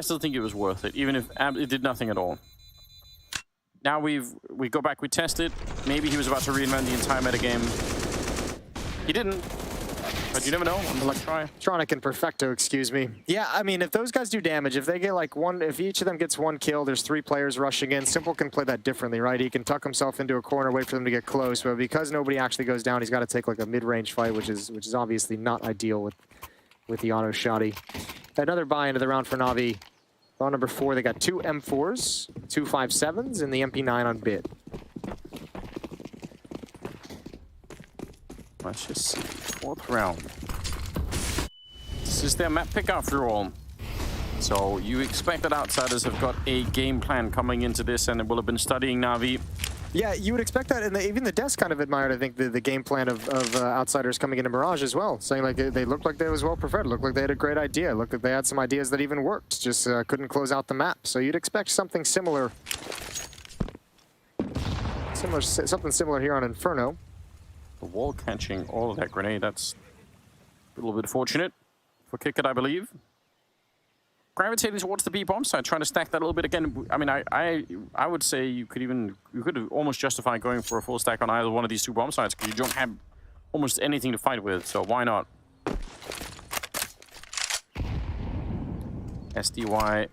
still think it was worth it, even if it did nothing at all. Now we go back, we test it. Maybe he was about to reinvent the entire metagame. He didn't. But you never know. Let's try. Electronic and Perfecto, excuse me. Yeah, I mean, if those guys do damage, if they get like one, if each of them gets one kill, there's 3 players rushing in. Simple can play that differently, right? He can tuck himself into a corner, wait for them to get close. But because nobody actually goes down, he's got to take like a mid-range fight, which is obviously not ideal with the auto shotty. Another buy into the round for Navi. Round number 4, they got 2 M4s, 2 5.7s, and the MP9 on Bit. Let's just see. 4th round. This is their map pick after all. So you expect that outsiders have got a game plan coming into this and will have been studying Navi. Yeah, you would expect that, and even the devs kind of admired, I think, the game plan of outsiders coming into Mirage as well, saying like they looked like they was well prepared, looked like they had a great idea, looked like they had some ideas that even worked, just couldn't close out the map. So you'd expect something similar here on Inferno. The wall catching all of that grenade. That's a little bit fortunate for Kickert, I believe. Gravitating towards the B bomb side, trying to stack that a little bit again. I mean, I would say you could almost justify going for a full stack on either one of these two bomb sides because you don't have almost anything to fight with. So why not? SDY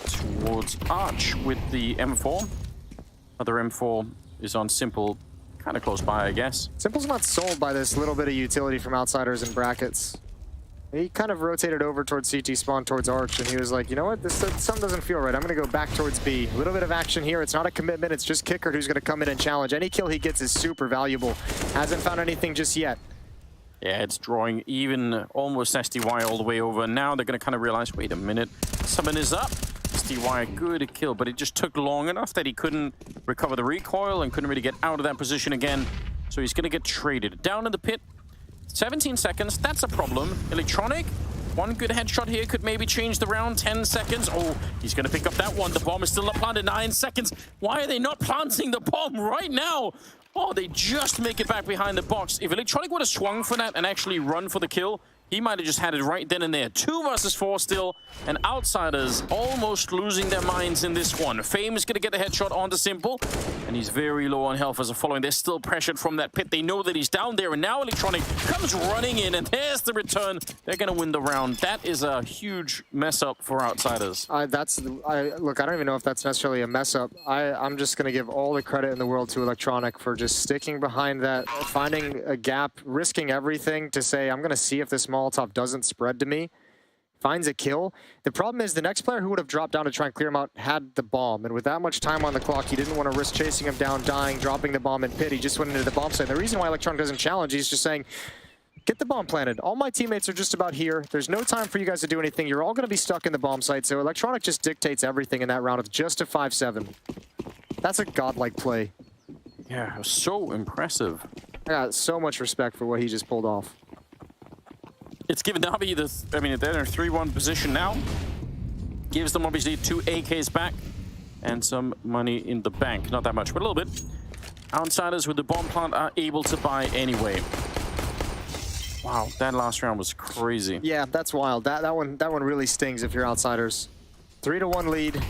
towards Arch with the M4. Other M4 is on Simple, kind of close by, I guess. Simple's not sold by this little bit of utility from Outsiders and brackets. He kind of rotated over towards CT spawn, towards Arch, and he was like, you know what, something doesn't feel right. I'm going to go back towards B. A little bit of action here. It's not a commitment. It's just Kickert who's going to come in and challenge. Any kill he gets is super valuable. Hasn't found anything just yet. Yeah, it's drawing even almost SDY all the way over. Now they're going to kind of realize, wait a minute, someone is up. SDY, good kill, but it just took long enough that he couldn't recover the recoil and couldn't really get out of that position again. So he's going to get traded. Down in the pit, 17 seconds, that's a problem. Electronic, one good headshot here could maybe change the round. 10 seconds. Oh, he's going to pick up that one. The bomb is still not planted. 9 seconds. Why are they not planting the bomb right now? Oh, they just make it back behind the box. If Electronic would have swung for that and actually run for the kill, he might have just had it right then and there. 2 versus 4 still, and Outsiders almost losing their minds in this one. Fame is going to get the headshot onto Simple, and he's very low on health as a following. They're still pressured from that pit. They know that he's down there, and now Electronic comes running in, and there's the return. They're going to win the round. That is a huge mess up for Outsiders. Look, I don't even know if that's necessarily a mess up. I'm just going to give all the credit in the world to Electronic for just sticking behind that, finding a gap, risking everything to say, I'm going to see if this Molotov doesn't spread to me. Finds a kill. The problem is the next player who would have dropped down to try and clear him out had the bomb. And with that much time on the clock, he didn't want to risk chasing him down, dying, dropping the bomb in pit. He just went into the bomb site. The reason why Electronic doesn't challenge, he's just saying, get the bomb planted. All my teammates are just about here. There's no time for you guys to do anything. You're all going to be stuck in the bomb site. So Electronic just dictates everything in that round. It's just a 5-7. That's a godlike play. Yeah, so impressive. I got so much respect for what he just pulled off. It's given Navi they're in a 3-1 position now. Gives them obviously 2 AKs back and some money in the bank. Not that much, but a little bit. Outsiders with the bomb plant are able to buy anyway. Wow, that last round was crazy. Yeah, that's wild. That one really stings if you're Outsiders. 3-1 lead.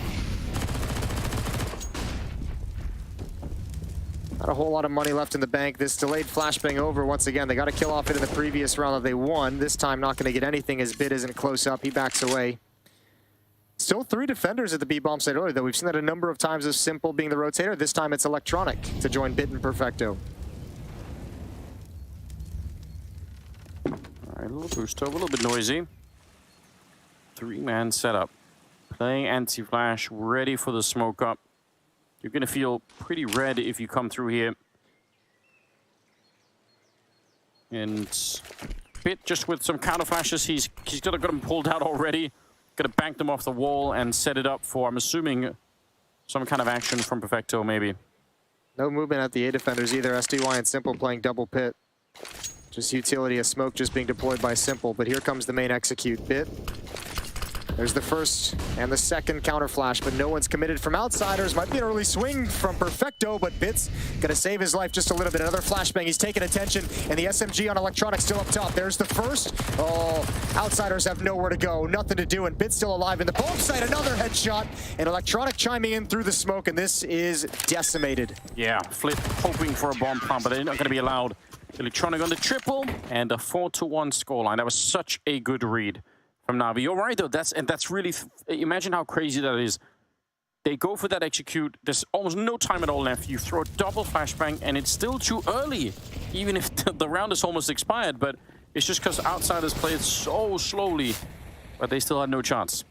Not a whole lot of money left in the bank. This delayed flashbang over once again. They got to kill off it in the previous round that they won. This time not going to get anything as Bit isn't close up. He backs away. Still 3 defenders at the B-bomb site earlier, though. We've seen that a number of times as Simple being the rotator. This time it's Electronic to join Bit and Perfecto. All right, a little boost over, a little bit noisy. 3-man setup. Playing anti-flash, ready for the smoke up. You're going to feel pretty red if you come through here. And Bit just with some counter flashes. He's got them pulled out already. Going to bank them off the wall and set it up for, I'm assuming, some kind of action from Perfecto, maybe. No movement at the A defenders either. SDY and Simple playing double pit. Just utility, a smoke just being deployed by Simple. But here comes the main execute. Bit. There's the first and the second counter flash, but no one's committed from Outsiders. Might be an early swing from Perfecto, but Bit's gonna save his life just a little bit. Another flashbang, he's taking attention, and the SMG on Electronic still up top. There's the first. Oh, Outsiders have nowhere to go, nothing to do, and Bit's still alive in the bomb site. Another headshot, and Electronic chiming in through the smoke, and this is decimated. Yeah, Flip hoping for a bomb plant, but they're not gonna be allowed. Electronic on the triple, and a 4-1 scoreline. That was such a good read from Navi. You're right, though. That's really... Imagine how crazy that is. They go for that execute. There's almost no time at all left. You throw a double flashbang, and it's still too early, even if the round is almost expired. But it's just because Outsiders played so slowly, but they still had no chance.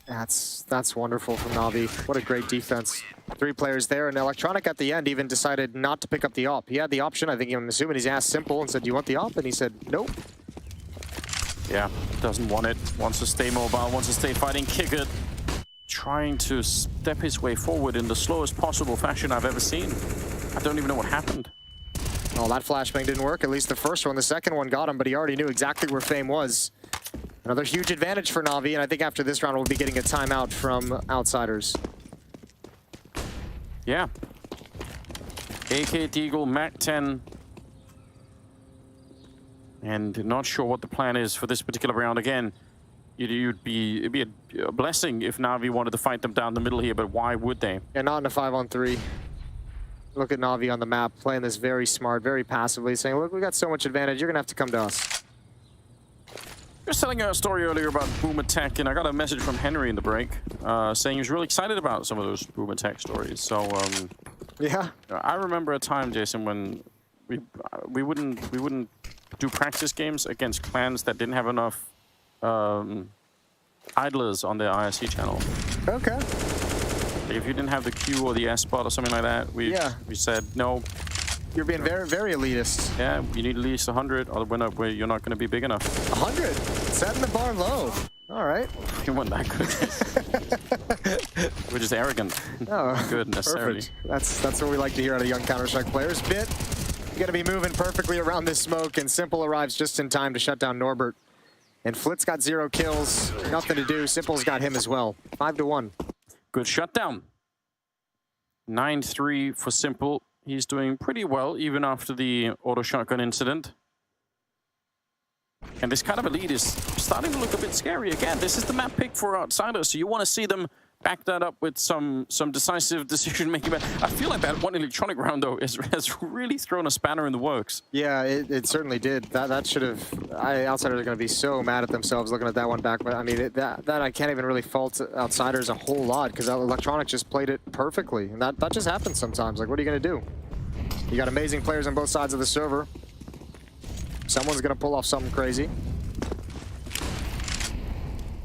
That's wonderful from Navi. What a great defense. 3 players there, and Electronic at the end even decided not to pick up the op. He had the option. I think I'm assuming he's asked Simple and said, do you want the op? And he said, nope. Yeah, doesn't want it. Wants to stay mobile, wants to stay fighting. Kickert trying to step his way forward in the slowest possible fashion I've ever seen. I don't even know what happened. Oh, that flashbang didn't work. At least the first one. The second one got him, but he already knew exactly where Fame was. Another huge advantage for Navi, and I think after this round we'll be getting a timeout from Outsiders. Yeah. AK Deagle, Mac 10. And not sure what the plan is for this particular round. Again, it'd be a blessing if Navi wanted to fight them down the middle here, but why would they? Yeah, not in a 5-on-3. Look at Navi on the map, playing this very smart, very passively, saying, look, we got so much advantage, you're going to have to come to us. I was telling a story earlier about Boomer Tech, and I got a message from Henry in the break saying he was really excited about some of those Boomer Tech stories. So, yeah, I remember a time, Jason, when we wouldn't do practice games against clans that didn't have enough idlers on their IRC channel. Okay. Like if you didn't have the Q or the S spot or something like that, we said no. You're being very, very elitist. Yeah, you need at least 100, or you're not going to be big enough. 100? Setting the bar low. All right. You weren't that good. We're just arrogant. Oh, good necessarily. Perfect. That's what we like to hear out of young Counter-Strike players. Bit, you got to be moving perfectly around this smoke, and Simple arrives just in time to shut down Norbert. And Flit's got 0 kills, nothing to do. Simple's got him as well. 5-1. Good shutdown. 9-3 for Simple. He's doing pretty well, even after the auto shotgun incident. And this kind of a lead is starting to look a bit scary again. This is the map pick for Outsiders, so you want to see them back that up with some decisive decision-making. I feel like that one electronic round, though, has really thrown a spanner in the works. Yeah, it certainly did. That should have... Outsiders are going to be so mad at themselves looking at that one back. But, I mean, that I can't even really fault Outsiders a whole lot, because electronic just played it perfectly. And that just happens sometimes. Like, what are you going to do? You got amazing players on both sides of the server. Someone's going to pull off something crazy.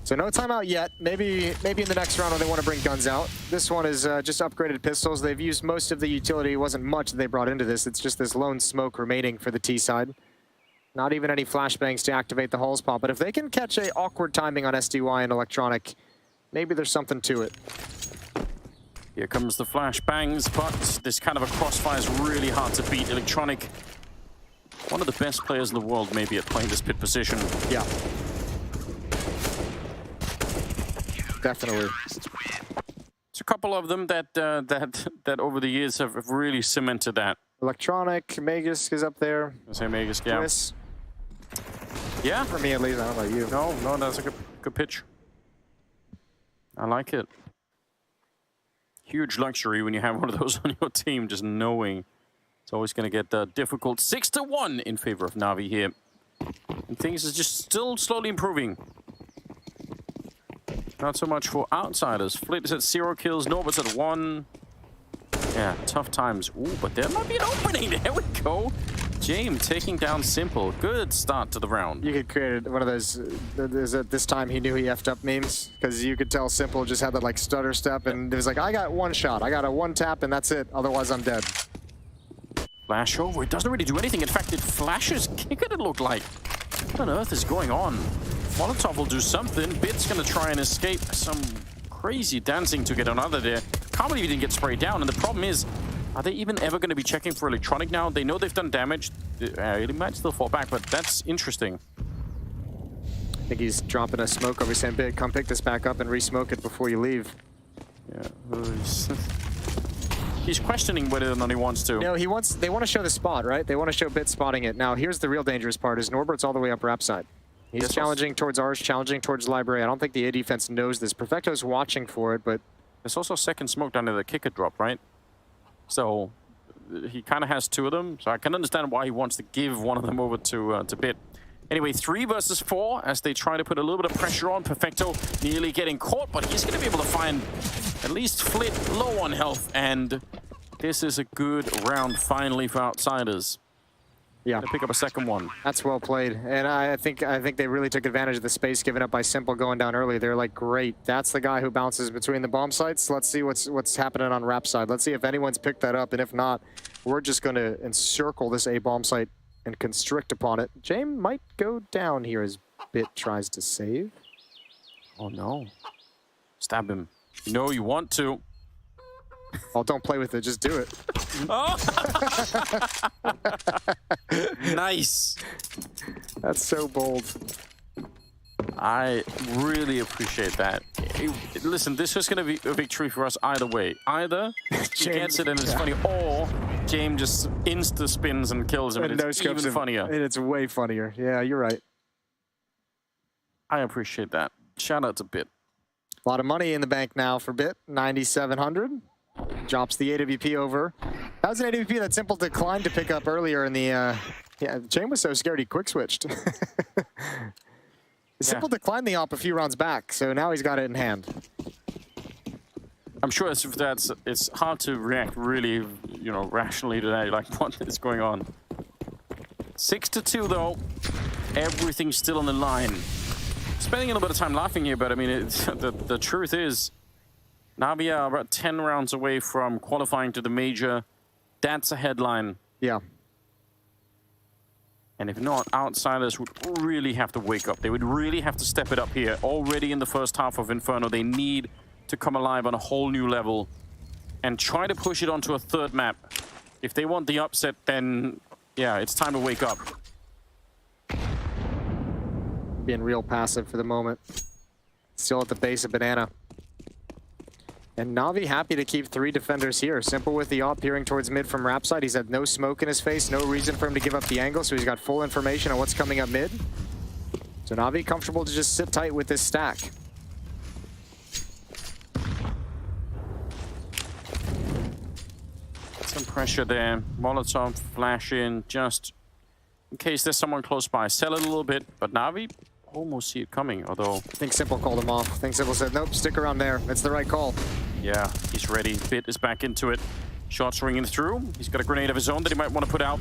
So no timeout yet. Maybe in the next round when they want to bring guns out. This one is just upgraded pistols. They've used most of the utility. It wasn't much that they brought into this. It's just this lone smoke remaining for the T side. Not even any flashbangs to activate the Hulls pop. But if they can catch a awkward timing on SDY and electronic, maybe there's something to it. Here comes the flashbangs, but this kind of a crossfire is really hard to beat. Electronic, one of the best players in the world maybe at playing this pit position. Yeah. Definitely. It's a couple of them that over the years have really cemented that. Electronic, Magus is up there. I say Magus, yeah. Chris. Yeah. For me at least, I don't know about you. No, that's a good pitch. I like it. Huge luxury when you have one of those on your team, just knowing it's always going to get difficult. 6-1 in favor of Navi here. And things are just still slowly improving. Not so much for Outsiders. Flit is at 0 kills, Norbert's at 1. Yeah, tough times. Ooh, but there might be an opening. There we go. James taking down Simple. Good start to the round. You could create one of those, this time he knew he effed up memes, because you could tell Simple just had that like stutter step, and it was like, I got one shot. I got a one tap, and that's it. Otherwise, I'm dead. Flash over. It doesn't really do anything. In fact, it flashes kick it looked like. What on earth is going on? Molotov will do something. Bit's going to try and escape some crazy dancing to get another there. Can't believe he didn't get sprayed down. And the problem is, are they even ever going to be checking for electronic now? They know they've done damage. It might still fall back, but that's interesting. I think he's dropping a smoke over saying, Bit, come pick this back up and re-smoke it before you leave. Yeah. He's questioning whether or not he wants to. No, they want to show the spot, right? They want to show Bit spotting it. Now, here's the real dangerous part, is Norbert's all the way up ramp side. He's challenging towards ours, challenging towards library. I don't think the A defense knows this. Perfecto's watching for it, but... There's also second smoke down to the kicker drop, right? So he kind of has 2 of them. So I can understand why he wants to give one of them over to Bit. Anyway, 3 versus 4 as they try to put a little bit of pressure on. Perfecto nearly getting caught, but he's going to be able to find at least Flit low on health. And this is a good round finally for Outsiders. Yeah, to pick up a second one. That's well played, and I think they really took advantage of the space given up by Simple going down early. They're like, great, that's the guy who bounces between the bomb sites. Let's see what's happening on Rap side. Let's see if anyone's picked that up, and if not, we're just going to encircle this A bomb site and constrict upon it. James might go down here as Bit tries to save. Oh no! Stab him. You know you want to. Oh, don't play with it. Just do it. Oh. Nice. That's so bold. I really appreciate that. Listen, this is going to be a victory for us either way. Either he gets it and it's funny, or James just insta spins and kills him, and it's even funnier. And it's way funnier. Yeah, you're right. I appreciate that. Shout out to Bit. A lot of money in the bank now for Bit. 9,700. Drops the AWP over. That was an AWP that Simple declined to pick up earlier in the... yeah, James was so scared he quick switched. Simple declined the op a few rounds back, so now he's got it in hand. I'm sure it's hard to react really, rationally today, like what is going on. 6-2 though. Everything's still on the line. Spending a little bit of time laughing here, but I mean, the truth is, Navi are about 10 rounds away from qualifying to the major. That's a headline. Yeah. And if not, Outsiders would really have to wake up. They would really have to step it up here. Already in the first half of Inferno, they need to come alive on a whole new level and try to push it onto a third map. If they want the upset, then yeah, it's time to wake up. Being real passive for the moment. Still at the base of Banana. And Navi happy to keep 3 defenders here. Simple with the op peering towards mid from Rapside. He's had no smoke in his face, no reason for him to give up the angle, so he's got full information on what's coming up mid. So Navi comfortable to just sit tight with this stack. Some pressure there. Molotov flash in just in case there's someone close by. Sell it a little bit, but Navi almost see it coming, although... I think Simple called him off. I think Simple said, nope, stick around there. It's the right call. Yeah, he's ready. Bit is back into it. Shots ringing through. He's got a grenade of his own that he might want to put out.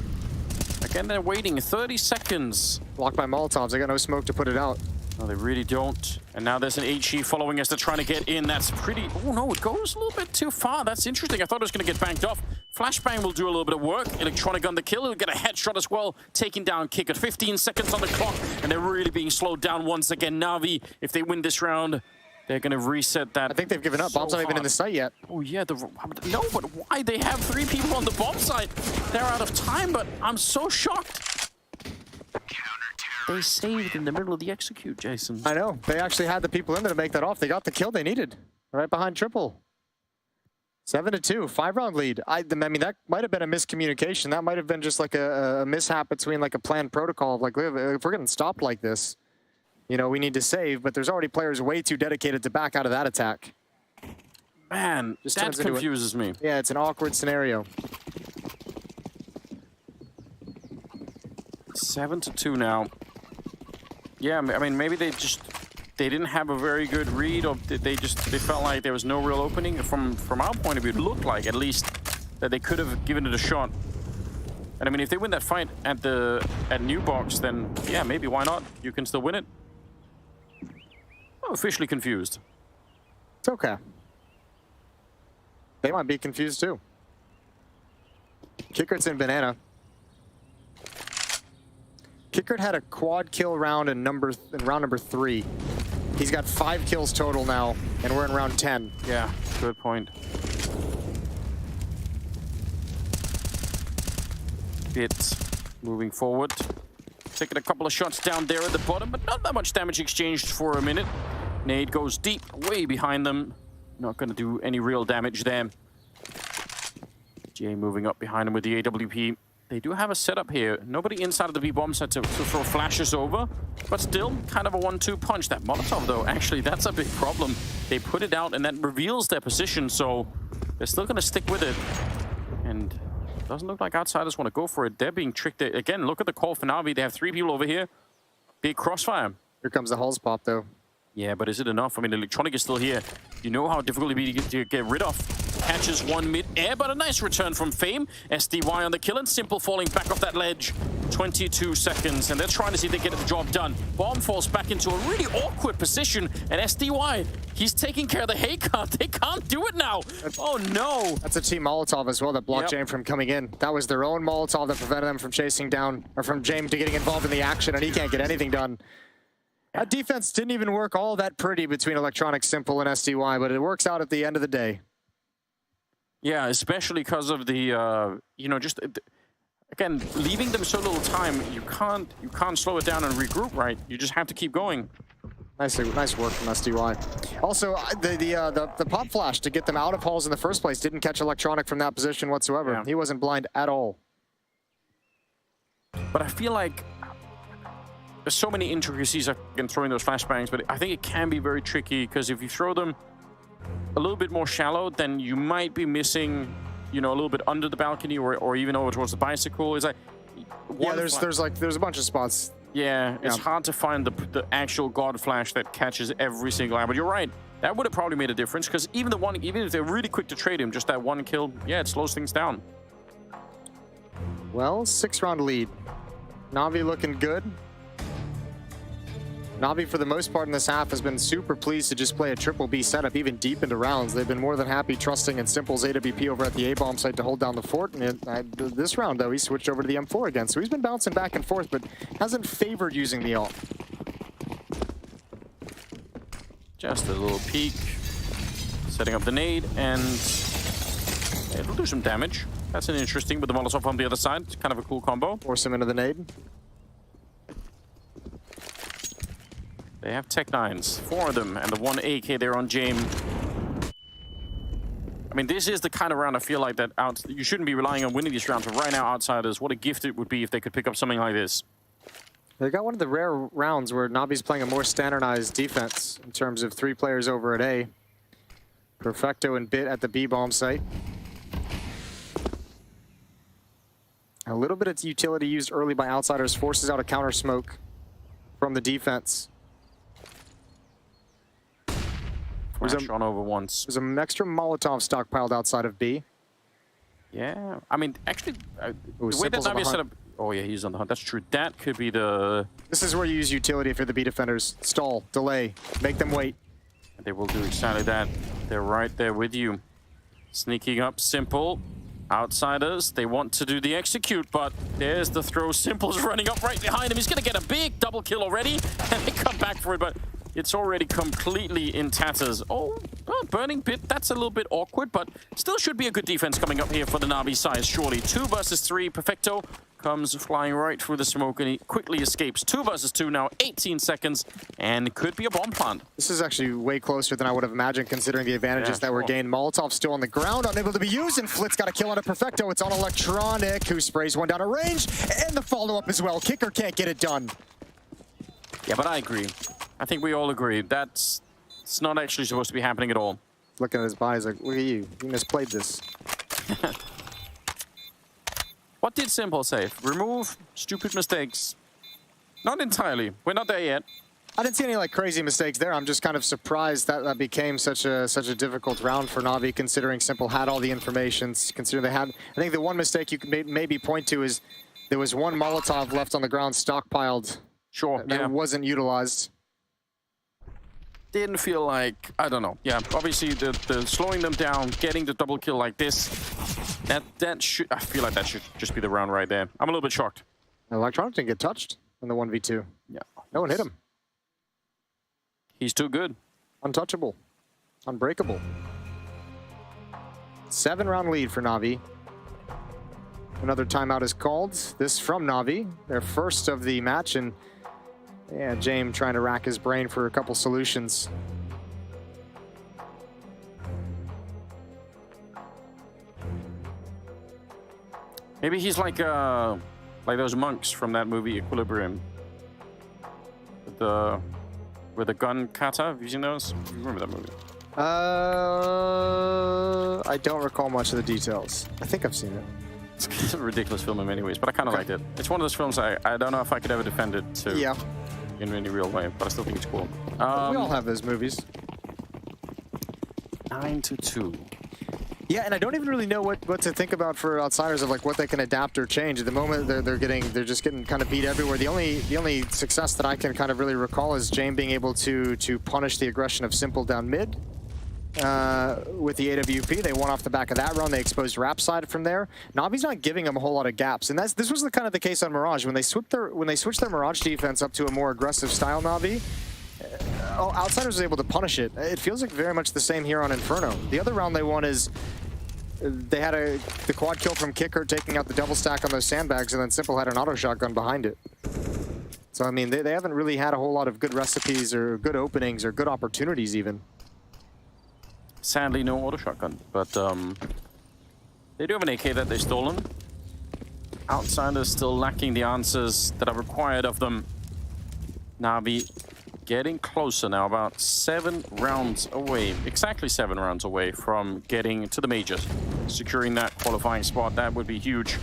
Again, they're waiting 30 seconds. Blocked by Molotovs. They got no smoke to put it out. No, they really don't. And now there's an HE following us. They're trying to get in. That's pretty... Oh, no, it goes a little bit too far. That's interesting. I thought it was going to get banked off. Flashbang will do a little bit of work. Electronic on the kill. He'll get a headshot as well. Taking down Kick at 15 seconds on the clock. And they're really being slowed down once again. Navi, if they win this round, they're going to reset that. I think they've given up. Bomb's not even in the site yet. Oh, yeah. No, but why? They have 3 people on the bomb site. They're out of time, but I'm so shocked. They saved in the middle of the execute, Jason. I know. They actually had the people in there to make that off. They got the kill they needed. Right behind Triple. 7-2, 5-round lead. I mean, that might have been a miscommunication. That might have been just like a mishap between like a planned protocol of like, if we're getting stopped like this, we need to save, but there's already players way too dedicated to back out of that attack. Man, just that confuses me. Yeah, it's an awkward scenario. 7-2 now. Yeah, I mean, maybe they didn't have a very good read, or they felt like there was no real opening. From our point of view, it looked like, at least, that they could have given it a shot. And I mean, if they win that fight at New Box, then yeah, maybe, why not? You can still win it. I'm officially confused. It's okay. They might be confused too. Kickert's in Banana. Kickert had a quad kill round in round number 3. He's got 5 kills total now, and we're in round 10. Yeah, good point. Bit moving forward. Taking a couple of shots down there at the bottom, but not that much damage exchanged for a minute. Nade goes deep, way behind them. Not going to do any real damage there. Jay moving up behind him with the AWP. They do have a setup here. Nobody inside of the B-bomb set to throw flashes over, but still kind of a 1-2 punch. That Molotov, though, actually, that's a big problem. They put it out, and that reveals their position, so they're still going to stick with it. And it doesn't look like Outsiders want to go for it. They're being tricked. Again, look at the call for Navi. They have 3 people over here. Big crossfire. Here comes the Hulls pop, though. Yeah, but is it enough? I mean, Electronic is still here. You know how difficult it would be to get rid of. Catches one mid-air, but a nice return from Fame. SDY on the kill, and Simple falling back off that ledge. 22 seconds, and they're trying to see if they get the job done. Bomb falls back into a really awkward position, and SDY, he's taking care of the hay cart. They can't do it now. Oh, no. That's a team Molotov as well that blocked James from coming in. That was their own Molotov that prevented them from chasing down, or from James to getting involved in the action, and he can't get anything done. That defense didn't even work all that pretty between Electronic, Simple, and SDY, but it works out at the end of the day. Yeah, especially because of the, just, again, leaving them so little time, you can't slow it down and regroup, right? You just have to keep going. Nice work from SDY. Also, the pop flash to get them out of halls in the first place didn't catch Electronic from that position whatsoever. Yeah. He wasn't blind at all. But I feel like there's so many intricacies in throwing those flashbangs, but I think it can be very tricky because if you throw them a little bit more shallow, then you might be missing, you know, a little bit under the balcony or even over towards the bicycle. It's like there's a bunch of spots. Yeah, it's hard to find the actual God Flash that catches every single eye. But you're right, that would have probably made a difference because even if they're really quick to trade him, just that one kill, yeah, it slows things down. Well, 6-round lead. Navi looking good. Navi, for the most part in this half, has been super pleased to just play a triple B setup, even deep into rounds. They've been more than happy trusting in Simple's AWP over at the A-bomb site to hold down the fort. And this round, though, he switched over to the M4 again. So he's been bouncing back and forth, but hasn't favored using the ult. Just a little peek. Setting up the nade, and it'll do some damage. That's an interesting with the Molotov on the other side. It's kind of a cool combo. Force him into the nade. They have Tech 9s, 4 of them, and the 1 AK there on James. I mean, this is the kind of round I feel like that you shouldn't be relying on winning these rounds, but right now, Outsiders, what a gift it would be if they could pick up something like this. They got one of the rare rounds where Navi's playing a more standardized defense in terms of 3 players over at A. Perfecto and Bit at the B-bomb site. A little bit of utility used early by Outsiders forces out a counter smoke from the defense. Flash on over once. There's an extra Molotov stockpiled outside of B. Yeah, I mean, actually, the way that Simple's on Navi the set hunt. up... Oh yeah, he's on the hunt. That's true. That could be the... This is where you use utility for the B defenders. Stall, delay, make them wait. They will do exactly that. They're right there with you. Sneaking up, Simple. Outsiders, they want to do the execute, but there's the throw. Simple's running up right behind him. He's going to get a big double kill already, and they come back for it, but it's already completely in tatters. Oh, Burning Bit, that's a little bit awkward, but still should be a good defense coming up here for the Navi side, surely. 2 versus 3, Perfecto comes flying right through the smoke, and he quickly escapes. 2 versus 2 now, 18 seconds, and could be a bomb plant. This is actually way closer than I would have imagined, considering the advantages that were gained. Molotov still on the ground, unable to be used, and Flitz got a kill on a Perfecto. It's on Electronic, who sprays one down at range, and the follow-up as well. Kicker can't get it done. Yeah, but I agree. I think we all agree. It's not actually supposed to be happening at all. Looking at his body, he's like, look at you. You misplayed this. What did Simple say? Remove stupid mistakes. Not entirely. We're not there yet. I didn't see any like crazy mistakes there. I'm just kind of surprised that that became such a difficult round for Navi, considering Simple had all the information. Considering they had, I think the one mistake you could maybe point to is there was one Molotov left on the ground stockpiled. Sure. That wasn't utilized. Didn't feel like, I don't know. Yeah, obviously the slowing them down, getting the double kill like this, that should, I feel like that should just be the round right there. I'm a little bit shocked. Electronic didn't get touched in the 1v2. Yeah. No one hit him. He's too good. Untouchable. Unbreakable. 7-round lead for Navi. Another timeout is called. This from Navi, their first of the match, and yeah, James trying to rack his brain for a couple solutions. Maybe he's like those monks from that movie Equilibrium. With the gun kata. Have you seen those? You remember that movie? I don't recall much of the details. I think I've seen it. It's a ridiculous film in many ways, but I kind of liked it. It's one of those films I don't know if I could ever defend it in any real way, but I still think it's cool. We all have those movies. 9-2. Yeah, and I don't even really know what to think about for Outsiders of like what they can adapt or change. At the moment, they're just getting kind of beat everywhere. The only success that I can kind of really recall is James being able to punish the aggression of Simple down mid. With the AWP, they won off the back of that run. They exposed Rap side from there. Navi's not giving them a whole lot of gaps, and this was kind of the case on Mirage when they switched their Mirage defense up to a more aggressive style. Navi, Outsiders was able to punish it. It feels like very much the same here on Inferno. The other round they won is they had the quad kill from Kicker taking out the double stack on those sandbags, and then Simple had an auto shotgun behind it. So, I mean, they haven't really had a whole lot of good recipes or good openings or good opportunities even. Sadly, no auto shotgun, but they do have an AK that they've stolen. Outsiders still lacking the answers that are required of them. Navi getting closer now, about 7 rounds away, exactly 7 rounds away from getting to the majors. Securing that qualifying spot, that would be huge.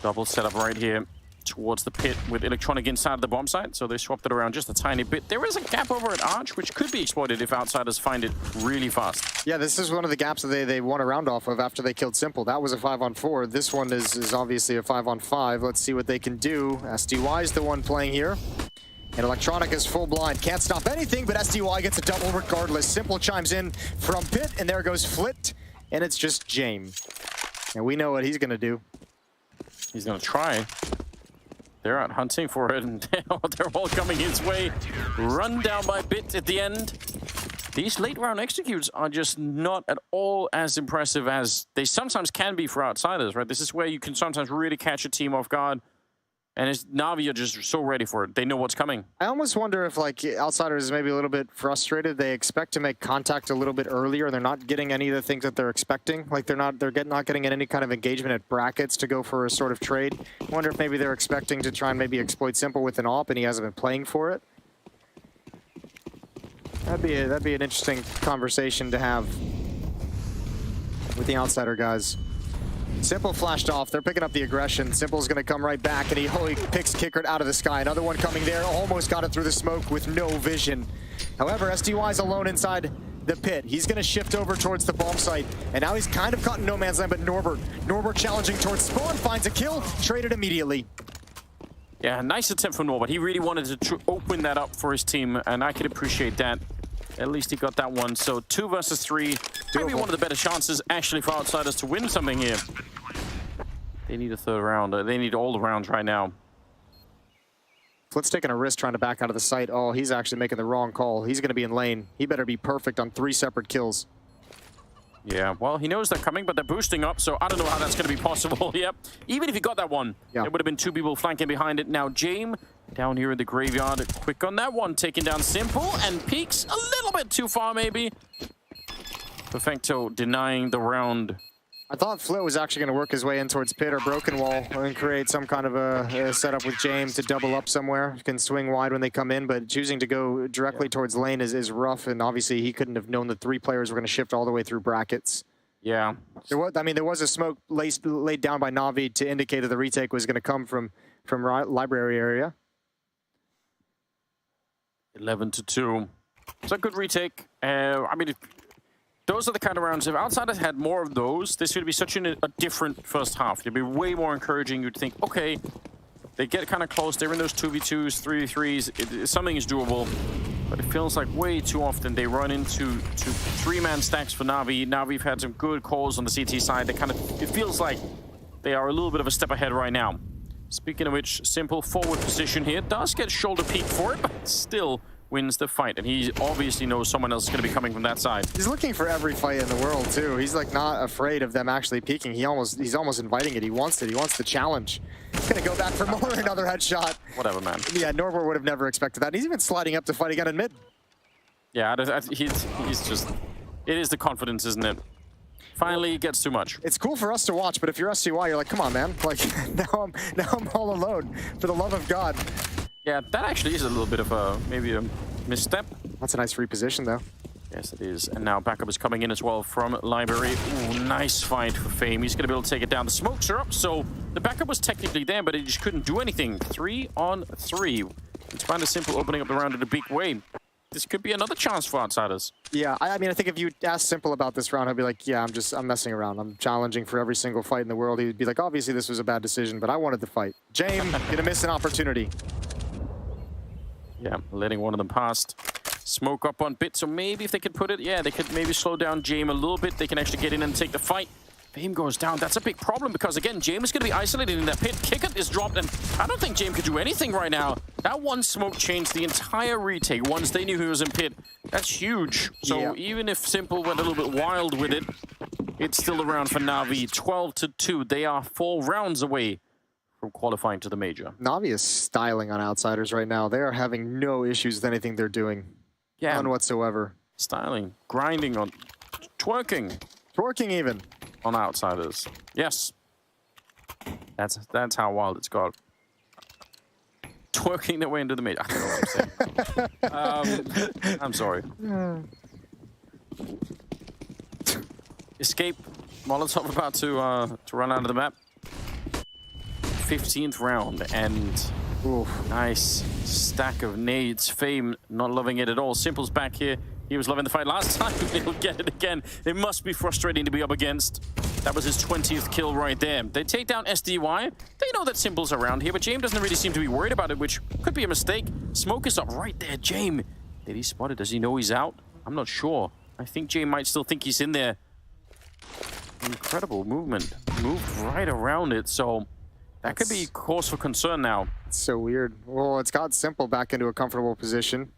Double setup right here towards the pit with Electronic inside the bomb site, so they swapped it around just a tiny bit. There is a gap over at Arch, which could be exploited if Outsiders find it really fast. Yeah, this is one of the gaps that they won a round off of after they killed Simple. That was a 5-on-4. This one is obviously a 5-on-5. Let's see what they can do. SDY is the one playing here. And Electronic is full blind. Can't stop anything, but SDY gets a double regardless. Simple chimes in from pit, and there goes Flit. And it's just Jame. And we know what he's going to do. He's going to try. They're out hunting for it, and they're all coming his way. Run down by Bit at the end. These late round executes are just not at all as impressive as they sometimes can be for Outsiders, right? This is where you can sometimes really catch a team off guard. And Navi are just so ready for it. They know what's coming. I almost wonder if, like, Outsiders is maybe a little bit frustrated. They expect to make contact a little bit earlier. They're not getting any of the things that they're expecting. Like, they're not getting any kind of engagement at brackets to go for a sort of trade. I wonder if maybe they're expecting to try and maybe exploit Simple with an AWP, and he hasn't been playing for it. That'd be an interesting conversation to have with the Outsider guys. Simple flashed off. They're picking up the aggression. Simple's going to come right back, and he picks Kickert out of the sky. Another one coming there. Almost got it through the smoke with no vision. However, SDY's alone inside the pit. He's going to shift over towards the bomb site, and now he's kind of caught in no man's land, but Norbert challenging towards spawn, finds a kill, traded immediately. Yeah, nice attempt from Norbert. He really wanted to open that up for his team, and I can appreciate that. At least he got that one. So 2 versus 3. Maybe one of the better chances actually for Outsiders to win something here. They need a 3rd round. They need all the rounds right now. Flit's taking a risk trying to back out of the site. Oh, he's actually making the wrong call. He's going to be in lane. He better be perfect on 3 separate kills. Yeah, well, he knows they're coming, but they're boosting up, so I don't know how that's going to be possible. Yep. Even if he got that one, There would have been 2 people flanking behind it. Now, Jame down here in the graveyard, quick on that one, taking down Simple, and peeks a little bit too far, maybe. Perfecto denying the round. I thought Flit was actually going to work his way in towards pit or broken wall and create some kind of a setup with James to double up somewhere. He can swing wide when they come in, but choosing to go directly towards lane is rough, and obviously he couldn't have known that 3 players were going to shift all the way through brackets. Yeah. There was a smoke laid down by Navi to indicate that the retake was going to come from library area. 11-2. It's a good retake. I mean, those are the kind of rounds. If Outsiders had more of those, this would be such a different first half. It'd be way more encouraging. You'd think, okay, they get kind of close. They're in those 2v2s, 3v3s. Something is doable. But it feels like way too often they run into 3-man stacks for Navi. Navi've had some good calls on the CT side. It feels like they are a little bit of a step ahead right now. Speaking of which, Simple forward position here. Does get shoulder peek for it, but still wins the fight. And he obviously knows someone else is going to be coming from that side. He's looking for every fight in the world, too. He's like not afraid of them actually peeking. He's almost inviting it. He wants it. He wants the challenge. He's going to go back for more. Another headshot. Whatever, man. Yeah, Norbert would have never expected that. He's even sliding up to fight again in mid. Yeah, he's just... It is the confidence, isn't it? Finally, it gets too much. It's cool for us to watch, but if you're SCY, you're like, come on, man. Like, now I'm all alone. For the love of God. Yeah, that actually is a little bit of maybe a misstep. That's a nice reposition, though. Yes, it is. And now backup is coming in as well from Library. Ooh, nice fight for Fame. He's going to be able to take it down. The smokes are up, so the backup was technically there, but it just couldn't do anything. 3-on-3. It's kind of Simple opening up the round in a big way. This could be another chance for Outsiders. Yeah, I mean, I think if you ask Simple about this round, he'd be like, yeah, I'm messing around. I'm challenging for every single fight in the world. He'd be like, obviously this was a bad decision, but I wanted the fight. James, gonna miss an opportunity. Yeah, letting one of them past. Smoke up on Bit, so maybe if they could put it, yeah, they could maybe slow down James a little bit. They can actually get in and take the fight. Fame goes down. That's a big problem because, again, James is going to be isolated in that pit. Kickert is dropped, and I don't think James could do anything right now. That one smoke changed the entire retake once they knew he was in pit. That's huge. So even if Simple went a little bit wild with it, it's still around for Navi. 12-2. They are 4 rounds away from qualifying to the major. Navi is styling on Outsiders right now. They are having no issues with anything they're doing. Yeah. None whatsoever. Styling, grinding on, twerking. Twerking even. On Outsiders. Yes. That's how wild it's got. Twerking their way into the major. I don't know what I'm saying. I'm sorry. Escape. Molotov about to run out of the map. 15th round and nice stack of nades. Fame not loving it at all. Simple's back here. He was loving the fight last time. He'll get it again. It must be frustrating to be up against. That was his 20th kill right there. They take down SDY. They know that Simple's around here, but James doesn't really seem to be worried about it, which could be a mistake. Smoke is up right there. James, did he spot it? Does he know he's out? I'm not sure. I think James might still think he's in there. Incredible movement. Moved right around it, so that could be cause for concern now. It's so weird. Well, it's got Simple back into a comfortable position.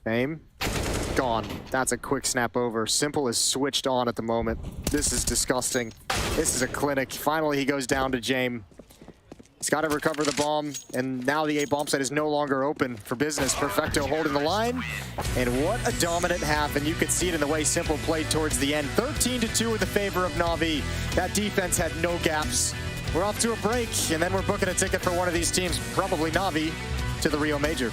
Fame. Gone. That's a quick snap over. Simple is switched on at the moment. This is disgusting. This is a clinic. Finally, he goes down to James. He's got to recover the bomb, and now the A bomb site is no longer open for business. Perfecto holding the line, and what a dominant half, and you could see it in the way Simple played towards the end. 13-2 in the favor of Navi. That defense had no gaps. We're off to a break, and then we're booking a ticket for one of these teams, probably Navi, to the Rio Major.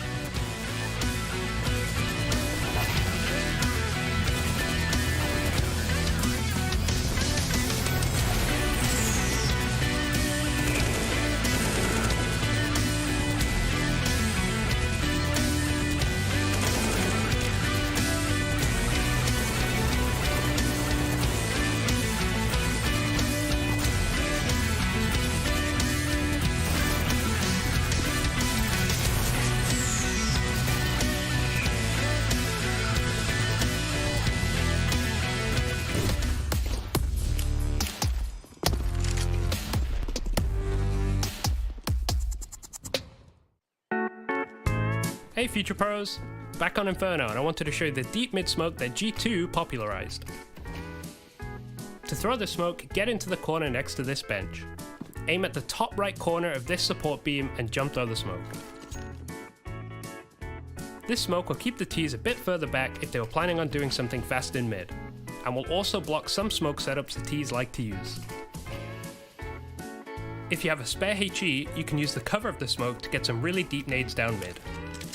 Hey Future Pros, back on Inferno, and I wanted to show you the deep mid smoke that G2 popularized. To throw the smoke, get into the corner next to this bench. Aim at the top right corner of this support beam and jump throw the smoke. This smoke will keep the T's a bit further back if they were planning on doing something fast in mid, and will also block some smoke setups the T's like to use. If you have a spare HE, you can use the cover of the smoke to get some really deep nades down mid.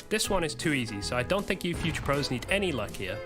This one is too easy, so I don't think you Future Pros need any luck here.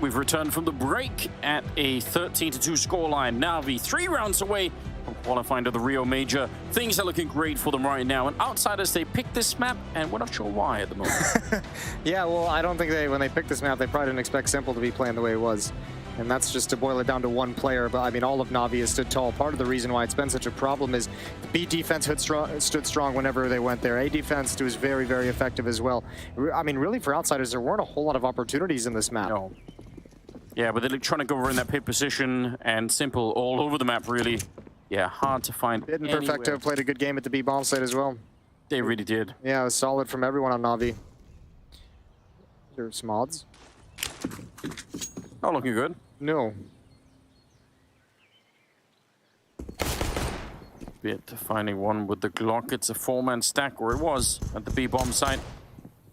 We've returned from the break at a 13-2 scoreline. Navi 3 rounds away qualifying to the Rio Major. Things are looking great for them right now. And Outsiders, they picked this map, and we're not sure why at the moment. Yeah, well, I don't think when they picked this map, they probably didn't expect Simple to be playing the way it was. And that's just to boil it down to one player. But I mean, all of Navi has stood tall. Part of the reason why it's been such a problem is the B defense stood strong whenever they went there. A defense was very, very effective as well. I mean, really, for Outsiders, there weren't a whole lot of opportunities in this map. No. Yeah, but Electronic over in that pit position and Simple all over the map, really. Yeah, hard to find. Bid and Perfecto played a good game at the B bomb site as well. They really did. Yeah, it was solid from everyone on Navi. There's mods. Not looking good. No. Bit finding one with the Glock. It's a 4-man stack, or it was at the B bomb site,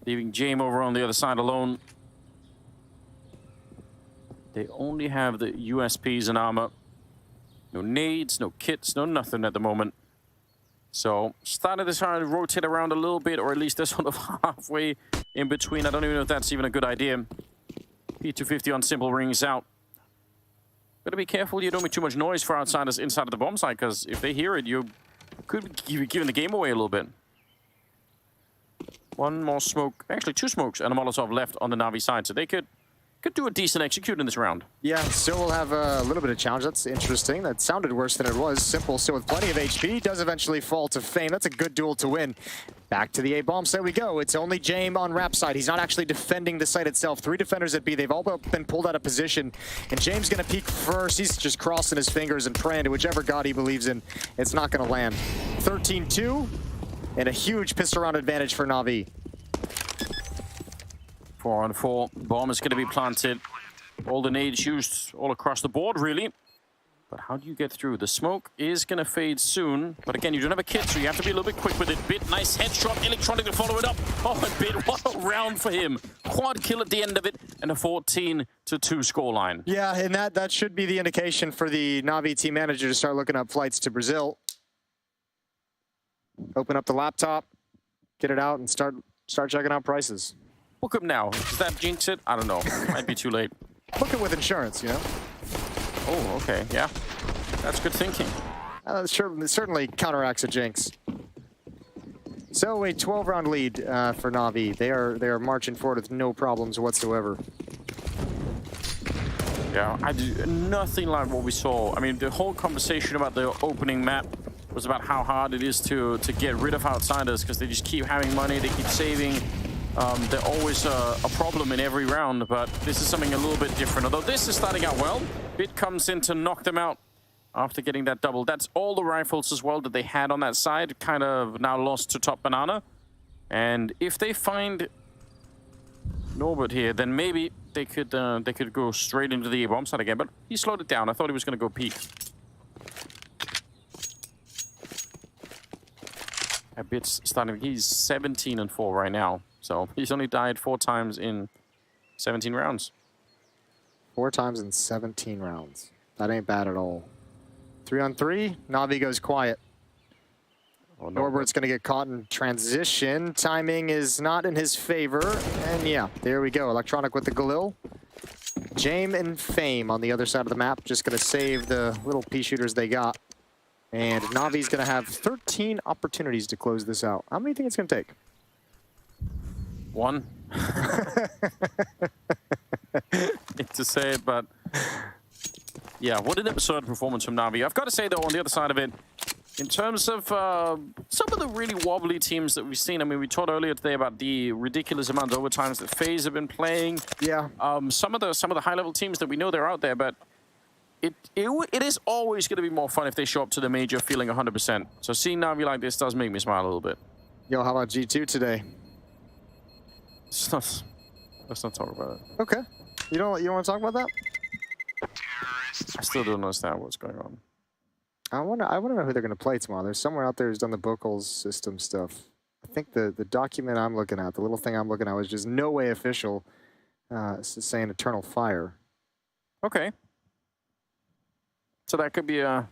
leaving Jame over on the other side alone. They only have the USPs and armor. No nades, no kits, no nothing at the moment. So started to try to rotate around a little bit, or at least they're sort of halfway in between. I don't even know if that's even a good idea. P250 on Simple rings out. Gotta be careful you don't make too much noise for Outsiders inside of the bomb site, because if they hear it, you could be giving the game away a little bit. One more smoke, actually 2 smokes and a Molotov left on the Navi side, so they could do a decent execute in this round. Yeah, still will have a little bit of challenge. That's interesting. That sounded worse than it was. Simple still with plenty of HP. Does eventually fall to Fame. That's a good duel to win. Back to the A bomb site we go. It's only Jame on Rap side. He's not actually defending the site itself. 3 defenders at B. They've all been pulled out of position. And Jame's going to peek first. He's just crossing his fingers and praying to whichever god he believes in. It's not going to land. 13-2 and a huge pistol round advantage for Navi. 4-on-4. Bomb is going to be planted. All the nades used all across the board, really. But how do you get through? The smoke is going to fade soon. But again, you don't have a kit, so you have to be a little bit quick with it. Bit, nice headshot. Electronic to follow it up. Oh, and Bit, what a round for him. Quad kill at the end of it, and a 14-2 scoreline. Yeah, and that should be the indication for the Navi team manager to start looking up flights to Brazil. Open up the laptop, get it out, and start checking out prices. Book up now. Does that jinx it? I don't know. Might be too late. Book it with insurance, you know? Oh, okay. Yeah. That's good thinking. Certainly counteracts a jinx. So a 12-round lead for Navi. They are marching forward with no problems whatsoever. Yeah, I do nothing like what we saw. I mean, the whole conversation about the opening map was about how hard it is to get rid of Outsiders, because they just keep having money, they keep saving. They're always a problem in every round, but this is something a little bit different. Although this is starting out well. Bit comes in to knock them out after getting that double. That's all the rifles as well that they had on that side, kind of now lost to Top Banana. And if they find Norbert here, then maybe they could go straight into the bomb side again. But he slowed it down. I thought he was going to go peek. A Bit's starting. He's 17-4 right now. So he's only died 4 times in 17 rounds. 4 times in 17 rounds. That ain't bad at all. 3-on-3, Navi goes quiet. Oh, Norbert's going to get caught in transition. Timing is not in his favor. And yeah, there we go. Electronic with the Galil. Jame and Fame on the other side of the map. Just going to save the little pea shooters they got. And Navi's going to have 13 opportunities to close this out. How many do you think it's going to take? 1. Hate to say it, but yeah, what an absurd performance from Navi. I've got to say, though, on the other side of it, in terms of some of the really wobbly teams that we've seen, I mean, we talked earlier today about the ridiculous amount of overtimes that FaZe have been playing. Yeah. Some of the high-level teams that we know they're out there, but it is always going to be more fun if they show up to the major feeling 100%. So seeing Navi like this does make me smile a little bit. Yo, how about G2 today? Let's not talk about it. Okay. You don't want to talk about that? I still don't understand what's going on. I want to know who they're going to play tomorrow. There's someone out there who's done the Buckles system stuff. I think the document I'm looking at, the little thing I'm looking at, was just no way official. It's saying Eternal Fire. Okay. So that could be a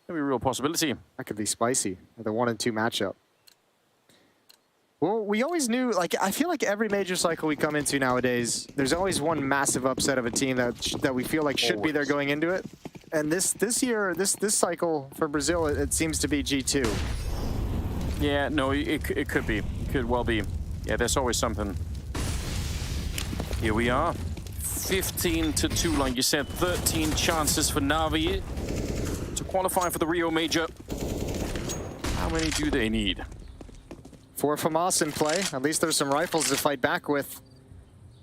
real possibility. That could be spicy. The 1 and 2 matchup. Well, we always knew, like, I feel like every major cycle we come into nowadays, there's always one massive upset of a team that we feel like should be there going into it. And this year, this cycle for Brazil, it seems to be G2. Yeah, no, it could be. Could well be. Yeah, there's always something. Here we are. 15-2, like you said. 13 chances for Navi to qualify for the Rio Major. How many do they need? 4 FAMAS in play. At least there's some rifles to fight back with.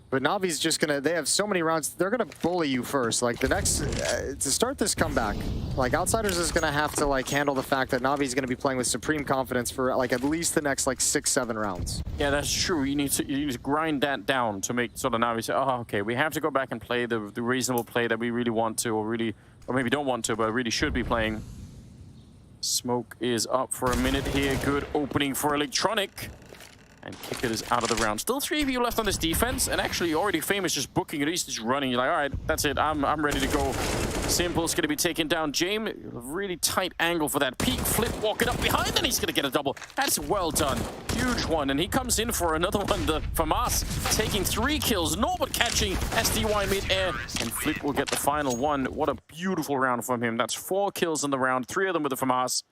But Navi's just gonna, they have so many rounds, they're gonna bully you first. Like the next, to start this comeback, like Outsiders is gonna have to like handle the fact that Navi's gonna be playing with supreme confidence for like at least the next like 6-7 rounds. Yeah, that's true. You need to grind that down to make sort of Navi say, oh, okay, we have to go back and play the reasonable play that we really want to, or maybe don't want to, but really should be playing. Smoke is up for a minute here. Good opening for Electronic. And Kicker is out of the round. Still 3 of you left on this defense, and actually already Famous just booking it. He's just running. You're like, all right, that's it. I'm ready to go. Simple's going to be taken down. James, really tight angle for that peek. Flip walking up behind, and he's going to get a double. That's well done. Huge one, and he comes in for another one. The FAMAS taking 3 kills. Norbert catching SDY mid-air, and Flip will get the final one. What a beautiful round from him. That's 4 kills in the round, 3 of them with the FAMAS.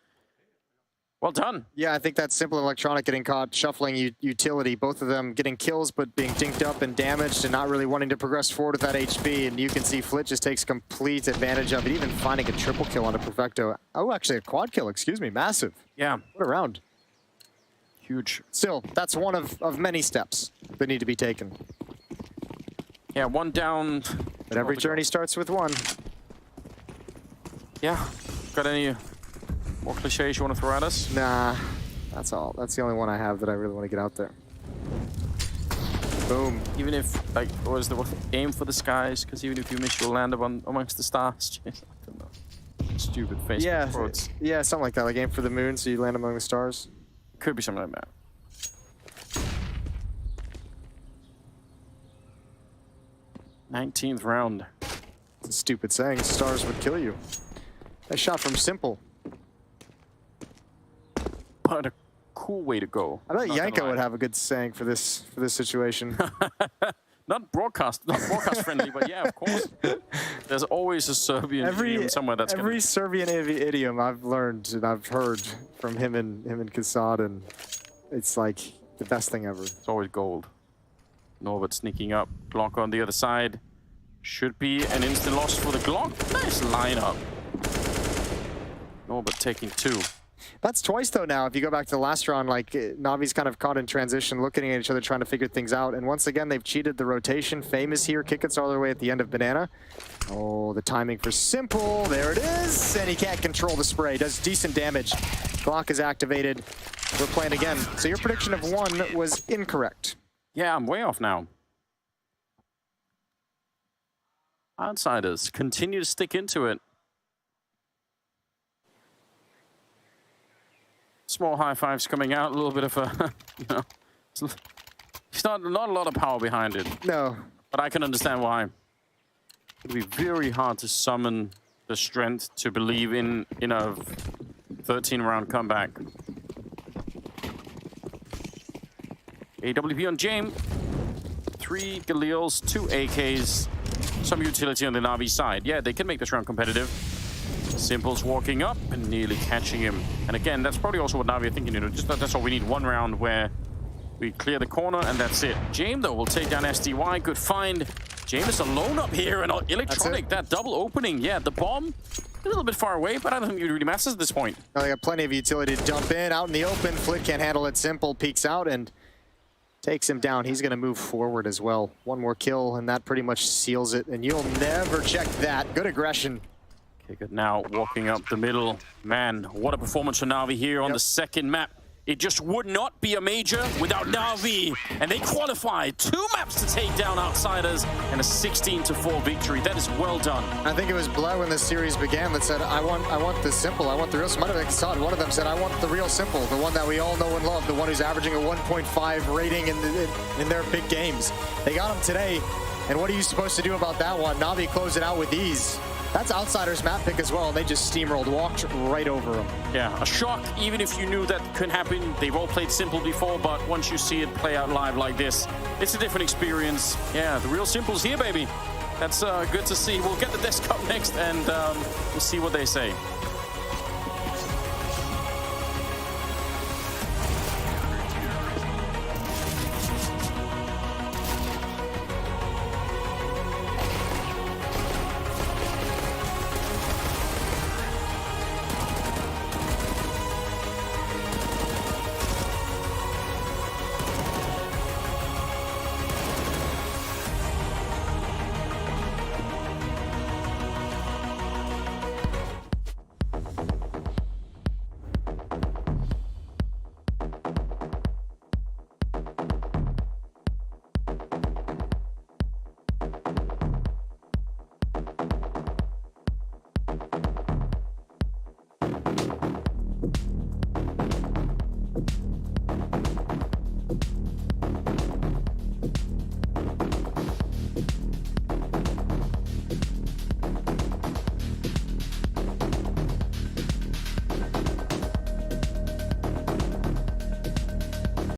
Well done. Yeah, I think that's Simple and Electronic getting caught shuffling utility. Both of them getting kills, but being dinked up and damaged and not really wanting to progress forward with that HP. And you can see Flit just takes complete advantage of it, even finding a triple kill on a Perfecto. Oh, actually a quad kill, excuse me. Massive. Yeah. What a round. Huge. Still, that's one of many steps that need to be taken. Yeah, 1 down. But every journey starts with 1. Yeah. Got any more cliches you want to throw at us? Nah, that's all. That's the only one I have that I really want to get out there. Boom. Even if, like, what is the aim for the skies? Because even if you miss, you'll land amongst the stars. I don't know. Stupid Facebook quotes. Yeah, something like that. Like aim for the moon so you land among the stars. Could be something like that. 19th round. It's a stupid saying. Stars would kill you. Nice shot from Simple. But a cool way to go. I bet Yanko would have a good saying for this situation. Not broadcast friendly, but yeah, of course. There's always a Serbian idiom somewhere that's every Serbian idiom I've learned and I've heard from him and Kassad, and it's like the best thing ever. It's always gold. Norbert sneaking up. Glock on the other side. Should be an instant loss for the Glock. Nice lineup. Norbert taking 2. That's twice though now. If you go back to the last round, like Navi's kind of caught in transition, looking at each other, trying to figure things out. And once again, they've cheated the rotation. Famous here, Kickets all the way at the end of Banana. Oh, the timing for Simple. There it is. And he can't control the spray. Does decent damage. Glock is activated. We're playing again. So your prediction of 1 was incorrect. Yeah, I'm way off now. Outsiders continue to stick into it. Small high fives coming out, a little bit of a, you know, it's not a lot of power behind it. No. But I can understand why. It'll be very hard to summon the strength to believe in a 13-round comeback. AWP on James. 3 Galils, 2 AKs, some utility on the Navi side. Yeah, they can make this round competitive. Simple's walking up and nearly catching him. And again, that's probably also what Navi are thinking, you know, just that's all we need, 1 round where we clear the corner and that's it. James, though, will take down SDY. Good find. James is alone up here, and Electronic, that double opening. Yeah, the bomb, a little bit far away, but I don't think it really matters at this point. No, they got plenty of utility to dump in. Out in the open, Flit can't handle it. Simple peeks out and takes him down. He's going to move forward as well. 1 more kill, and that pretty much seals it. And you'll never check that. Good aggression. Kicker now walking up the middle. Man, what a performance for Navi here on the second map. It just would not be a major without Navi. And they qualified 2 maps to take down Outsiders and a 16-4 victory. That is well done. I think it was Blair when this series began that said, I want the Simple, I want the real. Might have been Kassad. One of them said, I want the real Simple, the one that we all know and love, the one who's averaging a 1.5 rating in their big games. They got him today. And what are you supposed to do about that one? Navi closed it out with ease. That's Outsiders map pick as well, and they just steamrolled, walked right over him. Yeah, a shock, even if you knew that could happen. They've all played Simple before, but once you see it play out live like this, it's a different experience. Yeah, the real Simple's here, baby. That's good to see. We'll get the desk up next, and we'll see what they say.